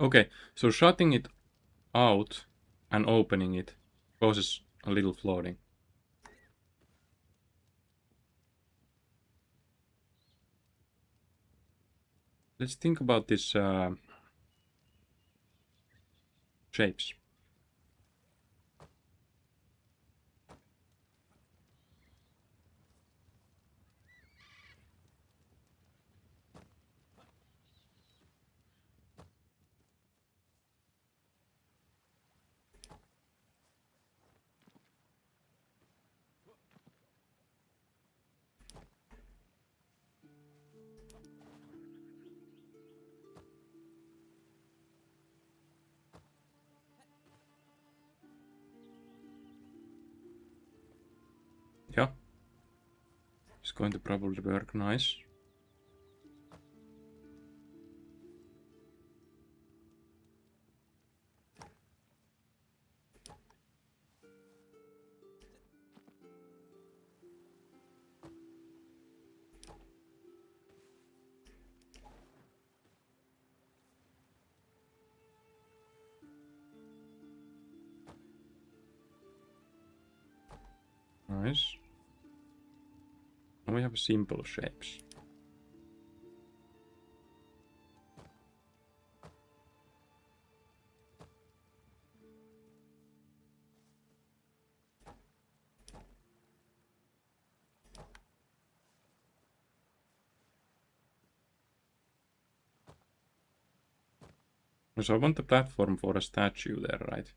Okay, so shutting it out and opening it causes a little flooding. Let's think about this shapes. Yeah. It's going to probably work nice. Nice. Now we have simple shapes. So I want the platform for a statue there, right?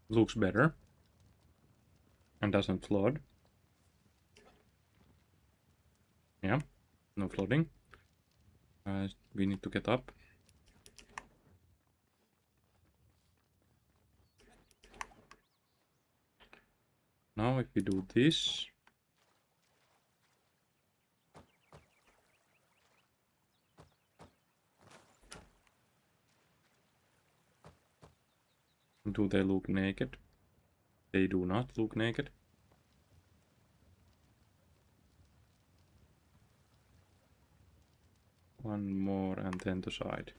Looks better. And doesn't flood. Yeah, no flooding. We need to get up. Now if we do this... Do they look naked? They do not look naked. One more and then the side.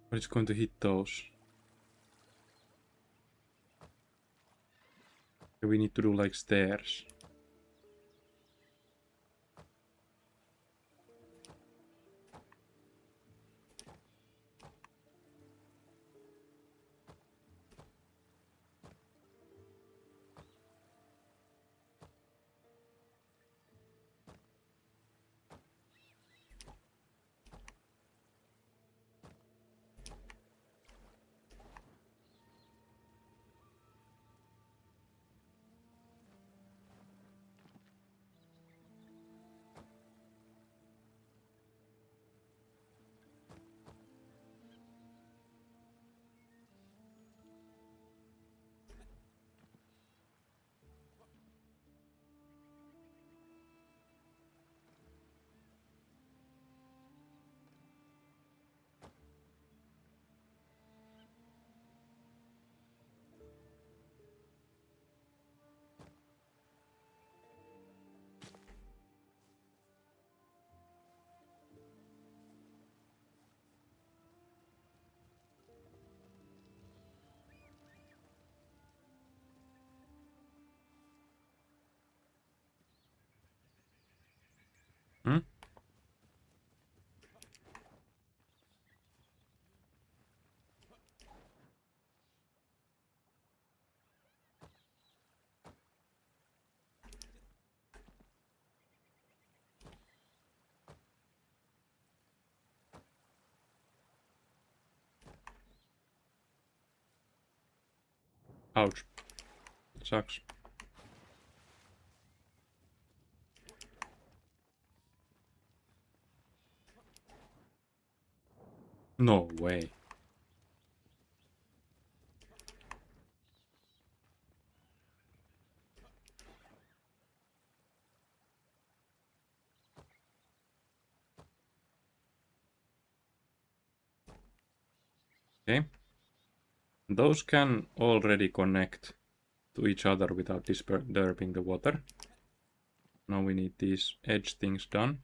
But it's going to hit those. We need to do like stairs. Hmm? Ouch. Sucks. No way. Okay. Those can already connect to each other without disturbing the water. Now we need these edge things done.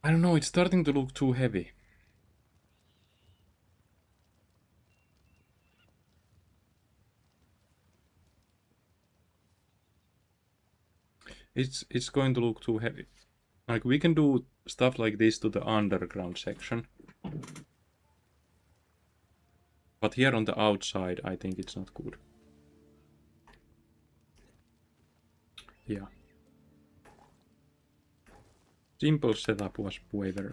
I don't know, it's starting to look too heavy. It's going to look too heavy. Like, we can do stuff like this to the underground section. But here on the outside, I think it's not good. Yeah. Simple setup was way better.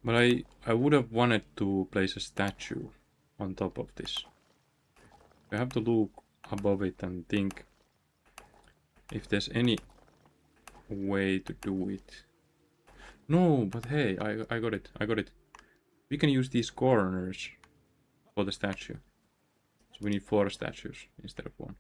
But I would have wanted to place a statue on top of this. I have to look above it and think if there's any way to do it. No, but hey, I got it. I got it. We can use these corners for the statue. So we need 4 statues instead of 1.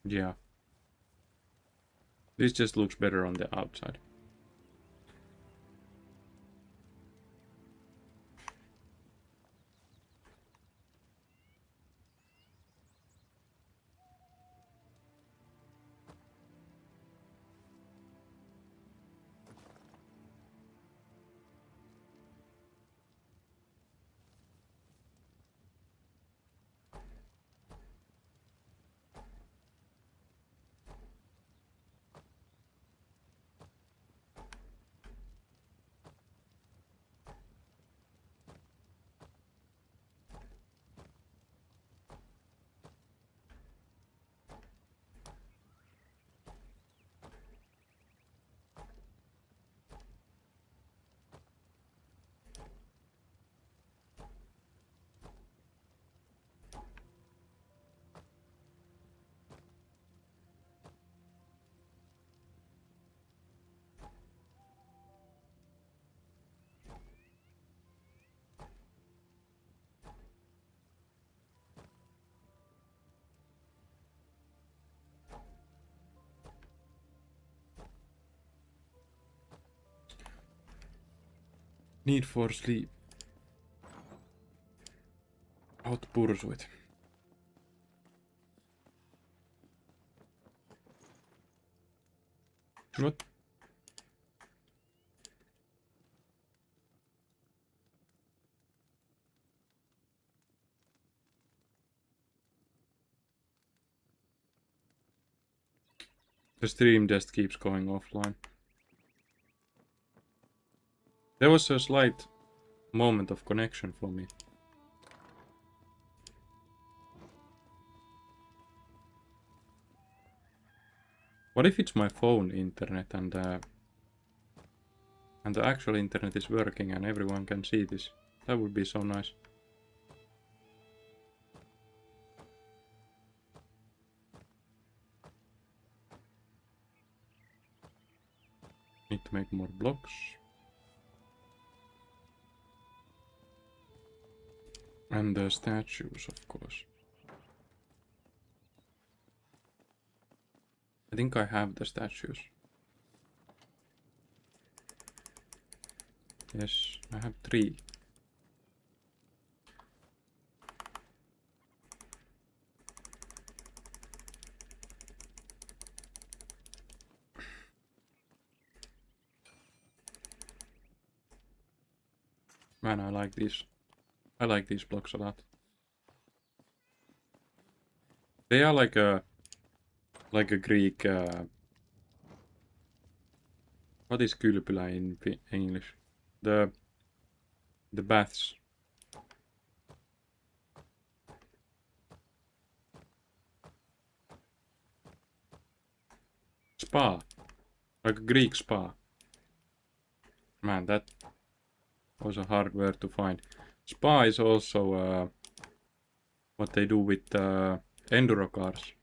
Yeah. This just looks better on the outside. Need for sleep. Outpursuit. What? The stream just keeps going offline. There was a slight moment of connection for me. What if it's my phone internet and the actual internet is working and everyone can see this? That would be so nice. Need to make more blocks. And the statues, of course. I think I have the statues. Yes, I have 3. Man, I like these. I like these blocks a lot. They are like a Greek. What is kylpylä in English? The baths. Spa. Like a Greek spa. Man, that was a hard word to find. Spa is also what they do with enduro cars.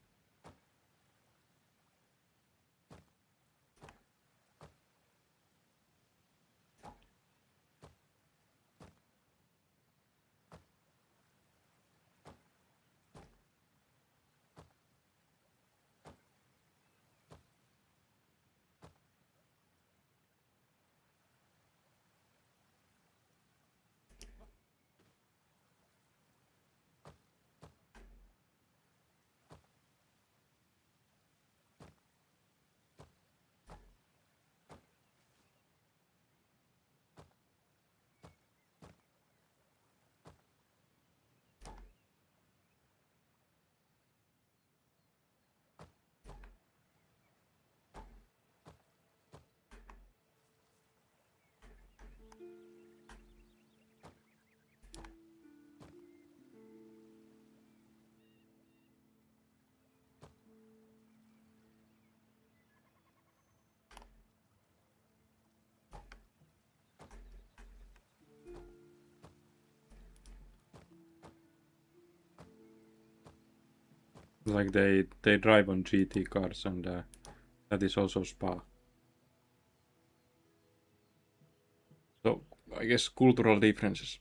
Like they drive on GT cars, and that is also Spa. So I guess cultural differences.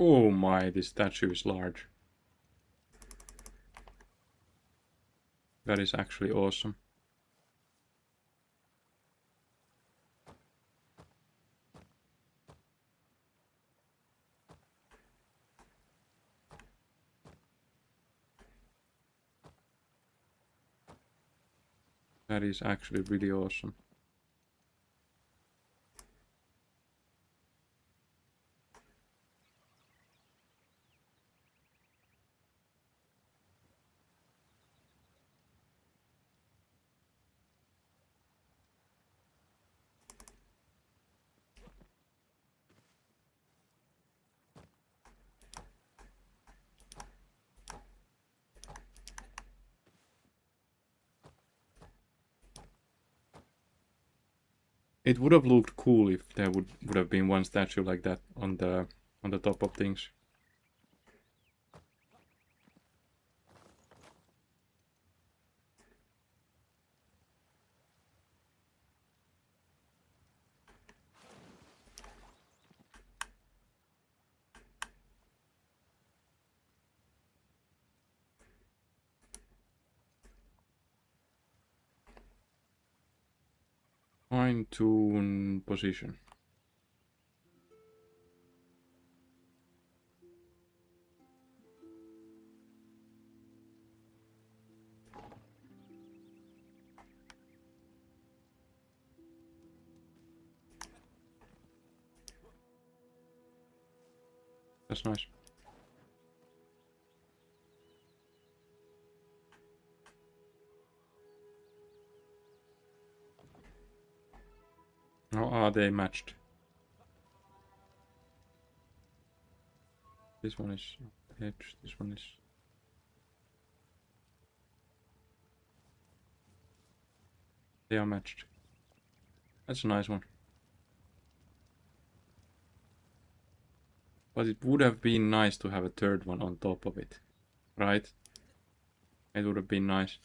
Oh my, this statue is large. That is actually awesome. That is actually really awesome. It would have looked cool if there would have been one statue like that on the top of things. Fine tune position. That's nice. How are they matched? This one is edge, this one is... They are matched. That's a nice one. But it would have been nice to have a third one on top of it, right? It would have been nice.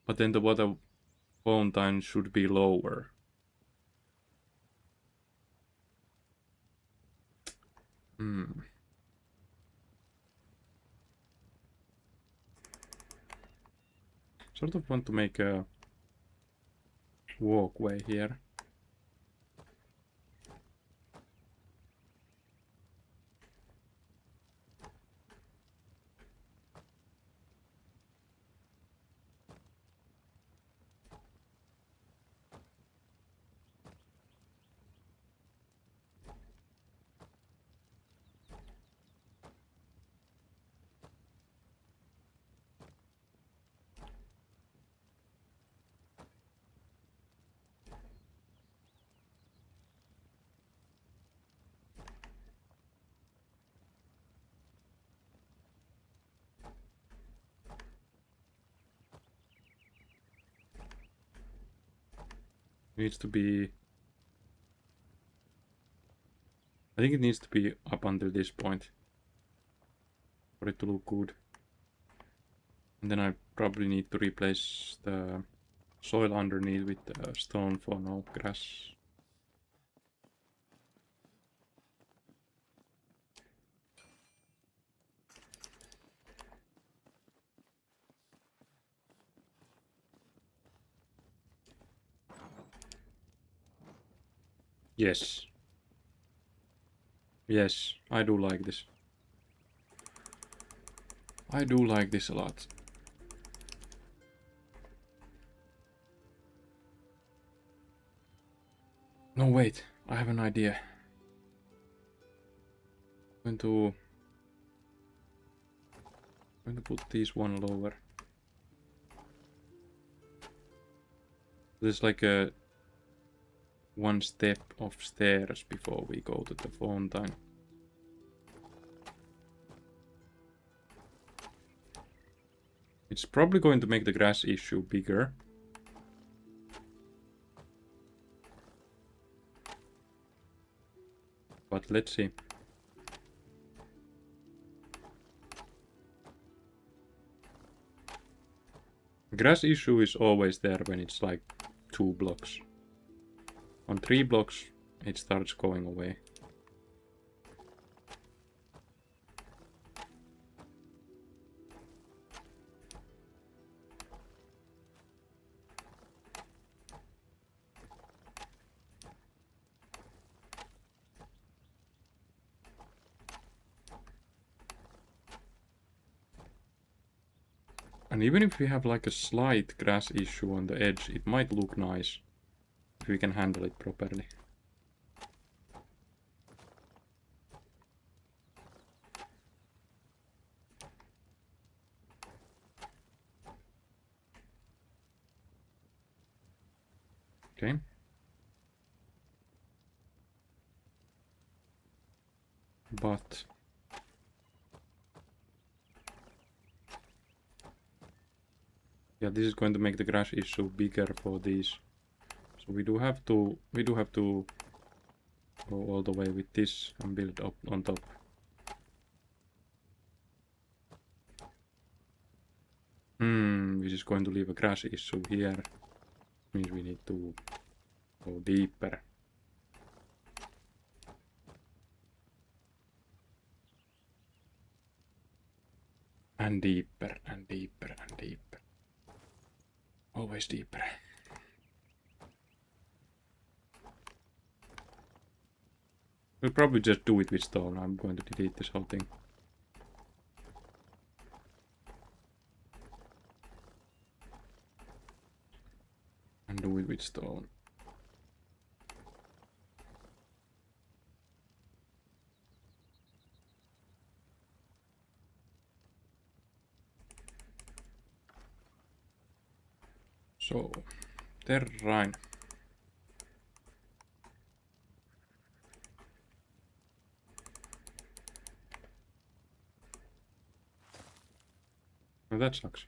But then the water fountain should be lower. Sort of want to make a walkway here. Needs to be... I think it needs to be up until this point for it to look good. And then I probably need to replace the soil underneath with the stone for no grass. Yes. Yes, I do like this. I do like this a lot. No, wait. I have an idea. I'm going to put this one lower. There's like a one step of stairs before we go to the fountain. It's probably going to make the grass issue bigger. But let's see. Grass issue is always there when it's like 2 blocks. On 3 blocks, it starts going away. And even if we have like a slight grass issue on the edge, it might look nice if we can handle it properly. Okay. But yeah, this is going to make the grass issue bigger for these. So we do have to go all the way with this and build up on top. This is going to leave a grass issue here. Means we need to go deeper. And deeper and deeper and deeper. Always deeper. We'll probably just do it with stone. I'm going to delete this whole thing. And do it with stone. So, terrain. Oh, that sucks.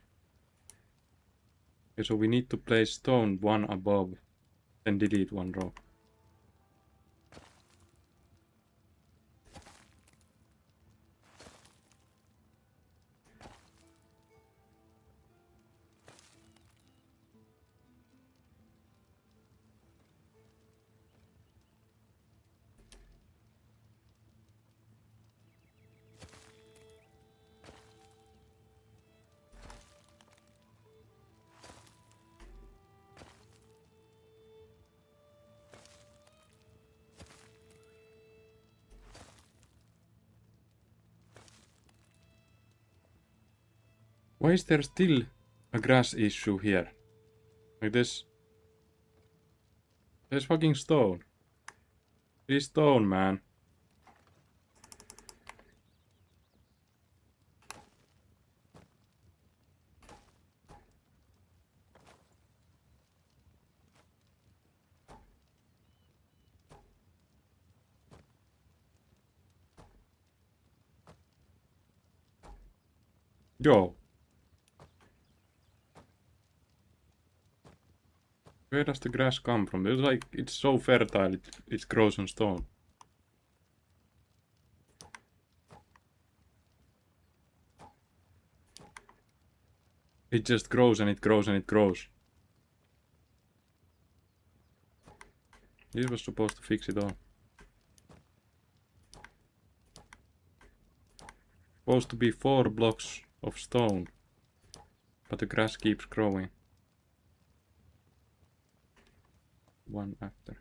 Okay, so we need to place stone one above, then delete one row. Why is there still a grass issue here? Like this. There's fucking stone. This stone, man. Yo. Where does the grass come from? It's like, it's so fertile, it grows on stone. It just grows and it grows and it grows. This was supposed to fix it all. Supposed to be 4 blocks of stone. But the grass keeps growing. One after.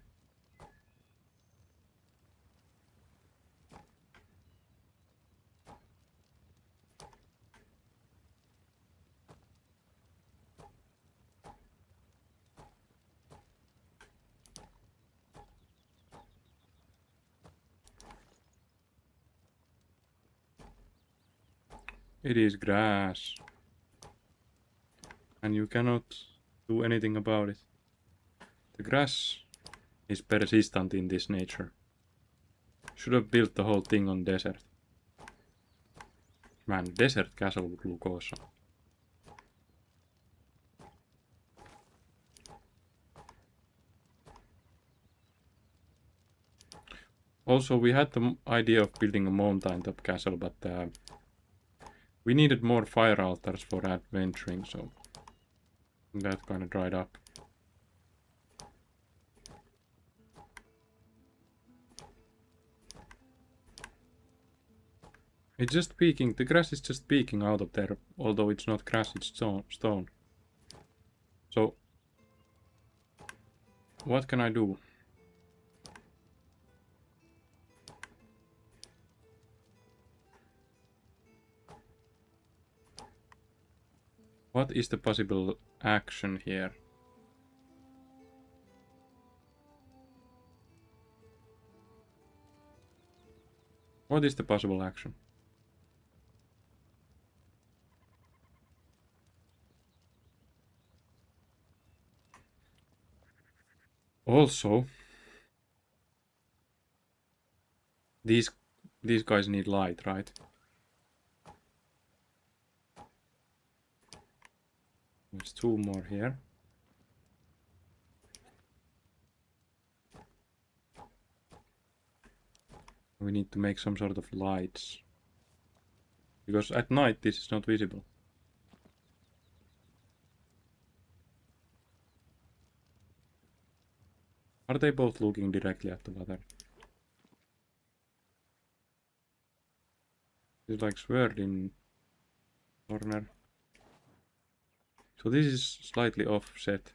It is grass. And you cannot do anything about it. The grass is persistent in this nature. Should have built the whole thing on desert. Man, desert castle would look awesome. Also, we had the idea of building a mountaintop castle, but we needed more fire altars for adventuring, so that kind of dried up. It's just peeking, the grass is just peeking out of there, although it's not grass, it's stone. So, what can I do? What is the possible action here? What is the possible action? Also, these guys need light, right? There's two more here. We need to make some sort of lights. Because at night this is not visible. Are they both looking directly at the water? It's like sword in corner. So this is slightly offset.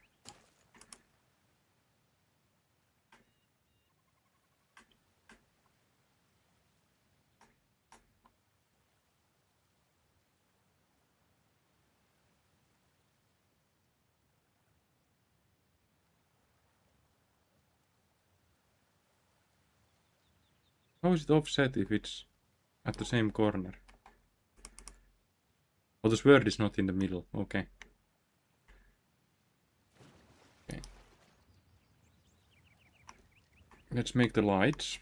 How is it offset if it's at the same corner? Oh, the sword is not in the middle. Okay. Okay. Let's make the lights.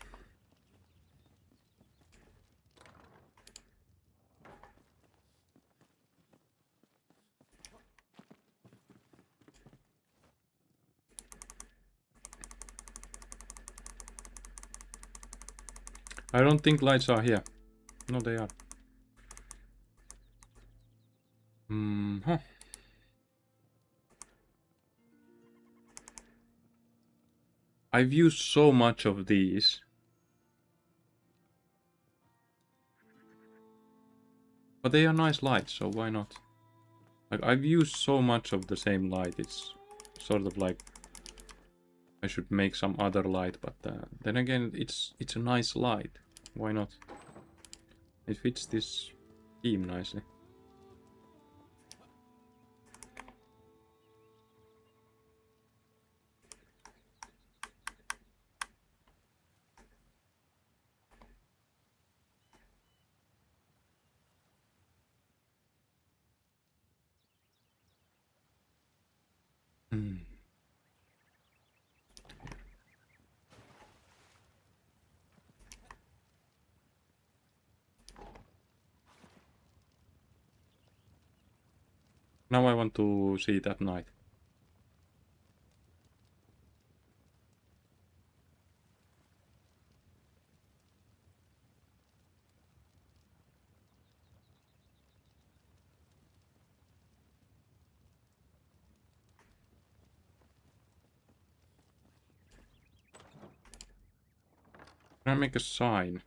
I don't think lights are here. No, they are. Huh. I've used so much of these. But they are nice lights, so why not? Like, I've used so much of the same light, it's sort of like I should make some other light, but then again, it's a nice light. Why not? It fits this theme nicely. Hmm. Now I want to see it at night. Can I make a sign?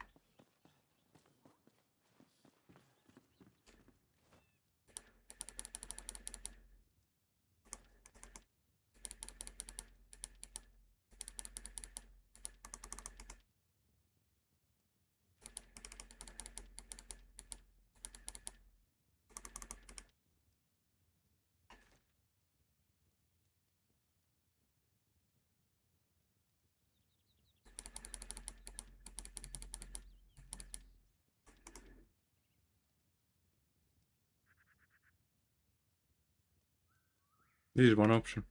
This is one option.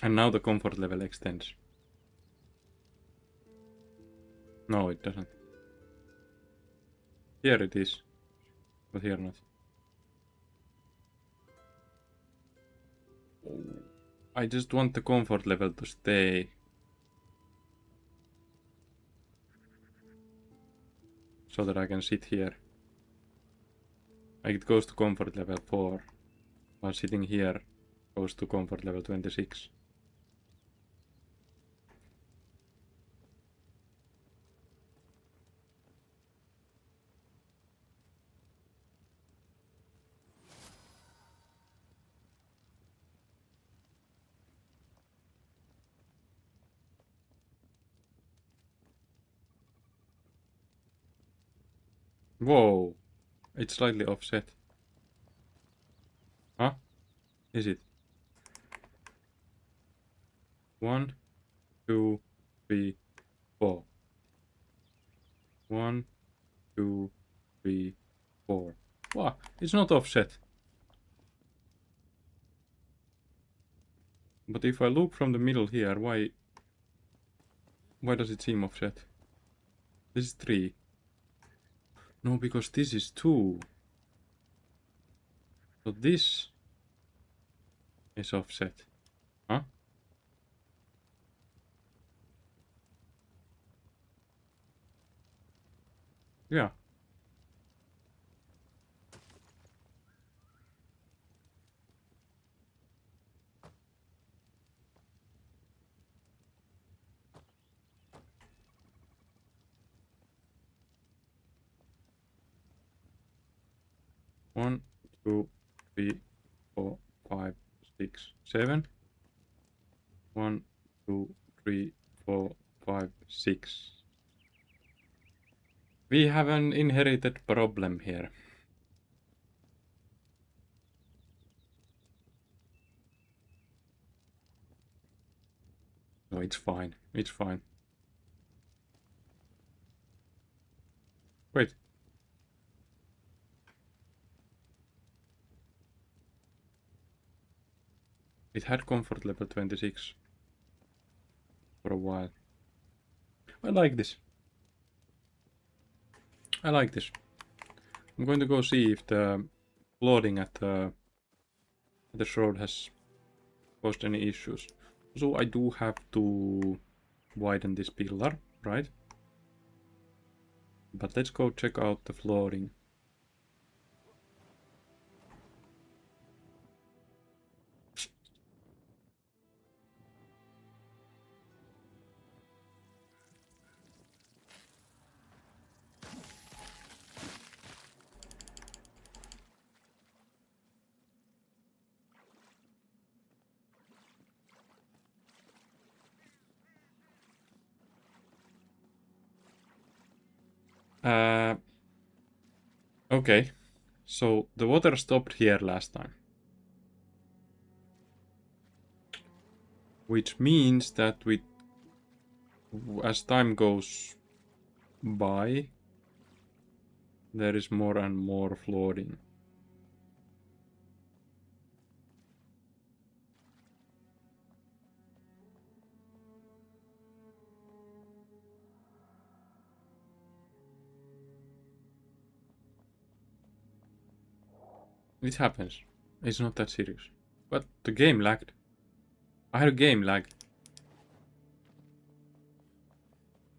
And now the comfort level extends. No, it doesn't. Here it is, but here not. Oh, I just want the comfort level to stay. So that I can sit here. Like it goes to comfort level 4. While sitting here goes to comfort level 26. Whoa! It's slightly offset. Huh? Is it? 1, 2, 3, 4. 1, 2, 3, 4. Wow, it's not offset. But if I look from the middle here, why does it seem offset? This is 3. No, because this is 2. So this is offset. Huh? Yeah. One, 2, 3, 4, 5, 6, 7. 1, 2, 3, 4, 5, 6. We have an inherited problem here. No, it's fine. It's fine. Wait. It had comfort level 26 for a while. I like this. I like this. I'm going to go see if the loading at the shroud has caused any issues. So I do have to widen this pillar, right? But let's go check out the flooring. Okay, so the water stopped here last time. Which means that as time goes by, there is more and more flooding. It happens. It's not that serious. But the game lagged. I had a game lag.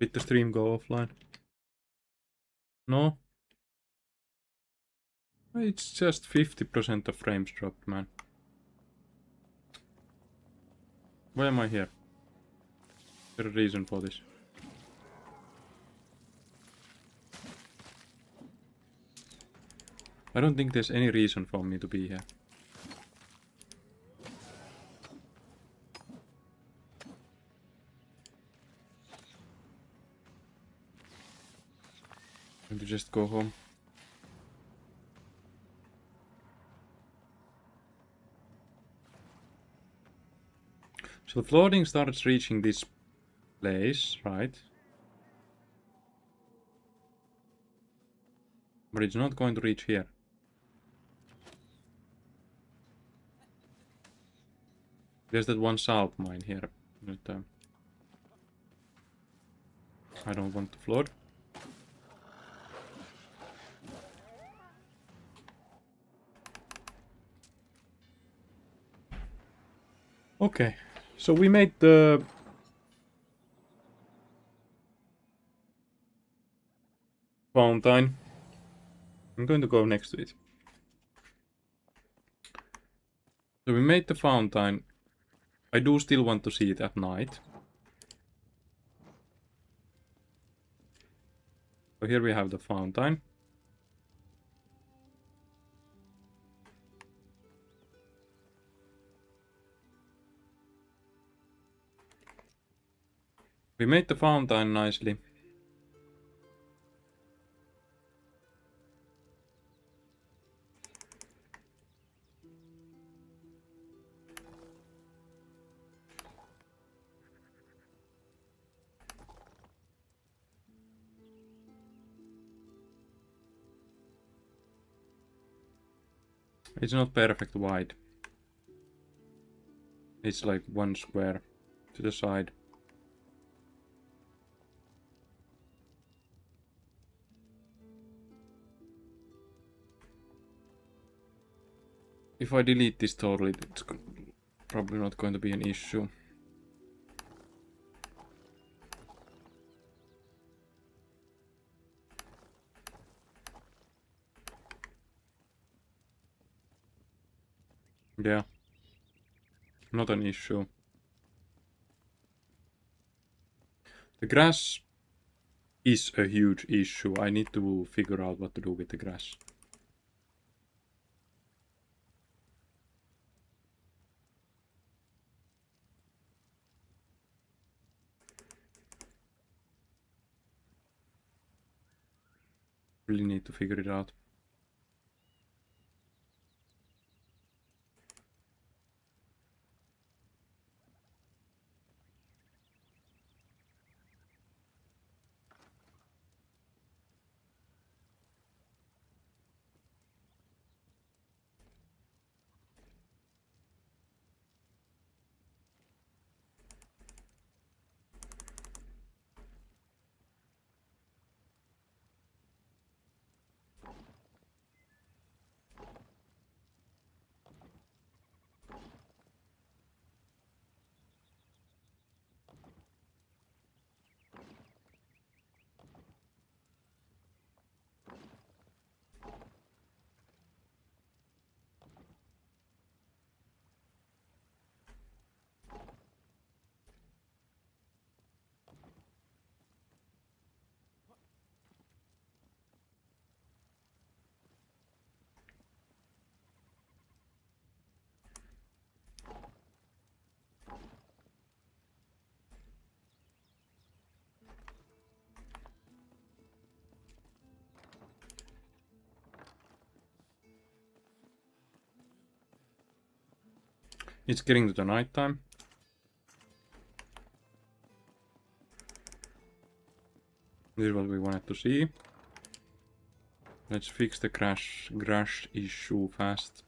Did the stream go offline? No? It's just 50% of frames dropped, man. Why am I here? Is there a reason for this? I don't think there's any reason for me to be here. I'm going to just go home. So the floating starts reaching this place, right? But it's not going to reach here. There's that one salt mine here. But, I don't want to float. Okay, so we made the fountain. I'm going to go next to it. So we made the fountain. I do still want to see it at night. So here we have the fountain. We made the fountain nicely. It's not perfect wide. It's like one square to the side. If I delete this totally, it's probably not going to be an issue. Yeah, not an issue. The grass is a huge issue. I need to figure out what to do with the grass. Really need to figure it out. It's getting to the night time. This is what we wanted to see. Let's fix the grass issue fast.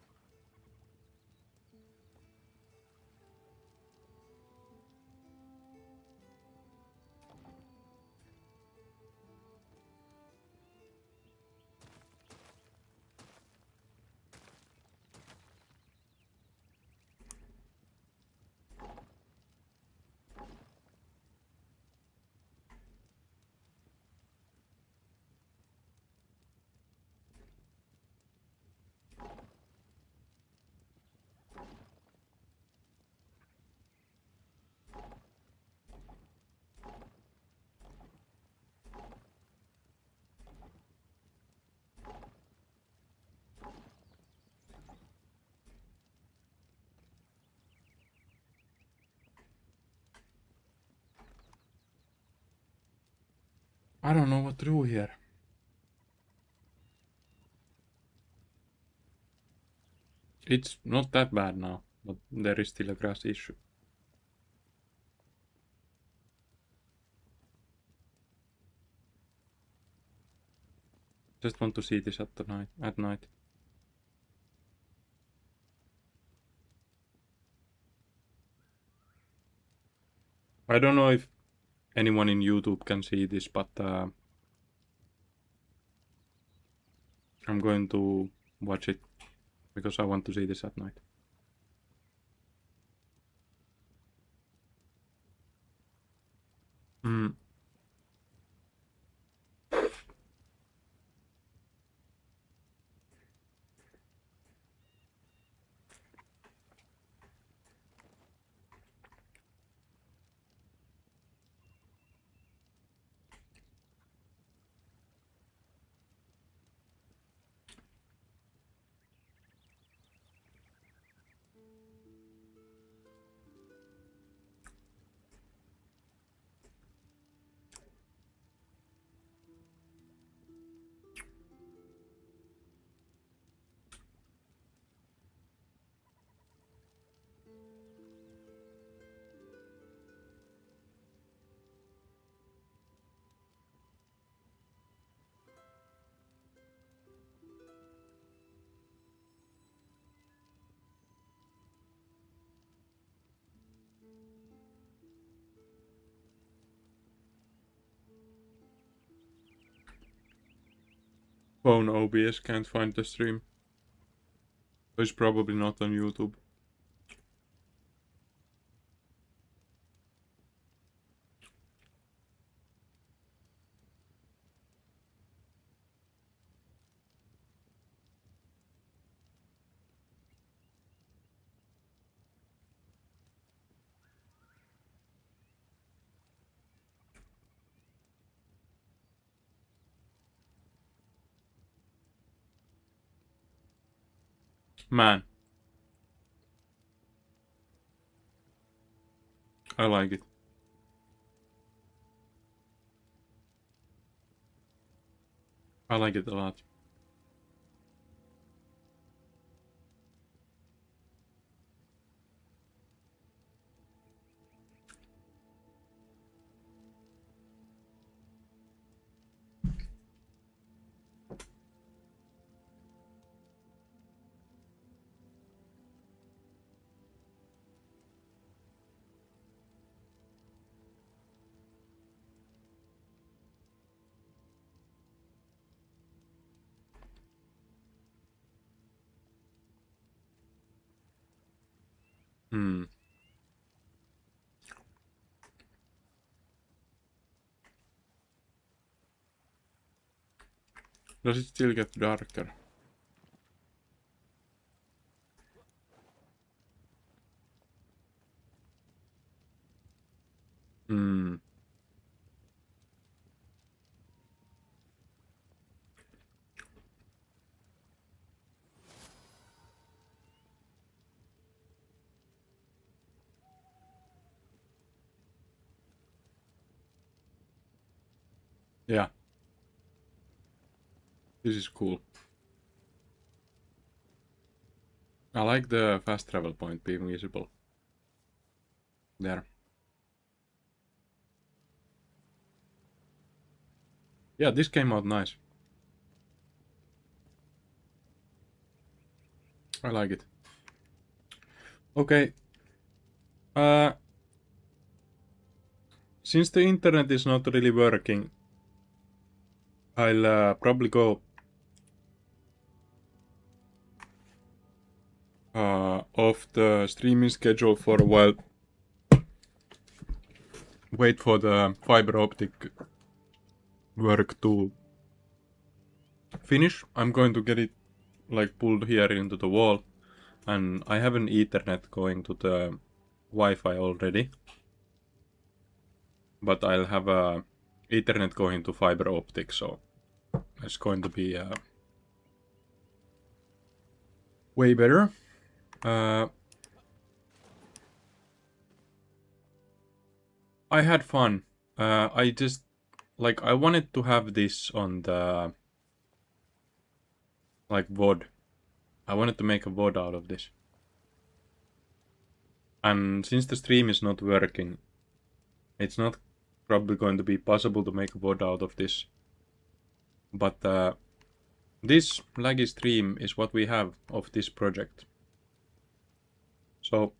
I don't know what to do here. It's not that bad now, but there is still a grass issue. Just want to see this at night. I don't know if anyone in YouTube can see this, but I'm going to watch it because I want to see this at night. Phone OBS can't find the stream. So it's probably not on YouTube. Man. I like it. I like it a lot. Does it still get darker? Yeah. This is cool. I like the fast travel point being visible. There. Yeah, this came out nice. I like it. Okay. Since the internet is not really working, I'll probably go off the streaming schedule for a while. Wait for the fiber optic work to finish. I'm going to get it like pulled here into the wall, and I have an Ethernet going to the Wi-Fi already, but I'll have a Ethernet going to fiber optic, so it's going to be way better. I had fun. I just like I wanted to have this on the like VOD. I wanted to make a VOD out of this. And since the stream is not working, it's not probably going to be possible to make a VOD out of this. But this laggy stream is what we have of this project. So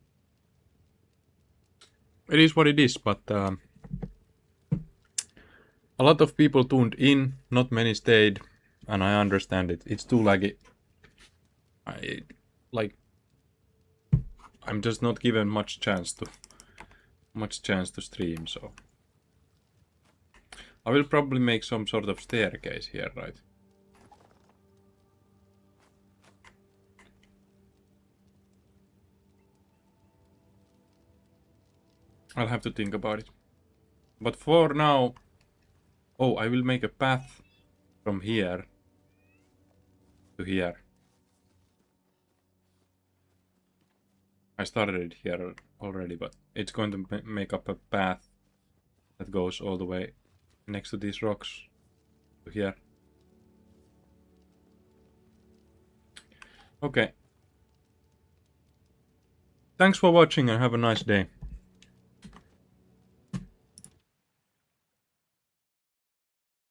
it is what it is, but a lot of people tuned in, not many stayed, and I understand it. It's too laggy. I'm just not given much chance to stream, so I will probably make some sort of staircase here, right? I'll have to think about it. But for now, oh, I will make a path from here to here. I started it here already, but it's going to make up a path that goes all the way next to these rocks to here. Okay. Thanks for watching and have a nice day.